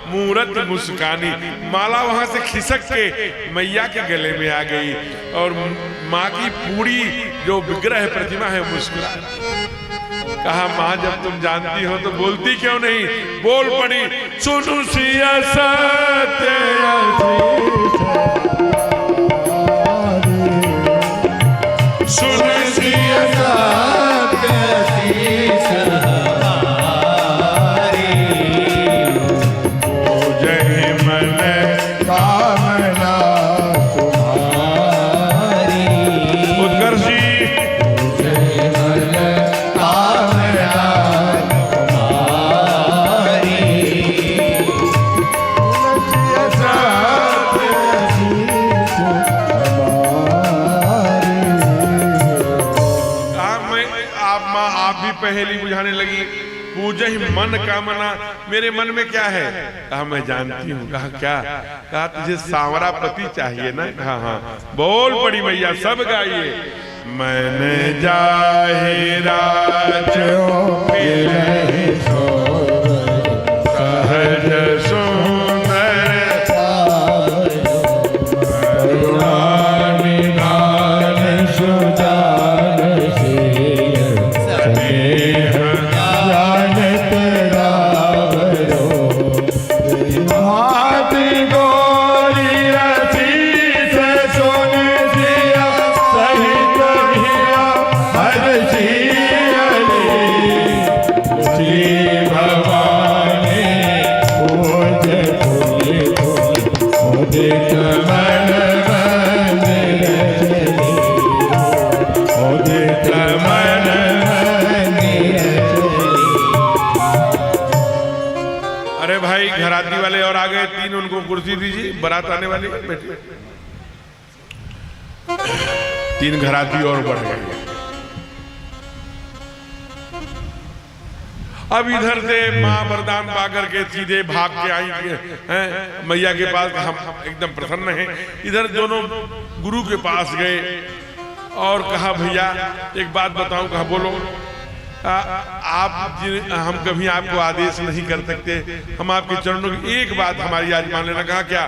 C: मूरत मुस्कानी, माला वहां से खिसक के मैया के गले में आ गई और माँ की पूरी जो विग्रह प्रतिमा है मुस्कुरा। कहा माँ जब तुम जानती हो तो बोलती क्यों नहीं? बोल पड़ी, सुनु सिया सत्य सुन सिया पहेली बुझाने लगी। पूजहि मन कामना, मेरे मन में क्या है? कहा मैं जानती हूँ। कहा क्या? कहा तुझे सांवरा पति चाहिए ना? हाँ हाँ, बोल पड़ी मैया, सब गाइए। मैंने जाहिरा सहज सुंदर कुर्सी दीजिए, बारात आने वाली बैठिए। 3 घराती और बढ़ गए। अब इधर से माँ वरदान पा करके सीधे भाग के आई हैं मैया के पास, हम एकदम प्रसन्न हैं। इधर दोनों गुरु के पास गए और कहा भैया एक बात बताऊं। कहा बोलो। हम कभी आपको आदेश नहीं कर सकते, हम आपके चरणों की एक बात हमारी आज मान लेना। कहा क्या?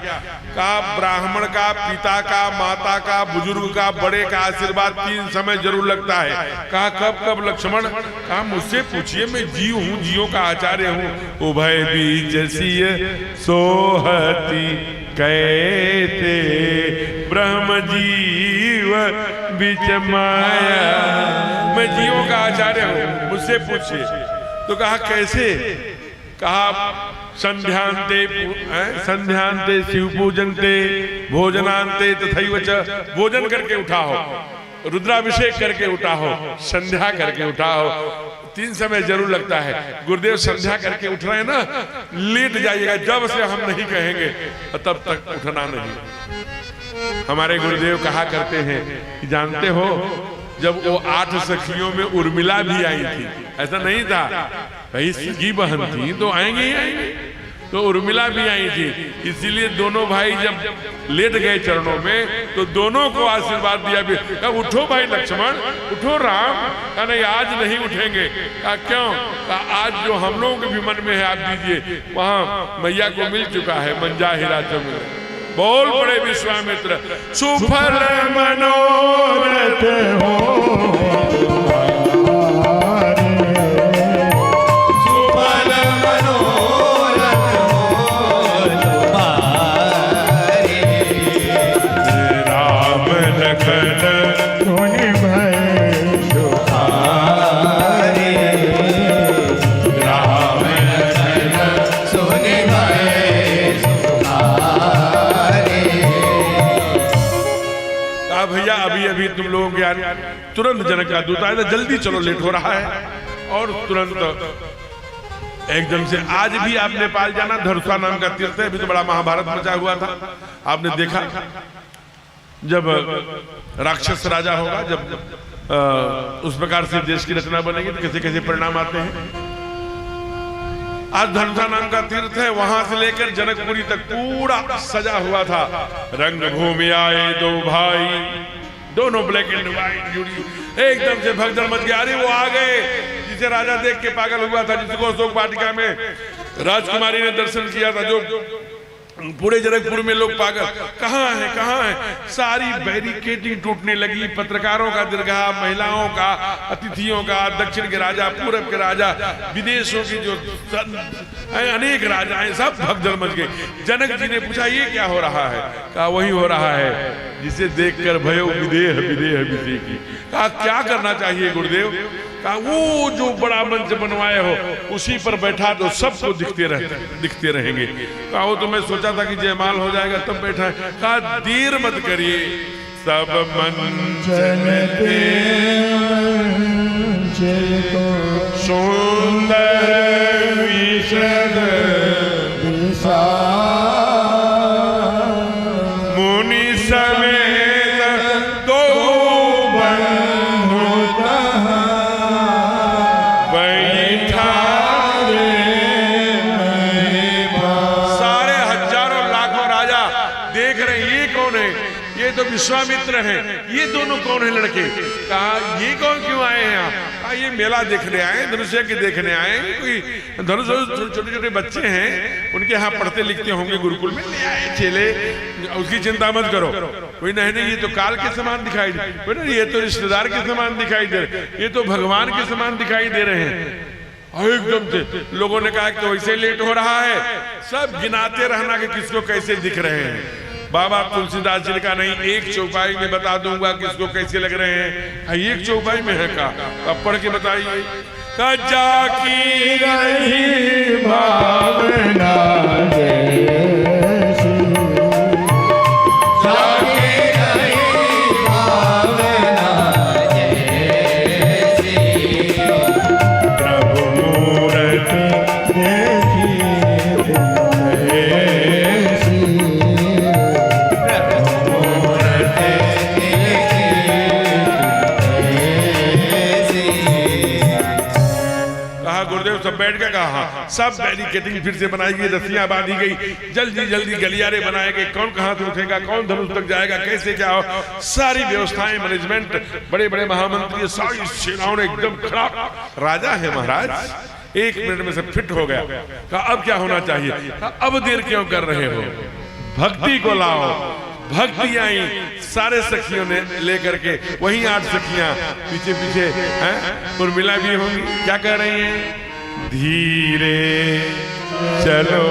C: कहा ब्राह्मण का, पिता का, माता का, बुजुर्ग का, बड़े का आशीर्वाद 3 समय जरूर लगता है। कहा कब कब लक्ष्मण? कहा मुझसे पूछिए, मैं जीव हूँ, जीवों का आचार्य हूँ। उभय बीज सिय सोहती कहते ब्रह्म जीव बीच माया, मैं जीवों का आचार्य हूं, मुझसे पूछिए। तो कहा कैसे? कहा संध्यांते शिव पूजनते भोजनांते तथैव च, भोजन करके उठा हो, रुद्राभिषेक करके उठा हो, संध्या करके उठा हो। 3 समय जरूर लगता है। गुरुदेव संध्या करके उठ रहे हैं ना, लेट जाइएगा, जब से हम नहीं कहेंगे तब तक उठना नहीं। हमारे गुरुदेव कहा करते हैं कि जानते हो जब वो 8 सखियों में उर्मिला भी आई थी, ऐसा नहीं था भाई सगी बहन थी तो आएंगे ही आएंगे, तो उर्मिला भी आई थी। इसीलिए दोनों भाई जब लेट गए चरणों में तो दोनों को आशीर्वाद दिया भी। कहा उठो भाई लक्ष्मण, उठो राम। कहा नहीं आज नहीं उठेंगे। कहा क्यों? कहा आज जो हम लोगों के भी मन में है आप दीजिए, वहां मैया को मिल चुका है मंजा हीरा चमन। बोल पड़े विश्वामित्र, सुफल मनोरथ हो अभी तुम लोगों के तुरंत जनक का दूत आया था, जल्दी चलो लेट हो रहा है। और तुरंत एकदम से आज भी आप नेपाल जाना, धरुषा नाम का तीर्थ है, अभी तो बड़ा महाभारत मचा हुआ था। आपने देखा जब राक्षस राजा होगा, जब उस प्रकार से देश की रचना बनेगी तो कैसे कैसे परिणाम आते हैं। आज धनुषा नाम का तीर्थ है, वहां से लेकर जनकपुरी तक पूरा सजा हुआ था। रंग भूमि आए 2 भाई, दोनों ब्लैक एंड व्हाइट जुड़ी, एकदम से भगदड़ मच गया। अरे वो आ गए जिसे राजा देख के पागल हुआ था, जिसको अशोक वाटिका में राजकुमारी ने दर्शन किया था, जो पूरे जनकपुर में लोग पागल, कहाँ है। सारी बैरिकेडिंग टूटने लगी, पत्रकारों का दीर्घा, महिलाओं का, अतिथियों का, दक्षिण के राजा, पूरब के राजा, विदेशों की जो अनेक राजाएं, सब भगदड़ मच गई। जनक जी ने पूछा ये क्या हो रहा है? कहा वही हो रहा है जिसे देखकर भयो विदेह विदेह विदेह की। कहा क्या करना चाहिए गुरुदेव? कहा वो जो बड़ा मंच बनवाए हो उसी पर बैठा दो, सबको दिखते रहेंगे। कहा वो तो मैं सोचा था कि जयमाल हो जाएगा तब बैठा है। कहा देर मत करिए, सब मंच सुंदर विशद मुनि समेत दो विश्वामित्र हैं, ये दोनों कौन है लड़के? कहा ये कौन क्यों आए हैं यहाँ? कहा ये मेला देखने आए, धनुष के देखने आए, कोई धनुष छोटे छोटे बच्चे हैं उनके यहाँ पढ़ते लिखते होंगे गुरुकुल में, ले आए चेले, उसकी चिंता मत करो। कोई नहीं ये तो काल के समान दिखाई दे, ये तो रिश्तेदार के समान दिखाई दे, ये तो भगवान के समान दिखाई दे रहे हैं। एकदम से लोगों ने कहा कि वैसे लेट हो रहा है, सब गिनाते रहना कि किसको कैसे दिख रहे हैं। बाबा तुलसीदास जी का नहीं, एक चौपाई में बता दूंगा किसको कैसे लग रहे हैं। एक चौपाई में है का, अब पढ़ के बताइए। कजा की रही भावना बैठ के कहा, सब बैरिकेडिंग फिर से बनाई गई, रस्सियां बांधी गई, जल्दी जल्दी गलियारे बनाए गए, कौन कहां से उठेगा, कौन धनुष तक जाएगा, कैसे क्या हो, सारी व्यवस्थाएं, मैनेजमेंट, बड़े बड़े महामंत्री, सारी सेनाओं ने एकदम खड़ा। राजा है महाराज, 1 मिनट में सब फिट हो गया। कहा अब क्या होना चाहिए? अब देर क्यों कर रहे हो, भक्ति को लाओ। भक्ति आई, सारे सखियों ने लेकर के, वही 8 सखियां पीछे पीछे हैं, उर्मिला भी होंगी, क्या कह रही हैं? धीरे चलो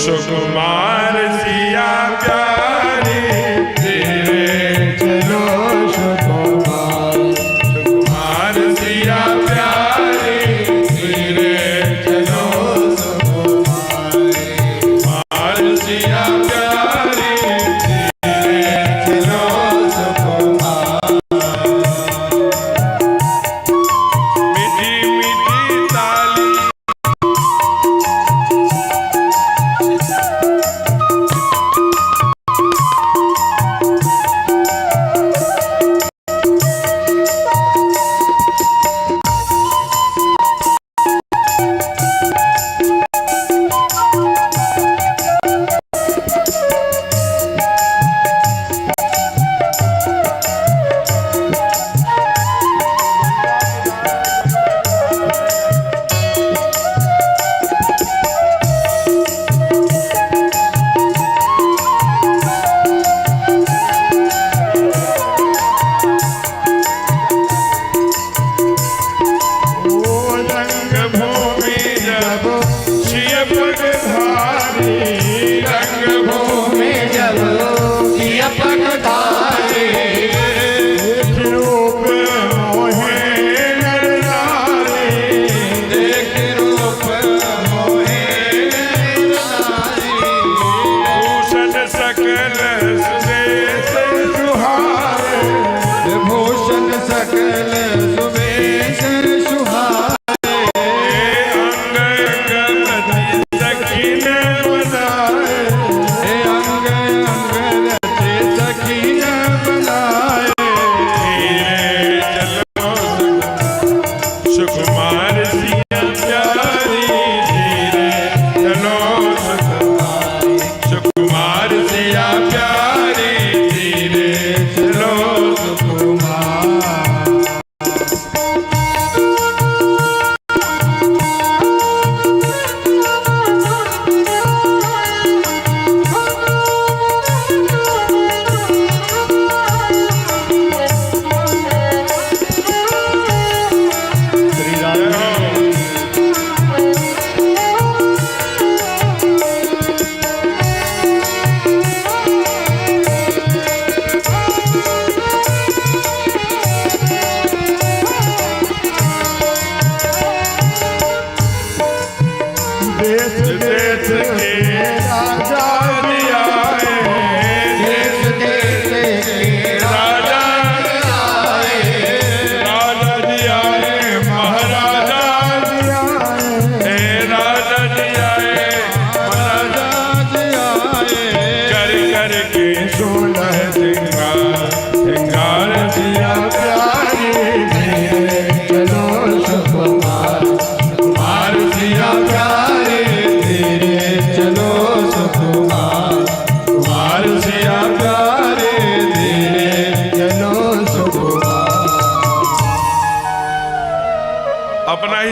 C: सुकुमार सिया प्यारे, धीरे चलो सुकुमार सिया प्यारे, धीरे चलो सुकुमार सिया प्यारे, धीरे चलो सुकुमार।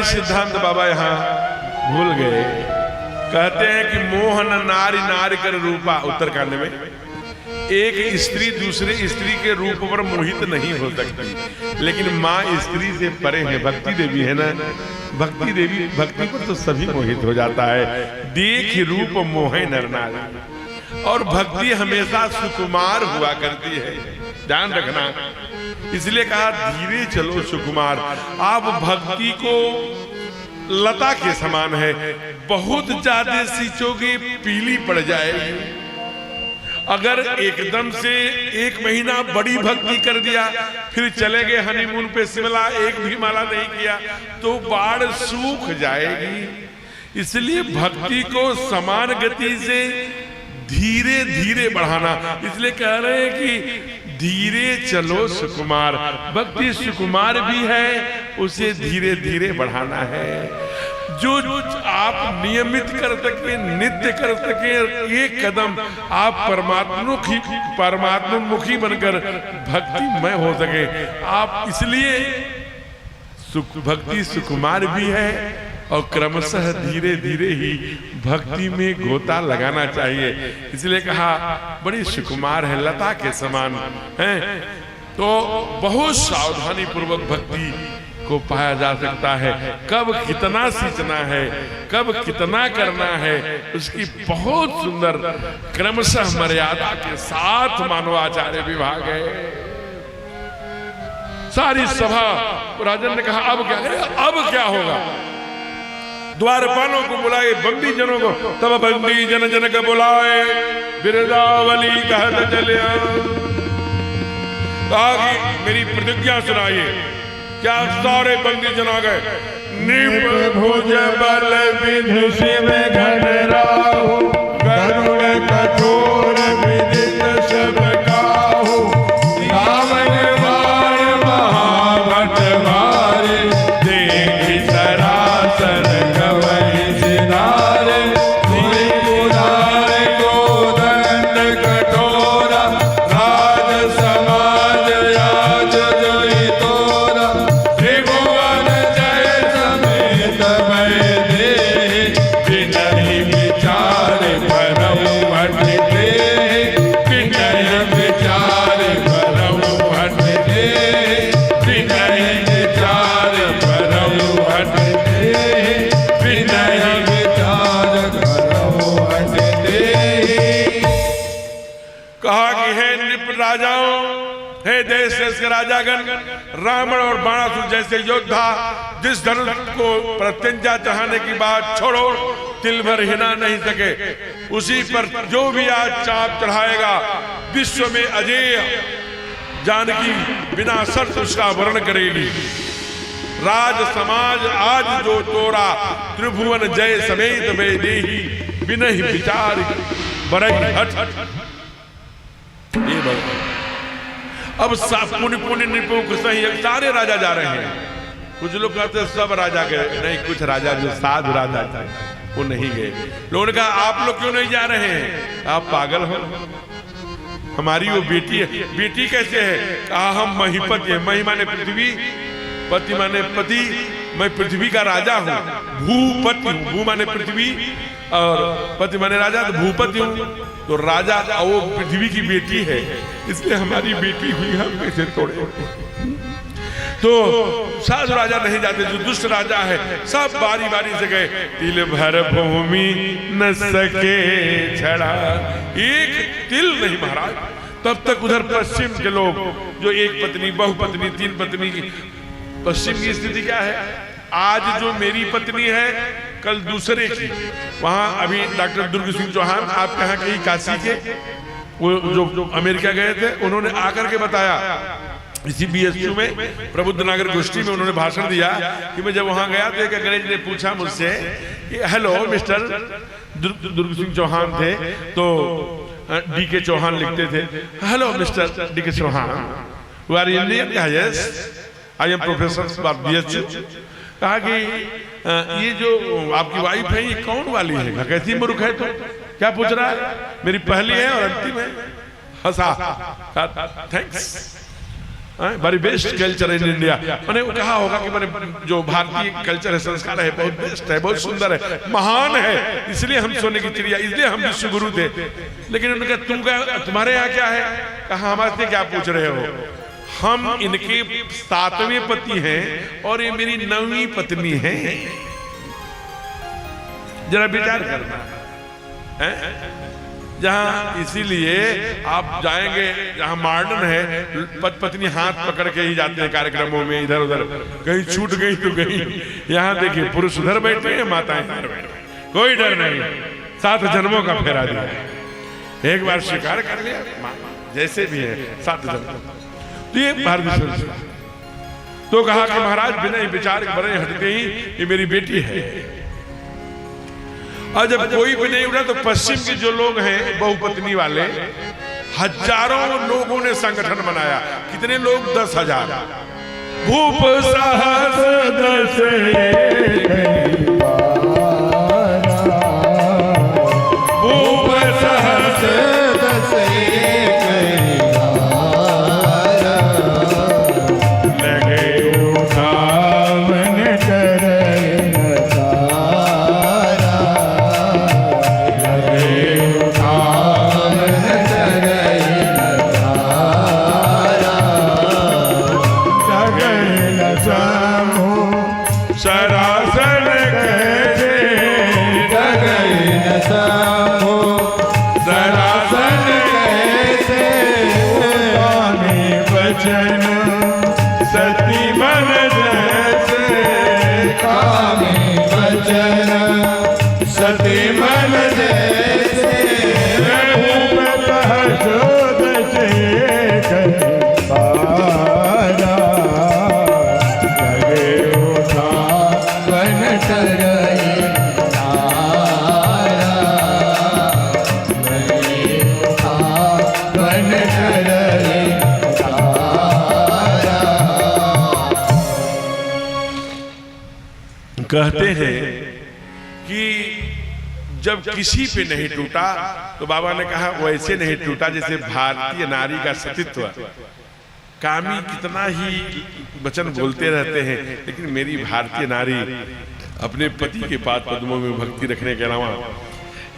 C: सिद्धांत बाबा यहाँ भूल गए। कहते हैं कि मोहन नारी नारी कर रूपा, उत्तरकांड में, एक स्त्री दूसरे स्त्री के रूप पर मोहित नहीं हो सकती, लेकिन माँ स्त्री से परे है। भक्ति देवी है ना, भक्ति देवी, भक्ति पर तो सभी मोहित हो जाता है। देख रूप मोहे नर नारी, और भक्ति हमेशा सुकुमार हुआ करती है, ध्यान रखना। इसलिए कहा धीरे चलो सुकुमार। आप भक्ति को लता के समान है, बहुत ज्यादा सींचोगे पीली पड़ जाएगी। अगर एकदम से 1 महीना बड़ी भक्ति कर दिया, फिर चले गए हनीमून पे शिमला, एक भी माला नहीं किया, तो बाढ़ सूख जाएगी। इसलिए भक्ति को समान गति से धीरे धीरे बढ़ाना। इसलिए कह रहे हैं कि धीरे चलो सुकुमार। भक्ति सुकुमार भी है, उसे धीरे धीरे बढ़ाना है। जो आप नियमित कर सके, नित्य कर सके, एक कदम आप परमात्ममुखी बनकर भक्तिमय हो सके आप। इसलिए भक्ति सुकुमार भी है, और क्रमशः धीरे धीरे ही भक्ति में गोता लगाना चाहिए। इसलिए कहा बड़ी सुकुमार है, लता के समान है। तो बहुत सावधानी पूर्वक भक्ति को पाया जा सकता है। कब कितना सींचना है, कब कितना करना है, उसकी बहुत सुंदर क्रमशः मर्यादा के साथ मानवाचार्य विभाग है। सारी सभा, राजन ने कहा अब क्या करें, अब क्या होगा। द्वारपालों को बुलाए, बंदी जनों को, तब बंदी जन जन को बुलाए, बिरदावली कहत चले। कहा मेरी प्रतिज्ञा सुनाइए। क्या सारे बंदी जन आ गए। निप भुज बल विधु शिव घन राहु, गरुड़ कठोर विदित सब काहू, रावण बाण महाभट भारे, देखि सरासर कवि सिधारे, त्रिपुरार गोदंड कठोरा, राज समाज याज जोई तोरा, त्रिभुवन जय समेत भय दे, बिनहि विचार भरऊ हट दे, बिनहि विचार भरऊ हट दे, बिनहि विचार भरऊ हट दे, बिनहि विचार भरऊ हट दे। कहा कि हे नृप राजाओं, हे देश देश के राजागण, रावण और बाणासुर जैसे योद्धा जिस धनुष को प्रत्यंचा चढ़ाने की बात छोड़ो तिल भर हिला नहीं सके, उसी पर जो भी आज चाप चढ़ाएगा विश्व में अजेय जानकी बिना शर्त उसका वर्ण करेगी। राज समाज आज जो तोरा, त्रिभुवन जय समेत वे देही, बिनहि विचार बरई हट। ये भगवान अब पुण्य पुण्य निपुण सही सारे राजा जा रहे हैं। कुछ लोग कहते हैं सब राजा गए, नहीं, कुछ राजा जो साधु राजा थे वो नहीं गए। लोगों ने कहा आप लोग क्यों नहीं जा रहे हैं, आप पागल हो, हमारी वो बेटी है। बेटी कैसे है, कहा हम महीपति है। मही माने पृथ्वी, पति माने पति, मैं पृथ्वी का राजा हूँ, भूपति हूँ। भू माने पृथ्वी और पति माने राजा, तो भूपति हूँ। तो राजा वो पृथ्वी की बेटी है, इसलिए हमारी बेटी हुई, हम कैसे तोड़े। तो साधु राजा नहीं जाते, जो दुष्ट राजा है सब बारी बारी से गए। तिल भर भूमि न सके छड़ा, एक तिल नहीं महाराज। तब तक उधर पश्चिम के लोग जो एक पत्नी, बहुपत्नी, 3 पत्नी, पश्चिम की स्थिति क्या है, आज जो मेरी पत्नी है कल दूसरे की। वहां अभी डॉक्टर दुर्ग सिंह चौहान आपके यहाँ कहीं काशी के, वो जो अमेरिका गए थे, उन्होंने आकर के बताया इसी BSU में प्रबुद्ध नागर गोष्ठी में उन्होंने भाषण दिया कि मैं जब वहां गया तो एक अंग्रेज ने पूछा मुझसे कि हेलो मिस्टर, दुर्ग सिंह चौहान थे तो DK चौहान लिखते थे, hello mister DK Chauhan, you are Indian? Yes, I am professor BSU। कहा कि ये जो आपकी वाइफ है ये कौन वाली है? कैसी मूर्ख है, तो क्या पूछ रहा है? मेरी पहली है और अंतिम है। Hansa, thanks. Very best culture in India. मैंने वो कहा होगा कि मैंने जो भारतीय कल्चर है, संस्कार है, बहुत बेस्ट है, बहुत सुंदर है, महान है, इसलिए हम सोने की चिड़िया, इसलिए हम विश्व गुरु थे। लेकिन उन्होंने कहा तुम्हारे यहाँ क्या है? कहा हमारे क्या पूछ रहे हो, हम इनके 7वें पति हैं और ये मेरी 9वीं पत्नी है। जरा विचार करना है। जहां इसीलिए आप जाएंगे जहां मॉडर्न है, पत्नी हाथ पकड़ के ही जाते हैं कार्यक्रमों में, इधर उधर, कहीं छूट गई तो गई। यहाँ देखिए पुरुष उधर बैठे हैं, माताएं इधर बैठे, कोई डर नहीं, 7 जन्मों का फेरा दिया, एक बार स्वीकार कर लिया, जैसे भी है 7 जन्म। तो ये भारतीय तो कहा कि महाराज बिना विचार के बड़े हटते ही ये मेरी बेटी है। और जब कोई भी नहीं उठा तो पश्चिम के जो लोग हैं बहुपत्नी वाले, हजारों लोगों ने संगठन बनाया। कितने लोग? 10,000। भूप सहस 10 भूप सहस
B: 10
C: लगे
A: उठावन करे
C: सरासन कैसे
B: सरासन कैसे
A: बचन सती मन जैसे
B: कामी बचन सती मन जैसे
C: कहते हैं कि जब किसी पे नहीं टूटा तो बाबा ने कहा वैसे नहीं टूटा जैसे भारतीय नारी का सतीत्व। कामी कितना ही वचन बोलते रहते हैं, लेकिन मेरी भारतीय नारी अपने पति के पाद पद्मों में भक्ति रखने के अलावा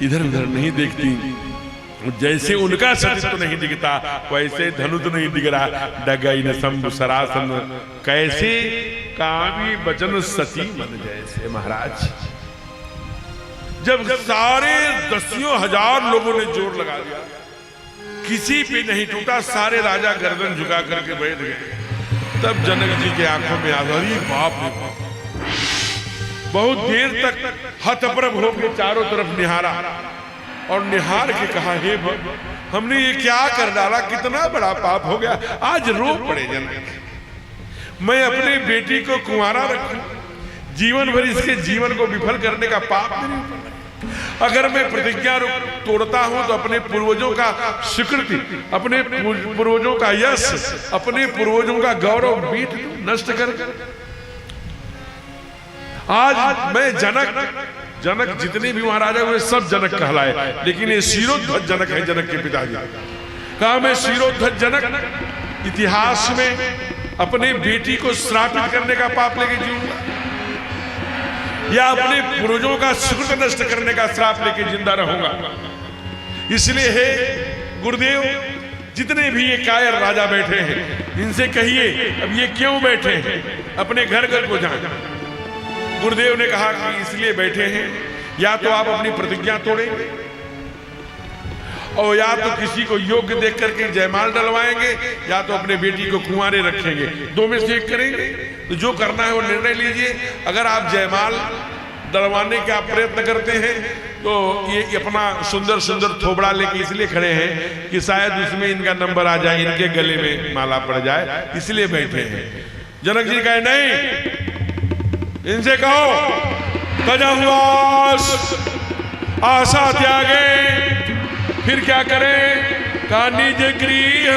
C: इधर उधर नहीं देखती। जैसे उनका सतीत्व नहीं दिखता वैसे धनुष नहीं दिख रहा। डगई न शंभु सरासन कैसे कामी वचन सती मन जैसे। महाराज जब सारे 10,000 लोगों ने जोर लगा दिया, किसी पे नहीं टूटा, सारे राजा गर्दन झुका करके बैठ गए। तब जनक जी के आंखों में आ गई, बाप रे बाप। बहुत देर तक हतप्रभ होकर चारों तरफ निहारा और निहार के कहा, हे हमने ये क्या कर डाला, कितना बड़ा पाप हो गया, आज रो पड़े जनक। मैं अपने बेटी को कुंवारा रखूं, जीवन भर इसके जीवन को विफल करने का पाप नहीं। अगर मैं प्रतिज्ञा तोड़ता हूं तो अपने पूर्वजों का स्वीकृति, अपने पूर्वजों का यश, अपने पूर्वजों का गौरव बीट नष्ट कर। आज मैं जनक जितने भी महाराजा हुए सब जनक कहलाए, लेकिन ये शिरोध्वज जनक है, जनक के पिताजी। कहा मैं शिरोध्वज जनक इतिहास में अपने बेटी को श्रापित करने का पाप लेके जीऊंगा या अपने पूर्वजों का सुकृत नष्ट करने का श्राप लेके जिंदा रहूंगा। इसलिए हे गुरुदेव, जितने भी ये कायर राजा बैठे हैं इनसे कहिए अब ये क्यों बैठे हैं, अपने घर घर को जाएं। गुरुदेव ने कहा कि इसलिए बैठे हैं, या तो आप अपनी प्रतिज्ञा तोड़ेंगे और या तो किसी को योग्य देख करके जयमाल डलवाएंगे, या तो अपने बेटी को कुंवारे रखेंगे। दो में से एक करेंगे। तो जो करना है वो निर्णय लीजिए। अगर आप जयमाल डलवाने का प्रयत्न करते हैं तो ये अपना सुंदर सुंदर थोबड़ा लेके इसलिए खड़े हैं कि शायद उसमें इनका नंबर आ जाए, इनके गले में माला पड़ जाए, इसलिए बैठे हैं। जनक जी कहे नहीं, इनसे कहो तजहुआस आशा त्यागे, फिर क्या करें? कहा निज गृह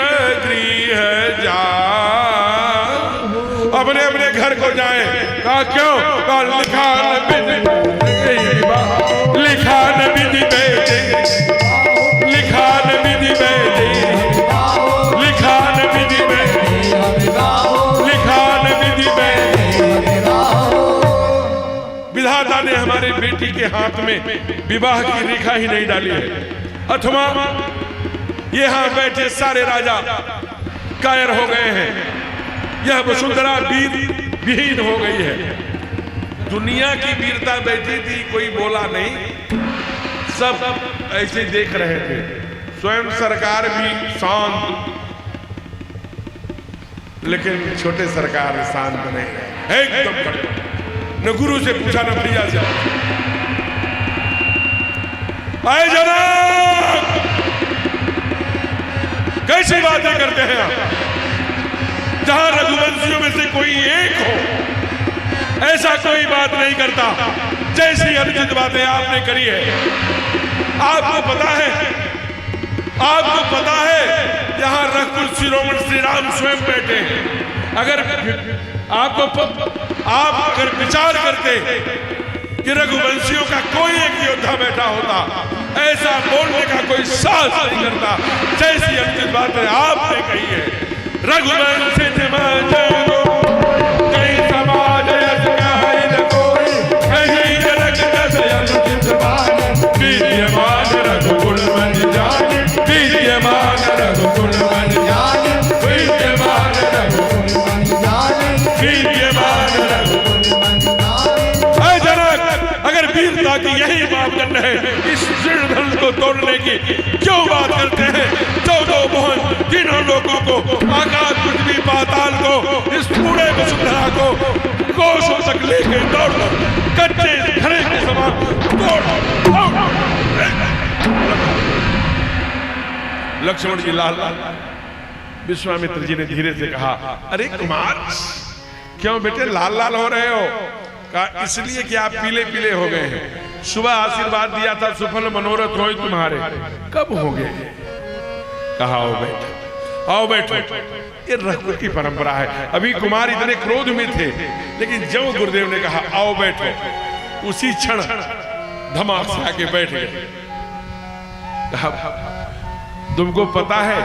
C: जा, अपने अपने घर को जाएं। कहा क्यों? कहा लिखा नबी बेटे, लिखा नबी बेटे, लिखा नबी बेटे। के हाथ में विवाह की रेखा ही नहीं डाली है, अथवा यहाँ बैठे सारे राजा कायर हो गए हैं, यह वसुंधरा वीर विहीन हो गई है। दुनिया की वीरता बैठी थी, कोई बोला नहीं, सब ऐसे देख रहे थे। स्वयं सरकार भी शांत, लेकिन छोटे सरकार शांत नहीं रहे, एकदम खड़े। न गुरु से पूछा न भैया से, आए जनाब कैसी बातें करते हैं आप? जहां रघुवंशियों में से कोई एक हो, ऐसा कोई बात नहीं करता जैसी अनुचित बातें आपने करी है। आपको पता है, आपको पता है यहां रघुकुल शिरोमणि श्री राम स्वयं बैठे हैं। अगर आप अगर विचार करते कि रघुवंशियों का कोई एक योद्धा बैठा होता, ऐसा बोलने का कोई साहस नहीं करता जैसी अनुचित बातें आपने कही है। रघुवंश कई समाज कहीं जनक अनुचित बात, विद्यमान रघुकुल मन जाने, विद्यमान रघुकुल मन जाने, विद्यमान रघुकुल मन जाने, विद्यमान रघुकुल मन जाने। जनक अगर वीरता की यही मापदंड है, इस शीर्षधनुष को तोड़ने की क्यों बात करते हैं? चौदह मोहन तीनों लोगों को, आकाश पृथ्वी पाताल को, इस पूरे वसुंधरा को कोसों तक लेके दौड़ दो, कच्चे घड़े के समान तोड़। लक्ष्मण जी लाल विश्वामित्र जी ने धीरे से कहा, अरे कुमार क्यों बेटे लाल लाल हो रहे हो? कहा इसलिए कि आप पीले पीले हो गए हैं। सुबह आशीर्वाद दिया था सुफल मनोरथ होए तुम्हारे, कब हो गए? कहा आओ बैठो, आओ बैठो। ये रघुकुल की परंपरा है। अभी कुमार इतने क्रोध में थे, लेकिन जब गुरुदेव ने कहा आओ बैठो, उसी क्षण धमाक से आके बैठ गए। कहा तुमको पता है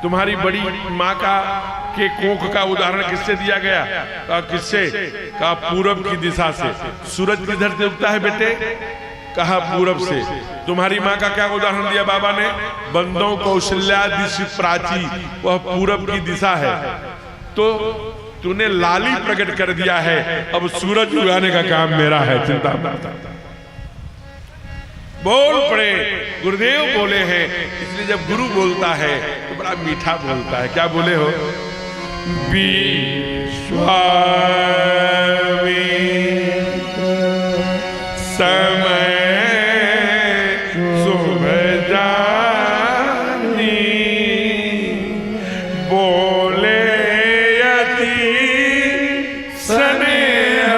C: तुम्हारी बड़ी माँ का के कोख का उदाहरण किससे दिया गया? कहा किससे? कहा पूरब की दिशा से। सूरज किधर से उगता है बेटे? कहा पूरब से। तुम्हारी माँ का क्या उदाहरण दिया बाबा ने? बंदों कौशल्या दिशि प्राची, वह पूरब की दिशा है। तो तूने लाली प्रकट कर दिया है, अब सूरज उगाने का काम मेरा है, चिंता मत। बोल पड़े, गुरुदेव बोले हैं। इसलिए जब गुरु बोलता है तो बड़ा मीठा बोलता है। क्या बोले हो? विश्वामित्र समय शुभ जानी, बोले यति स्नेह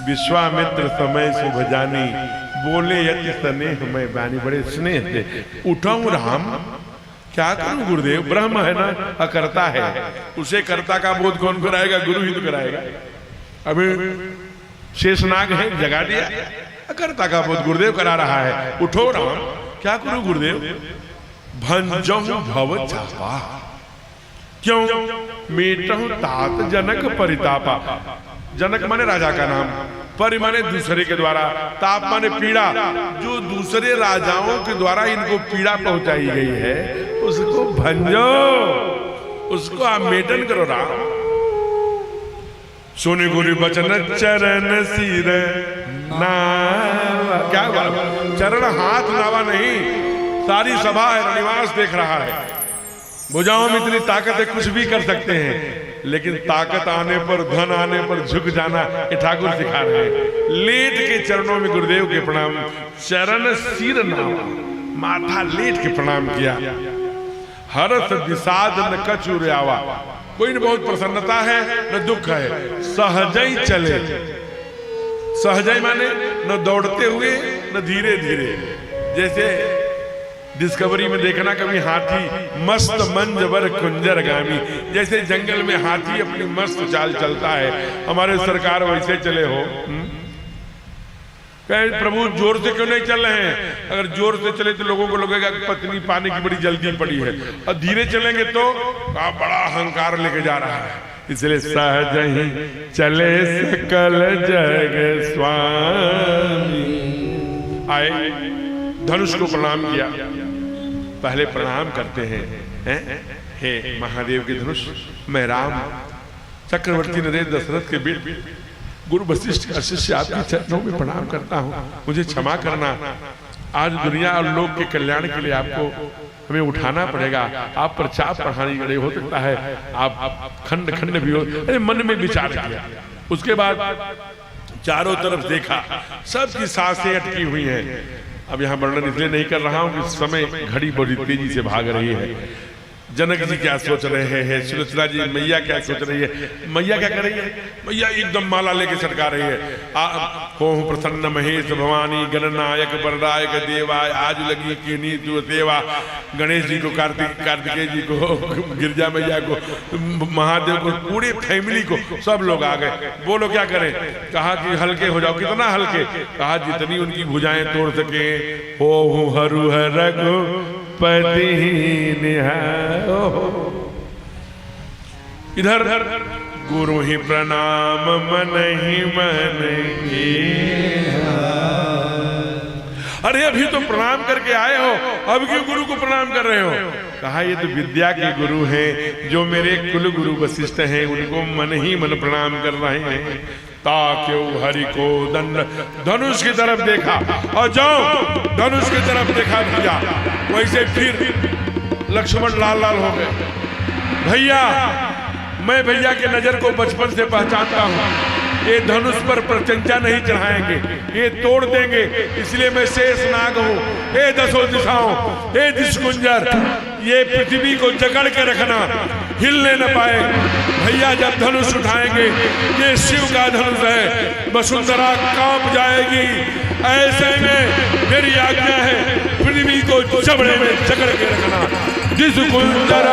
C: विश्वामित्र समय शुभ जानी, बोले यति स्नेह मैं बानी, बड़े स्नेह से उठाऊं राम, क्या करूं गुरुदेव, ब्रह्म है ना, अकर्ता है, उसे कर्ता का बोध कौन कराएगा, गुरु ही तो कराएगा। अभी शेषनाग है, जगा दिया, अकर्ता का बोध गुरुदेव करा रहा है, उठो राम, क्या करूं गुरुदेव, भंजो भव चापा, क्यों मेटहु तात जनक परितापा। जनक माने राजा का नाम, परि माने दूसरे के द्वारा, ताप माने पीड़ा, जो दूसरे राजाओं के द्वारा इनको पीड़ा पहुंचाई गई है उसको भंजो, उसको आप मेटन करो राम। सुनि गुरु बचन चरण सिर नावा, क्या चरण हाथ नावा नहीं, सारी सभा है, निवास देख रहा है, भुजाओं में इतनी ताकत है, कुछ भी कर सकते हैं, लेकिन ताकत आने पर, धन आने पर झुक जाना ये ठाकुर सिखा रहे हैं। लेट के चरणों में गुरुदेव के प्रणाम, चरण सिर नावा, माथा लेट के प्रणाम किया। हरस विषाद न कछु आवा, कोई न बहुत प्रसन्नता है न दुख है, सहजई चले, सहजई माने न दौड़ते हुए न धीरे धीरे, जैसे डिस्कवरी में देखना कभी हाथी मस्त मंजवर कुंजर गामी, जैसे जंगल में हाथी अपनी मस्त चाल चलता है, हमारे सरकार वैसे चले हो। कहे प्रभु जोर से क्यों नहीं चल रहे हैं, अगर जोर से चले तो लोगों को लगेगा कि पत्नी पाने की बड़ी जल्दी पड़ी है, और धीरे चलेंगे तो बड़ा अहंकार लेके जा रहा है, इसलिए सहज ही चले सकल जग स्वामी। आए, धनुष को प्रणाम किया, पहले प्रणाम करते हैं, हे महादेव के धनुष, मैं राम चक्रवर्ती नरेंद्र दशरथ के बेटे गुरु वशिष्ठ का शिष्य आपके चरणों में प्रणाम करता हूँ, मुझे क्षमा करना, आज दुनिया और लोग के कल्याण के लिए आपको हमें उठाना पड़ेगा, आप पर चाप पढ़ाने के लिए हो सकता है आप खंड खंड भी हो। अरे मन में विचार किया, उसके बाद चारों तरफ देखा, सबकी सांसें अटकी हुई हैं। अब यहाँ वर्णन इसलिए नहीं कर रहा हूँ कि समय घड़ी बड़ी तेजी से भाग रही है। जनक जी क्या सोच रहे हैं, सुलोचना जी मैया क्या सोच रही है, मैया क्या कर रही है, मैया एकदम माला लेके छटका रही है, हो प्रसन्न महेश भवानी गणनायक वरदायक देवा, आज लगी की नीतु सेवा, गणेश जी को, कार्तिकेय जी को, गिरजा मैया को, महादेव को, पूरे फैमिली को, सब लोग आ गए। बोलो क्या करें, कहा कि हल्के हो जाओ, कितना हल्के, कहा जितनी उनकी भुजाएं तोड़ सके, हो हरु रघु पति निहारो। इधर गुरु ही प्रणाम मन ही मन किया। अरे अभी तो प्रणाम करके आए हो, अब क्यों गुरु को प्रणाम कर रहे हो, कहा ये तो विद्या के गुरु हैं, जो मेरे कुल गुरु वशिष्ठ हैं, उनको मन ही मन प्रणाम कर रहे हैं। ताक्यो हरि को दंड, धनुष की तरफ देखा, और जाओ धनुष की तरफ देखा भैया, वैसे फिर लक्ष्मण लाल लाल हो गए। भैया, मैं भैया के नजर को बचपन से पहचानता हूँ, ये धनुष पर प्रचंचा नहीं चढ़ाएंगे, ये तोड़ देंगे, इसलिए मैं शेष नाग हूँ। हे दसों दिशाओं, हे दिशकुंजर, ये पृथ्वी को जकड़ के रखना, हिलने न पाए। भैया जब धनुष उठाएंगे, ये शिव का धनुष है, वसुंधरा कांप जाएगी। ऐसे में मेरी आज्ञा है, पृथ्वी को जबड़े में जकड़ के रखना। दिशकुंजर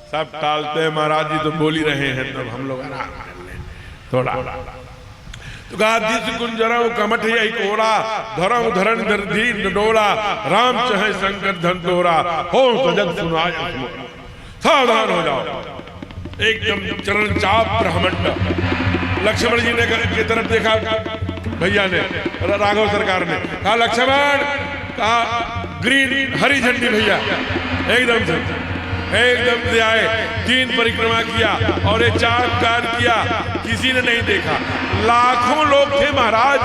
C: सब टालते महाराज जी तो बोल ही रहे हैं, तब हम लोग आराम कर लें थोड़ा। तो कहा दिशकुंजरऊ कमठ यही कोरा, धरऊ धरण धरधी डोरा, राम चाहे शंकर धन तोरा, हो तो जग सुनाय। सावधान हो जाओ, एकदम चरण चाप ब्रह्मंड। लक्ष्मण जी ने की तरफ देखा, भैया ने, राघव सरकार ने कहा लक्ष्मण, कहा ग्रीन हरी झंडी भैया, एकदम से आए, 3 परिक्रमा किया और ये 4 कार्य किया, किसी ने नहीं देखा। लाखों लोग थे महाराज,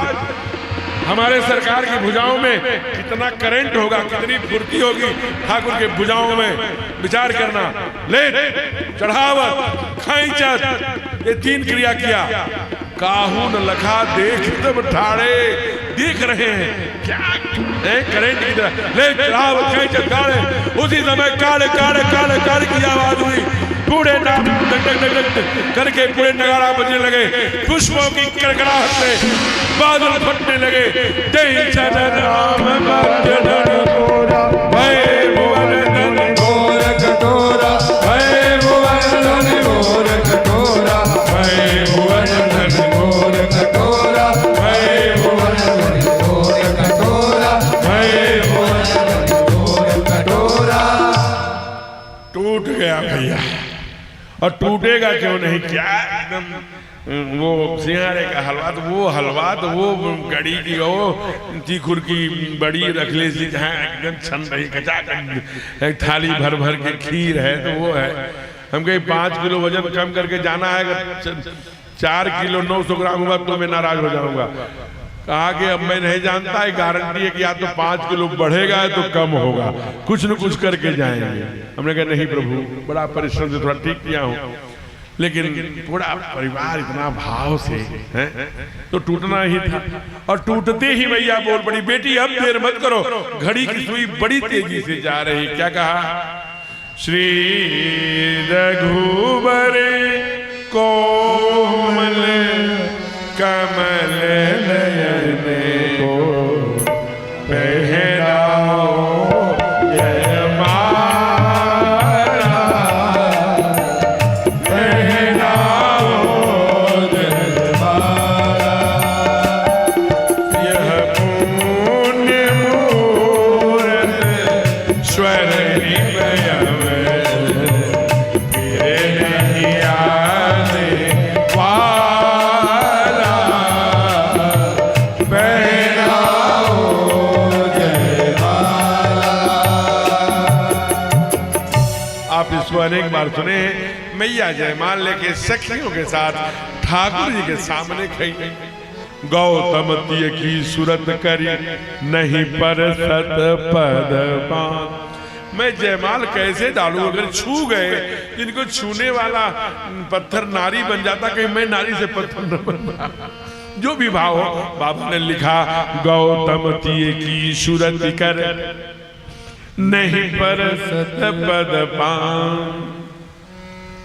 C: हमारे सरकार की भुजाओं में कितना करंट होगा, कितनी फुर्ती होगी ठाकुर के भुजाओं में, विचार करना। ले चढ़ावत खाई ये 3 क्रिया किया। काहू न लखा देख तब ठाड़े, देख रहे हैं क्या करेंट की तरह ले चढ़ाव खींच गाड़े। उसी समय काड़े काड़े काड़े काड़े की आवाज हुई, पूरे नाम डक डक डक डक करके पूरे नगाड़ा बजने लगे। पुष्पों की कड़कड़ाहट से बादल फटने लगे। जय चरण राम भक्त कोरा, भय भुवन धन घोर कटोरा, भय भुवन धन घोर कटोरा, भय भुवन धन घोर कटोरा, भय भुवन धन घोर कटोरा, भय भुवन धन घोर कटोरा। टूट गया भैया, और टूटेगा क्यों नहीं, क्या एकदम वो सिंहारे का हलवा, तो वो गड़ी की वो तीखुर की बड़ी रख ले सी जहाँ एकदम छन रही खचा थाली भर भर के खीर है, तो वो है। हम कहीं 5 किलो वजन कम करके जाना है, अगर 4 किलो 900 ग्राम हुआ तो मैं नाराज हो जाऊंगा। कहा कि अब मैं नहीं जानता है, गारंटी है कि या तो 5 किलो बढ़ेगा तो कम होगा, कुछ न कुछ करके जाएंगे। हमने कहा नहीं प्रभु, बड़ा परिश्रम से थोड़ा ठीक किया हूँ, लेकिन पूरा परिवार इतना भाव से है तो टूटना ही था। और टूटते ही मैया बोल पड़ी, बेटी अब देर मत करो, घड़ी की सुई बड़ी तेजी से जा रही। क्या कहा, श्री रघुबर कोमल कमल नयन को पहराओ जयमाला, पहराओ जयमाला। यह पुण्य मूरत स्वर्णिम फिर नहीं आने वाला, पहनाओ जयमाला। आप इसको अनेक बार सुने हैं। मैया जयमाल लेके सखियों के साथ ठाकुर जी के सामने खड़ी। गौतम तिय की सूरत करी, नहीं पर सत पद पान। मैं जयमाल कैसे डालूं, अगर छू गए, जिनको छूने वाला पत्थर नारी बन जाता, कहीं मैं नारी से पत्थर न बनता। जो भी भाव हो, बाबा ने लिखा गौतम तिय की सूरत कर, नहीं पर सत पद पान।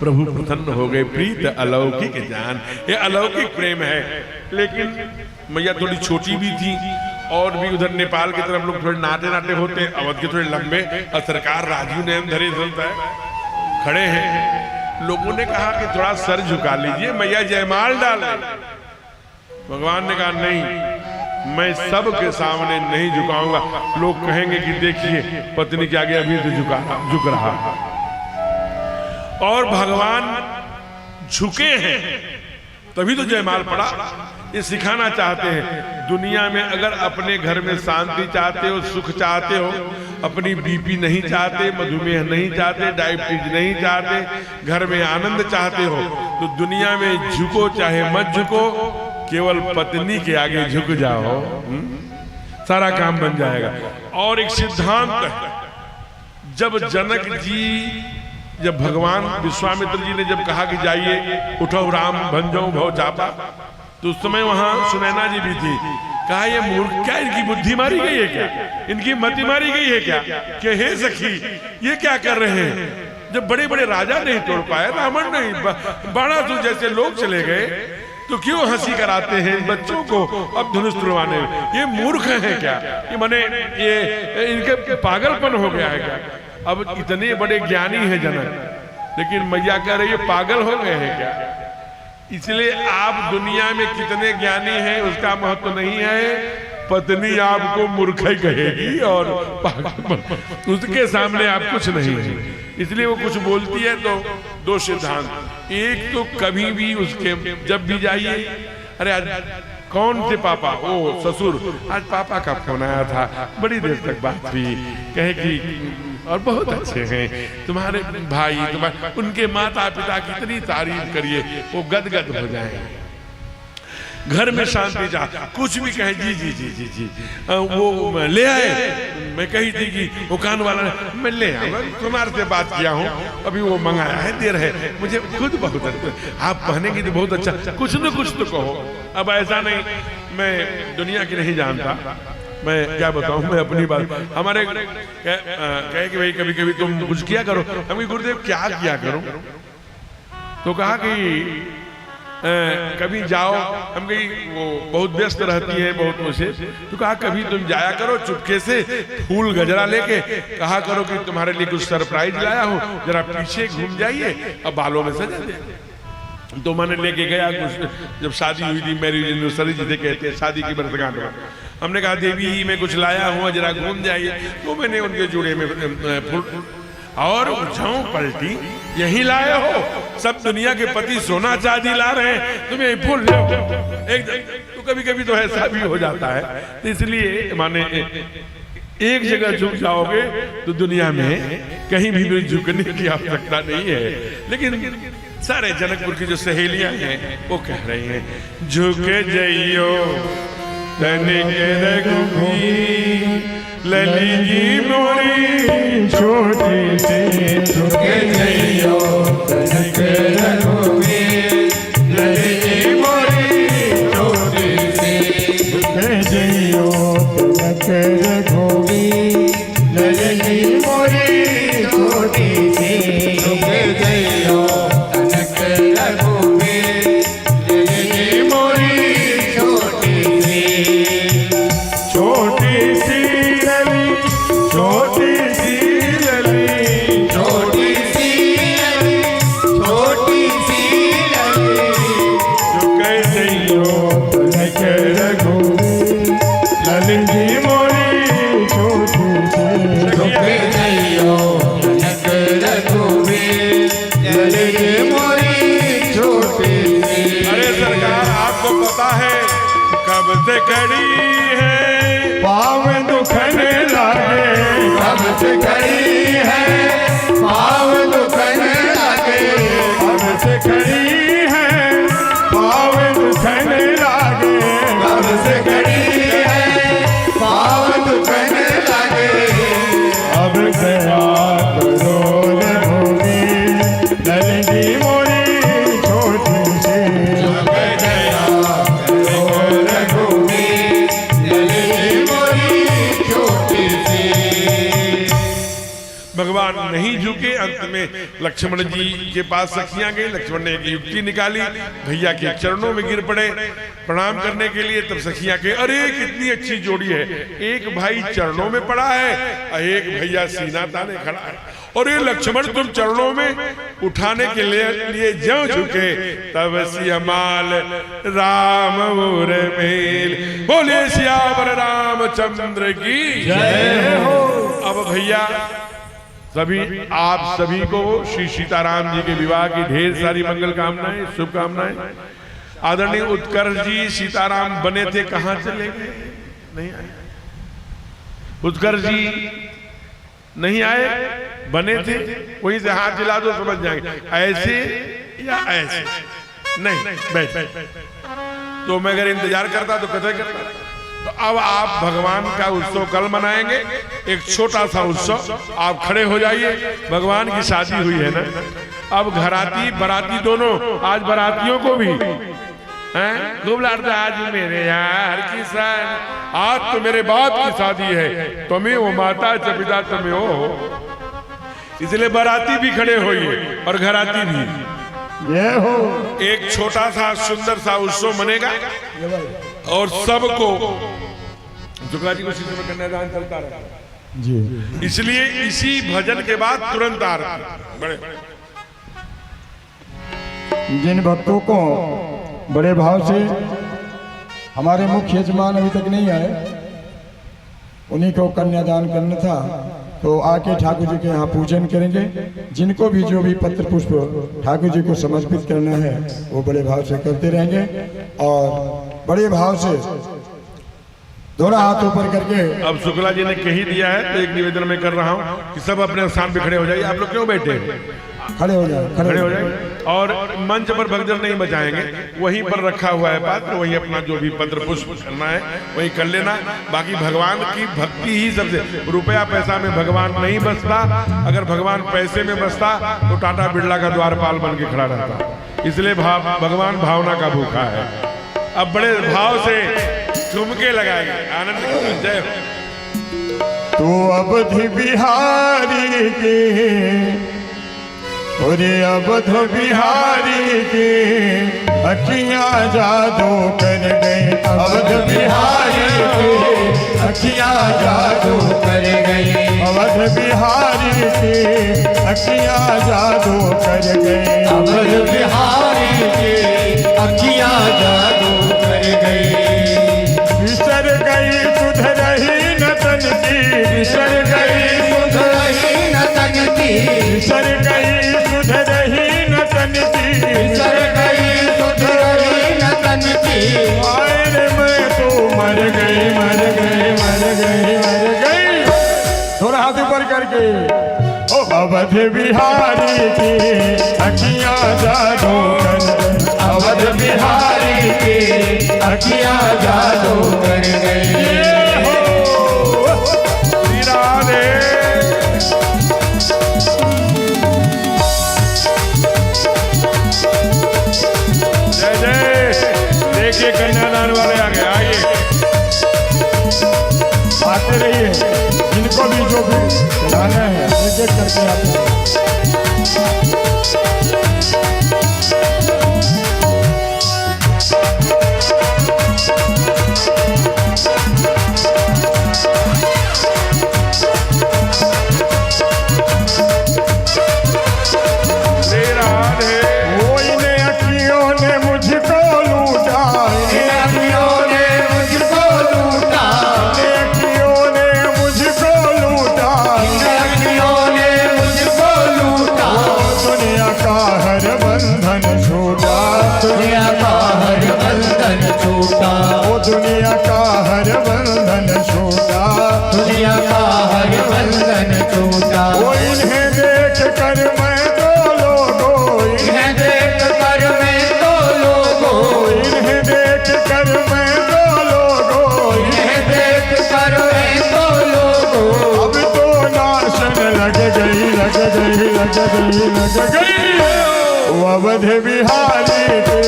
C: प्रभु प्रसन्न हो गए, प्रीत अलौकिक जान। ये अलौकिक प्रेम है। लेकिन मैया थोड़ी छोटी भी थी, और भी उधर नेपाल की तरफ लोग थोड़े नाटे नाटे होते, अवध के थोड़े लंबे, और सरकार राजीव नयन धरे चलता है, खड़े हैं। लोगों ने कहा कि थोड़ा सर झुका लीजिए, मैया जयमाल डाले। भगवान ने कहा नहीं, मैं सबके सामने नहीं झुकाऊंगा। लोग कहेंगे कि देखिए पत्नी के आगे अभी से झुक रहा। और भगवान झुके हैं तभी तो जयमाल पड़ा। ये सिखाना चाहते हैं, दुनिया में अगर अपने घर में शांति चाहते हो, सुख चाहते हो, अपनी बीपी नहीं चाहते, मधुमेह नहीं चाहते, डायबिटीज नहीं चाहते, घर में आनंद चाहते हो, तो दुनिया में झुको चाहे मत झुको, केवल पत्नी के आगे झुक जाओ, सारा काम बन जाएगा। और एक सिद्धांत है, जब जनक जी, जब भगवान विश्वामित्र जी ने जब कहा कि जाइए उठो राम भंजो भव चापा, तो उस समय वहां सुनैना जी भी थी। कहा ये मूर्ख, क्या इनकी बुद्धि मारी गई है, क्या इनकी मति मारी गई है क्या, कि हे सखी ये क्या कर रहे हैं। जब बड़े बड़े राजा नहीं तोड़ पाए, रावण नहीं, बाणासुर जैसे लोग चले गए, तो क्यों हंसी कराते हैं बच्चों को अब धनुष तुड़वाने में। ये मूर्ख हैं क्या, ये माने ये इनके पागलपन हो गया है क्या। अब इतने बड़े ज्ञानी हैं जनक, लेकिन मैया कह रही है पागल हो गए हैं क्या। इसलिए आप दुनिया में कितने ज्ञानी हैं उसका महत्व नहीं है, पत्नी आपको मूर्ख ही कहेगी और पागल, उसके सामने आप कुछ नहीं है। इसलिए वो कुछ बोलती है तो दो सिद्धांत, एक तो कभी भी उसके जब भी जाइए, अरे आज कौन थे पापा, ओ ससुर, आज पापा का फोन आया था, बड़ी देर तक बात हुई, कहे कि और बहुत अच्छे हैं तुम्हारे भाई, तुम्हारे उनके माता पिता की इतनी तारीफ करिए, वो गदगद हो जाए। घर में शांति चाह, कुछ भी कहे जी जी जी जी जी वो ले आए। मैं कही थी कि वो कान वाला मैं ले आया, तुम्हारे से बात किया हूँ, अभी वो मंगाया है, देर है, मुझे खुद बहुत अच्छा, आप पहनेंगे तो बहुत अच्छा, कुछ न कुछ तो कहो। अब ऐसा नहीं, मैं दुनिया की नहीं जानता, मैं क्या बताऊं, मैं अपनी बात, हमारे कहे कि भाई कभी कभी तुम कुछ किया करो। हम गुरुदेव क्या किया करो? तो कहा कि कभी जाओ, हम कहीं वो बहुत व्यस्त रहती है बहुत मुझसे, तो कहा कभी तुम जाया करो चुपके से फूल गजरा लेके, कहा करो कि तुम्हारे लिए कुछ सरप्राइज लाया हूँ, जरा पीछे घूम जाइए, अब बालों में सजा दे। तो मैंने लेके गया कुछ, जब शादी हुई थी मैरिज एनिवर्सरी जिसे कहते हैं, शादी की वर्षगांठ में, हमने कहा देवी मैं कुछ लाया हूँ, जरा घूम जाइए। तो मैंने उनके जोड़े में फूल, और उछाऊं पलटी, यही लाए हो, सब दुनिया के पति सोना चांदी ला रहे हैं, तुम्हें फूल लो एकदम। तो कभी कभी तो ऐसा भी हो जाता है, तो इसलिए माने एक जगह झुक जाओगे तो दुनिया में कहीं भी झुकने की आवश्यकता नहीं है। लेकिन सारे जनकपुर की जो सहेलियां हैं वो कह रही हैं, झुके जइयो तनिक रघुवीर, लली जी मोरी
A: छोटी सी झुके जइयो तनिक रघुवीर, लली जी मोरी छोटी सी झुके जइयो तनिक रघुवीर, लली जी मोरी छोटी सी झुके जइयो तनिक रघुवीर, लली जी मोरी छोटी सी, छोटी सी लली, छोटी सी लली, छोटी सी लली, छोटी सी लली, झुके जइयो तनिक रघुवीर, लली जी मोरी छोटी सी, झुके जइयो तनिक रघुवीर, लली जी मोरी छोटी सी। अरे सरकार आपको पता है कब से खड़ी है पाँव दुखने लागे, कब से खड़ी है पाँव दुखने लागे, कब से खड़ी है पाँव दुखने लागे, कब से खड़ी है पाँव दुखने लागे, अब गया करो रघुवीर, लली जी मोरी छोटी सी, झुक गया करो रघुवीर, लली जी मोरी छोटी सी। भगवान नहीं झुके, अंत में लक्ष्मण जी के पास सखियां गई, लक्ष्मण ने एक युक्ति निकाली, भैया के चरणों में गिर पड़े प्रणाम करने के लिए। तब सखियां के अरे कितनी अच्छी जोड़ी है, एक भाई चरणों में पड़ा है और एक भैया सीना ताने खड़ा है, और ये लक्ष्मण तुम चरणों में उठाने के लिए ज्यों झुके, तब सियामाल राम और मेल, बोले सियावर रामचंद्र की जय हो। अब भैया सभी आप सभी को श्री सीताराम जी के विवाह की ढेर सारी मंगल कामनाएं, शुभकामनाएं। आदरणीय उत्कर्ष जी सीताराम बने थे, कहां चले गए? नहीं आए। उत्कर्ष जी नहीं आए, बने थे, वहीं से हाथ हिला दो समझ जाएंगे, ऐसे या ऐसे। नहीं बैठ, तो मैं अगर इंतजार करता तो कतई करता। तो अब आप भगवान का उत्सव कल मनाएंगे, एक छोटा सा उत्सव, आप खड़े हो जाइए। भगवान की शादी हुई है ना, अब घराती बराती दोनों, आज बरातियों को भी खूब लाडता, आज मेरे यार की शादी, आज तो मेरे बाप की शादी है, तुम्हें वो माता पिता तुम्हें हो, इसलिए बराती भी खड़े होइए और घराती भी। ये हो एक छोटा सा सुंदर सा उत्सव मनेगा और सबको जुगा जी को कन्यादान चलता रहा जी। इसलिए इसी भजन के बाद तुरंत आरती। बड़े जिन भक्तों को बड़े भाव से हमारे मुख्य यजमान अभी तक नहीं आए, उन्हीं को कन्यादान करना था, तो आके ठाकुर जी के यहाँ पूजन करेंगे। जिनको भी जो भी पत्र पुष्प ठाकुर जी को समर्पित करना है वो बड़े भाव से करते रहेंगे। और बड़े भाव से थोड़ा हाथ ऊपर करके।
C: अब शुक्ला जी ने कही दिया है तो एक निवेदन मैं कर रहा हूँ कि सब अपने स्थान पे खड़े हो जाइए। आप लोग क्यों बैठे हैं?
A: खड़े हो जाए,
C: खड़े हो जाए। और मंच पर भगदड़ नहीं बजाएंगे, वहीं पर रखा हुआ है पात्र, वहीं अपना जो भी पत्र पुष्प करना है वहीं कर लेना। बाकी भगवान की भक्ति ही सबसे, रुपया पैसा में भगवान नहीं बसता। अगर भगवान पैसे में बसता तो टाटा बिरला का द्वारपाल बन के खड़ा रहता। इसलिए भगवान भावना का भूखा है। अब बड़े भाव से ठुमके लगाएंगे, आनंद की जय हो।
A: तो अवधि बिहारी के, अरे अवध बिहारी के अखियाँ जादू कर गए। अवध बिहारी के अखियाँ जादू कर गए। अवध बिहारी के अखियाँ जादू कर गए।
B: अवध बिहारी के अखियाँ जादू कर गई।
A: बिसर गई सुध रही न तन की, बिसर गई सुध
B: रही न तन की,
A: बिसर गई सुध रही न तन की,
B: बिसर गई सुध रही न तन की।
A: आए रे मैं तो मर गई, मर गई, मर गई, मर गई। थोड़ा हाथ ऊपर करके। ओ अवध बिहारी की अखियाँ जादू कर गई।
B: अवध बिहारी के अखियाँ जादू कर गई।
C: श्री राधे। जय जय। देखिए कन्यादान वाले आ गए, आइए
A: आते रहिए। इनको भी जो भी चढ़ाना है एक एक करके आते हैं।
C: श्री राधे।
A: ओ इन अखियों ने मुझको लूटा,
B: इन अखियों ने मुझको लूटा,
A: इन अखियों ने मुझको लूटा,
B: इन अखियों ने मुझको लूटा।
A: दुनिया का हर बंधन छूटा,
B: दुनिया का हर बंधन छूटा,
A: ओ दुनिया का हर बंधन छूटा।
B: दुनिया का हर बंधन छूटा।
A: ओ इन्हें देख कर मैं तो लोगों,
B: इन्हें देख कर मैं तो लोगों,
A: इन्हें देख कर मैं तो लोगों,
B: इन्हें देख कर मैं तो लोगों।
A: अब तो नाशन लग गई, लग गई, लग गई, लग गई। ओ अवध बिहारी के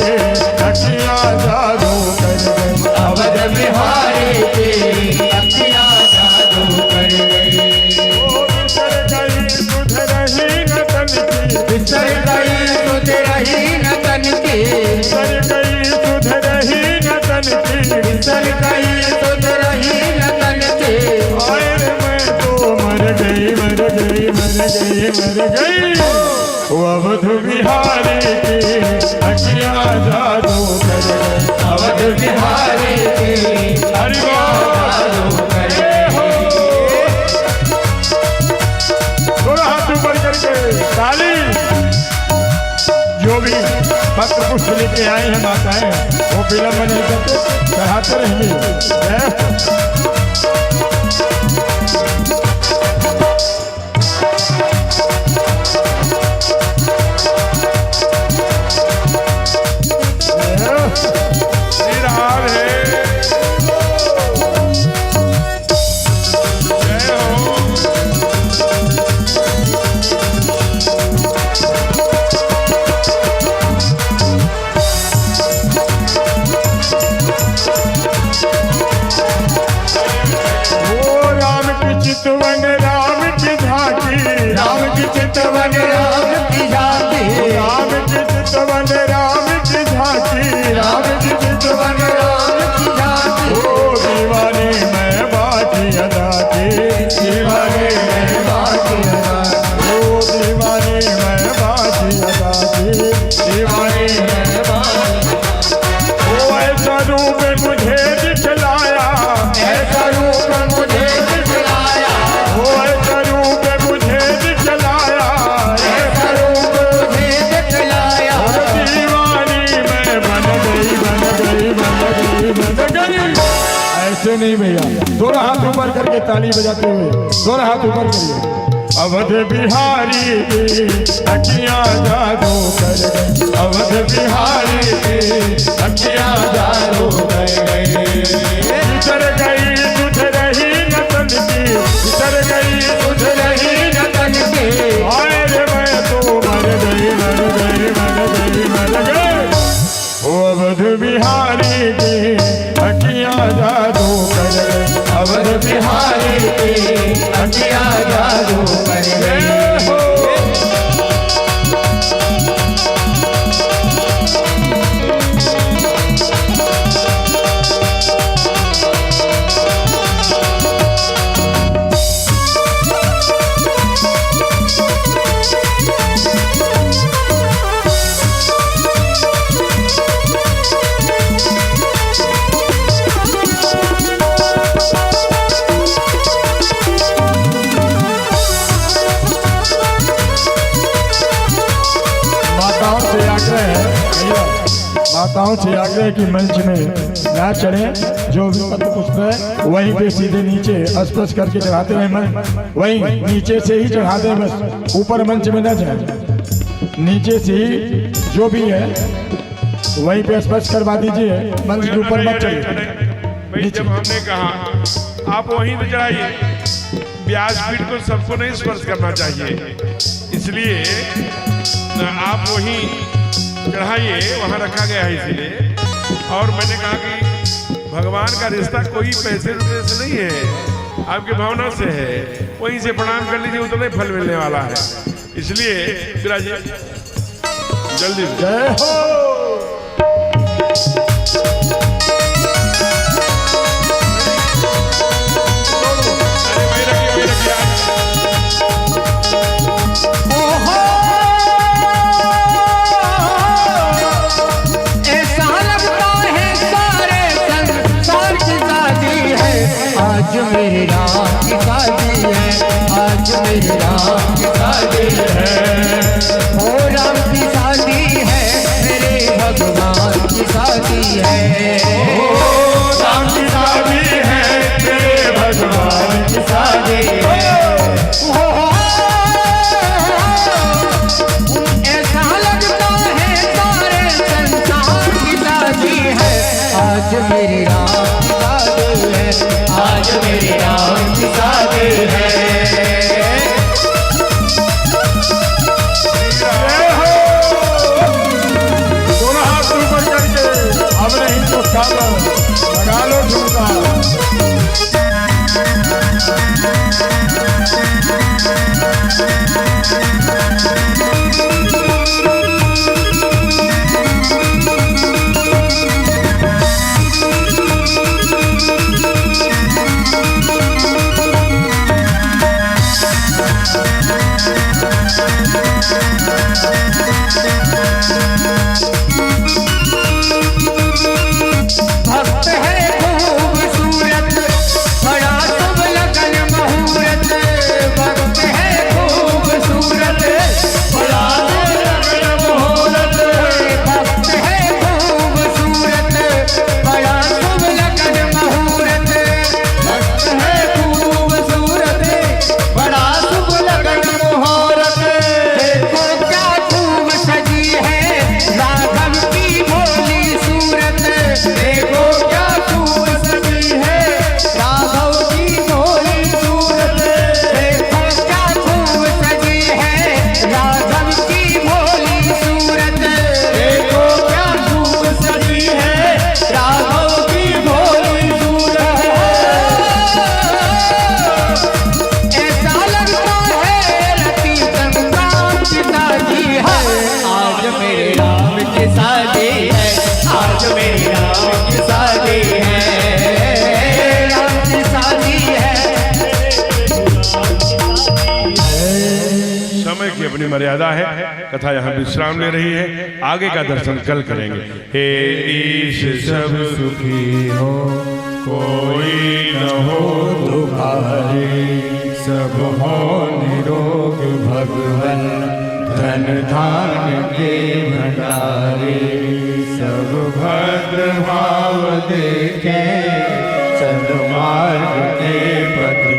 A: अखियाँ जादू कर गई।
B: अवध बिहारी के अखियाँ जादू कर गई।
A: ओ बिसर गई सुध रही न तन की,
B: बिसर गई सुध रही न तन की,
A: बिसर गई सुध रही न तन की,
B: बिसर गई सुध रही न तन की।
A: आए रे मैं तो मर गई, मर गई, मर गई, मर गई। ओ अवध बिहारी की अखियाँ जादू कर गई।
B: अवध बिहारी के
A: हरि बोल।
B: जादू कर गई।
A: थोड़ा हाथ ऊपर करके ताली। जो भी पत्र पुष्प लेके आए हैं माताएं, वो विलंब नहीं करते, चढ़ाते रहेंगे।
C: श्री राधे। जय हो।
A: ताली बजाते हुए दोनों हाथ ऊपर करिए। अवध बिहारी की अखियां जादू कर गई, अवध बिहारी की अखियां जादू कर गई। बिसर गई तुझ रही नतन की, बिसर गई तुझ रही नतन की। आए रे मैं तो मर गई, मर गई, मर गई, मर गई। ओ अवध बिहारी की अखियां जादू कर गई, अवध बिहारी की अखियां जादू कर गई। माताओं से आग्रह कि मंच में ना चढ़े, जो भी पत्र पुष्प है वहीं पे सीधे नीचे स्पर्श करके चढ़ाते हैं, वहीं नीचे से ही चढ़ाते हैं, बस ऊपर मंच में ना जाए, नीचे से ही जो भी है वहीं पे स्पर्श करवा दीजिए, मंच के ऊपर मत चढ़िए।
C: जब हमने कहा आप वहीं तो चढ़ाइए, व्यासपीठ को सबको नहीं स्पर्श करना चाहिए, इसलिए आप वहीं चढ़ाइए, वहाँ रखा गया है इसलिए। और मैंने कहा कि भगवान का रिश्ता कोई पैसे रुपए से नहीं है, आपकी भावना से है, वहीं से प्रणाम कर लीजिए, उतना ही फल मिलने वाला है। इसलिए विराजिए जल्दी।
A: जय हो।
B: आज मेरे राम की शादी है, आज मेरे राम की शादी है। ओ राम की शादी है, मेरे भगवान की शादी है।
A: ओ राम की शादी है, मेरे भगवान की शादी है।
B: ऐसा लगता है सारे संसार की शादी है। आज मेरे राम की शादी है, आज मेरे राम की शादी है।
A: दोनों हाथ ऊपर करके अब नहीं तो सागर लगा लो झुमका।
B: भक्त है खूबसूरत, बड़ा शुभ लगन मुहूर्त। भक्त है खूबसूरत, बड़ा शुभ लगन मुहूर्त। भक्त है खूबसूरत, बड़ा शुभ लगन मुहूर्त। भक्त है खूबसूरत, बड़ा शुभ लगन मुहूर्त। देखो क्या खूब सजी है राघव की भोली सूरत। देखो क्या खूब सजी है राघव की भोली सूरत। देखो क्या खूब सजी है राघव की भोली सूरत। देखो क्या खूब सजी है राघव की भोली सूरत। ऐसा लगता है रति संक्रांत की शादी है। आज मेरे राम की शादी है, आज मेरे राम की शादी है। राम की शादी है।
C: समय की अपनी मर्यादा है, कथा यहाँ विश्राम ले रही है, आगे का दर्शन कल करेंगे। हे ईश सब सुखी हो, कोई न हो दुखारे, सब हो निरोग भगवन, धन धान के भंडारे। सब भद्र भाव देखे, सन्मार्ग के पति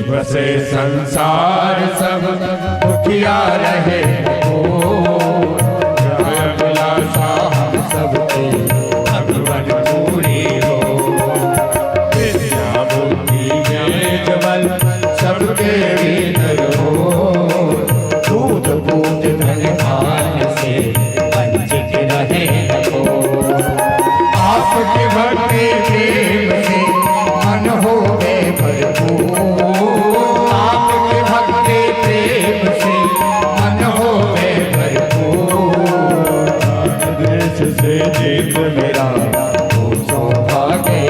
A: बसे संसार सब दुखिया रहे हो, अभिलाषा हम सबके भगवान पूरी हो। विद्या बुद्धि ज्ञान बल सबके भीतर हो, दूध बूंद धन धान्य से वंचित रहे हो। आपके भक्ति प्रेम से मन हो गए भरपूर, आपके भक्ति प्रेम से मन हो गए भरपूर। देश से जीत मेरा वो सौभाग्य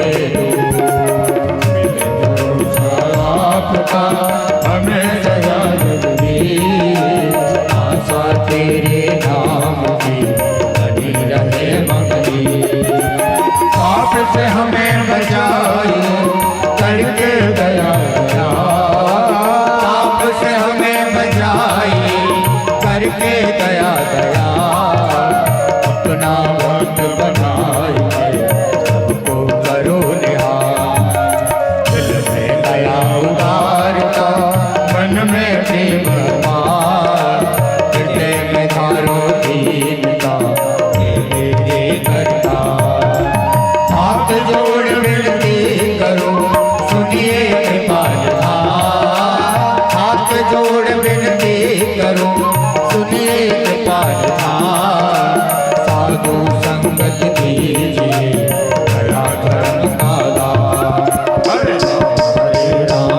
A: आपका हमें दया जगदीश, आशा तेरे नाम की बनी रहे मंगली। आप से हमें बचाई करके दया दया, आप से हमें बचाई करके दया दया। अपना भक्त बनाई सबको करो निहार, दिल में दया उदारता मन में प्रेम अपार, हृदय में धारो दीनता ये करता। हाथ जोड़ विनती करो सुनिए कृपाल धार, हाथ जोड़ विनती करो सुनिए कृपाल धार। साधु संगत कीजिए दया धर्म का दार। हरे राम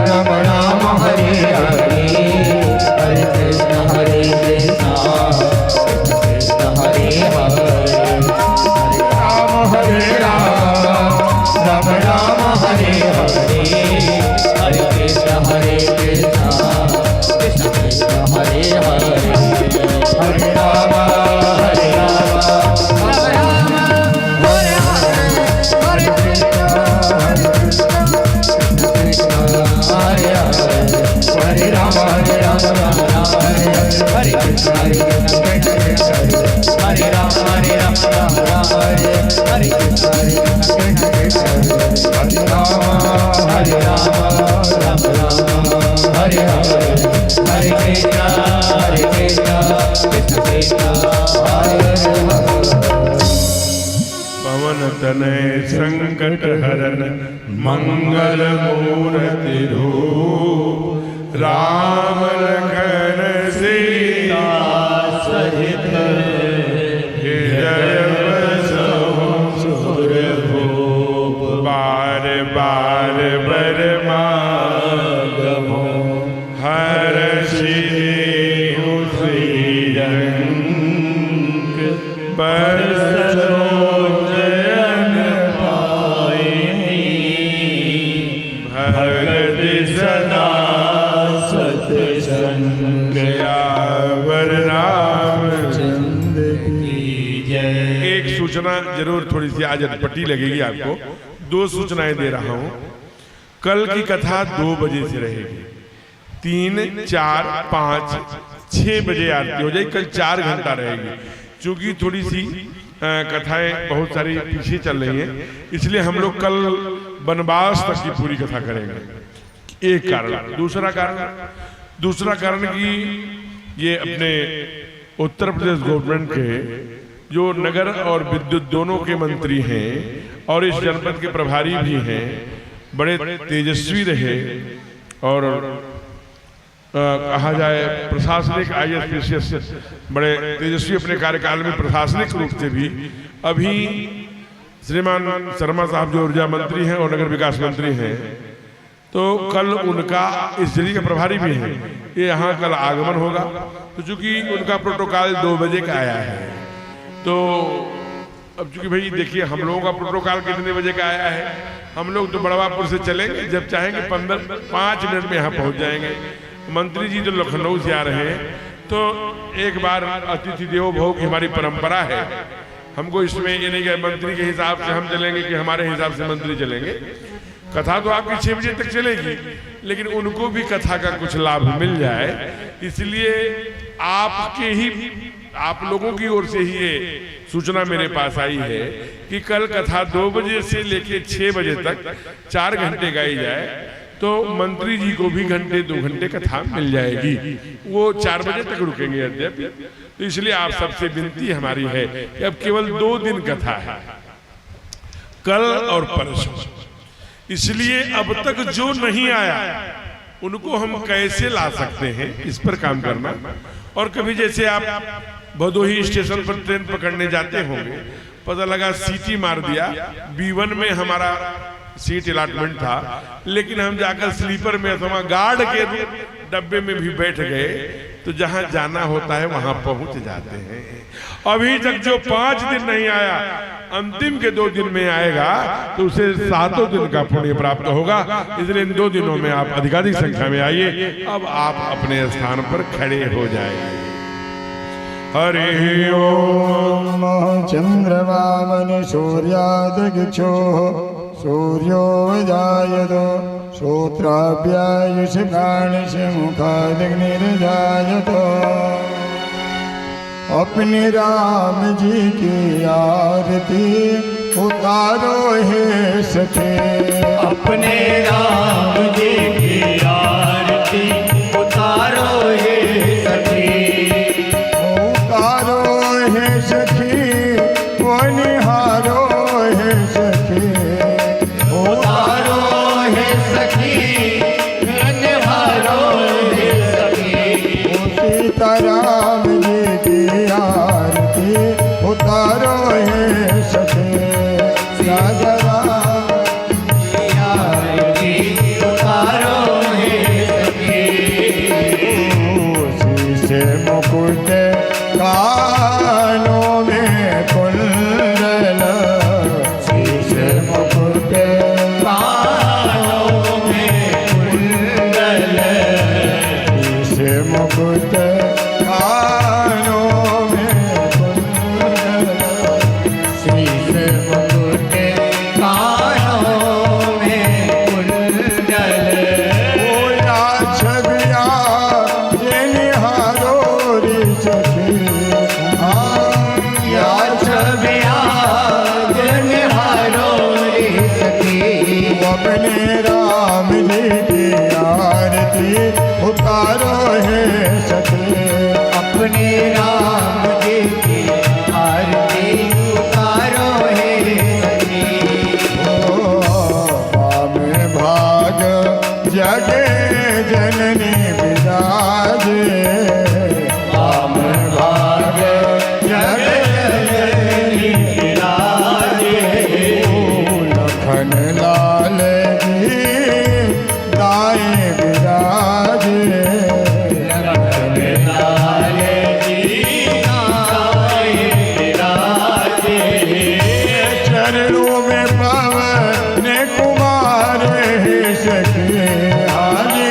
A: राम राम हरे हरे, हरे कृष्ण कृष्ण हरे हरे, हरे राम राम राम हरे हरे, हरे कृष्ण कृष्ण कृष्ण हरे हरे। हरे राम हरे राम राम राम हरे हरे, हरे कृष्ण कृष्ण हरे हरे। हरे राम राम राम हरे हरे कृष्ण कृष्ण हरे राम राम राम हरे हरे कृष्ण कृष्ण हरे राम हरे राम राम राम हरे हरे, हरे कृष्ण कृष्ण कृष्ण हरे हरे।
C: पवन तनय संकट हरन मंगल मूर्ति रूप, राम लखन सीता सहित हृदय बसो सुरभूप। बार बार बरमागमो हर्षि देहु श्रीरंग, बरसरोजन पाए भगत सदा सत्संग। यावर रामचंद्र की जय। एक सूचना जरूर थोड़ी सी आज अटपटी लगेगी आपको, दो सूचनाएं दे रहा हूं। कल की कथा 2 बजे से रहेगी, 3, 4, 5, 6 बजे आरती हो जाएगी। कल 4 घंटा रहेगी, क्योंकि थोड़ी सी कथाएं बहुत सारी पीछे चल रही हैं, इसलिए हम लोग कल वनवास तक की पूरी कथा करेंगे। एक कारण। दूसरा कारण कि ये अपने उत्तर प्रदेश गवर्नमेंट के जो नगर और विद्युत दोनों के मंत्री हैं और इस जनपद के प्रभारी भी हैं, बड़े तेजस्वी रहे और कहा जाए प्रशासनिक IAS बड़े तेजस्वी अपने कार्यकाल में प्रशासनिक रूप से भी। अभी श्रीमान शर्मा साहब जो ऊर्जा मंत्री हैं और नगर विकास मंत्री हैं, तो कल उनका इस जिले के प्रभारी भी हैं, ये यहाँ कल आगमन होगा। तो चूंकि उनका प्रोटोकॉल 2 बजे का आया है, तो अब चूंकि भाई देखिए हम लोगों का प्रोटोकॉल कितने बजे का आया है, हम लोग तो बड़वापुर से चलेंगे, जब चाहेंगे 5 मिनट में यहाँ पहुँच जाएंगे। मंत्री जी जो लखनऊ से आ रहे हैं, तो एक बार अतिथि देवो भव की हमारी परंपरा है। हमको इसमें ये नहीं कि मंत्री के हिसाब से हम चलेंगे कि हमारे हिसाब से मंत्री चलेंगे। कथा तो आपकी 6 बजे तक चलेगी, लेकिन उनको भी कथा का कुछ लाभ मिल जाए, इसलिए आप लोगों की ओर से ही ये सूचना मेरे पास आई है कि कल कथा 2 बजे से लेकर 6 बजे तक 4 घंटे गाई जाए। तो मंत्री जी को भी घंटे 2 घंटे कथा मिल जाएगी। वो 4 बजे तक रुकेंगे अद्यप। तो इसलिए आप सबसे विनती हमारी है कि अब केवल 2 दिन कथा है, कल और परसों। इसलिए अब तक जो नहीं आया उनको हम कैसे ला सकते हैं, इस पर काम करना। और कभी जैसे आप भदोही स्टेशन पर ट्रेन पकड़ने जाते होंगे, पता लगा सीटी मार दिया, B1 में हमारा सीट अलॉटमेंट था, लेकिन हम जाकर स्लीपर में अथवा गार्ड के डब्बे में भी बैठ गए, तो जहां जाना होता है वहां पहुंच जाते हैं। अभी तक जो 5 दिन नहीं आया, अंतिम के 2 दिन में आएगा तो उसे 7 दिन का पुण्य प्राप्त होगा। इसलिए इन 2 दिनों में आप अधिकाधिक संख्या में आइए। अब आप अपने स्थान पर खड़े हो जाएंगे। हरि ओम।
A: चंद्रवामन सूर्यादिक्षो सूर्यो जायतो श्रोत्राभ्यायुष प्राणश मुखादग्निर्जायतो। अपने राम जी की आरती उतारो हे सखे।
B: अपने राम जी की आरती उतारो हे सखी।
A: उतारो हे सखी वो निहारो हे सखी।
B: उतारो हे सखी निहारो हे सखी।
A: सीताराम जी की आरती उतारो हे सखी। राजा राम
B: की आरती उतारो हे सखी।
A: शीशे मुकुट कानों में कुंडल। शीशे मुकुट
B: कानों में कुंडल।
A: शीशे मुकुट कानों में कुंडल।
B: शीशे मुकुट कानों में कुंडल।
A: बोला छबिया ये निहारो रे सखी।
B: या छबिया निहारो रे सखी।
A: अपने राम जी की आरती उतारो है सखी।
B: अपने राम जी की आरती उतारो हे सखी।
A: में भाग जगे जननी विराजे।
B: राम भाग जगत जननी विराजे।
A: लखन लाल जी दाए विराजे।
B: लखन लाल जी गाए विराजे।
A: चरणों में पवन कुमार है सखी। हाजी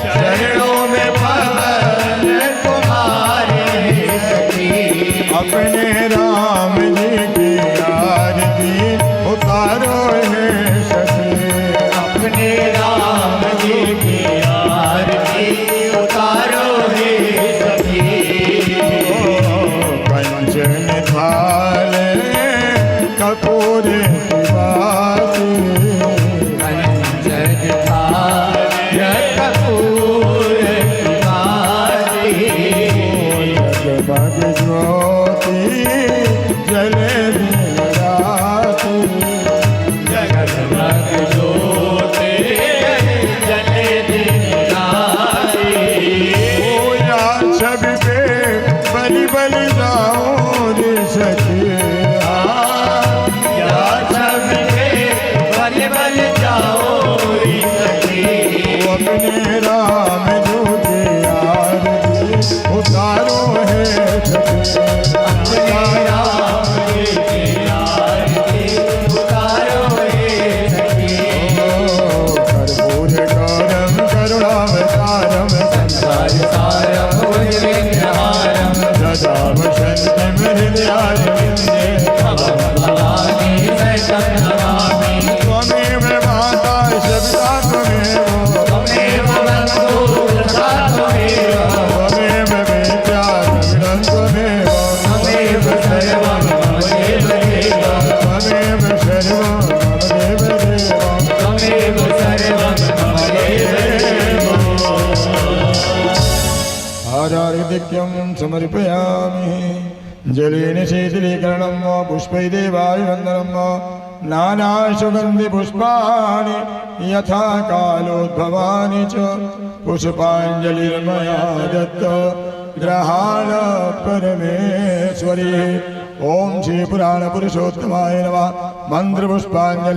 B: चरणों में पवन कुमार हे सखी।
A: अपने राम जी की आरती उतारो है सखी।
B: अपने राम जी की आरती उतारो हे सखी।
A: कंचन थाल कपूर की बाती।
B: कंचन थाल कपूर की बाती।
A: जगमग ज्योति जले दिन राती।
B: जगमग ज्योति जले दिन राती।
A: या छवि पे बलि बलि जाओ रे सखी।
B: या छवि पे बल बल जाओ रे सखी।
A: अपने राम जो की आरती उतारो है सखी।
B: अपने राम जी की आरती उतारो हे सखी।
A: कर्पूर गौरम करुणावतारम
B: संसार सारम भुजगेन्द्रहारम।
A: सदा वसन्तं हृदयारविन्दे।
B: भवानी सहितं नमामि।
A: त्वमेव माता सविता त्वमेव।
B: त्वमेव बन्धु प्रजा त्वमेव।
A: त्वमेव विद्या द्रविणं त्वमेव।
B: त्वमेव सर्वं मम देव देव।
A: त्वमेव सर्वं मम देव देव।
B: त्वमेव सर्वं मम
A: आधिक्यं समर्पयामि जलेन शीतलीकरणं पुष्पै देवाभिवन्दनं नानासुगन्धिपुष्पाणि यथा कालोद्भवानि च पुष्पाञ्जलिर्मया दत्त ग्रहाण परमेश्वरी। ओम श्री पुराण पुरुषोत्तमाय नमः। मंत्र पुष्पांजलि।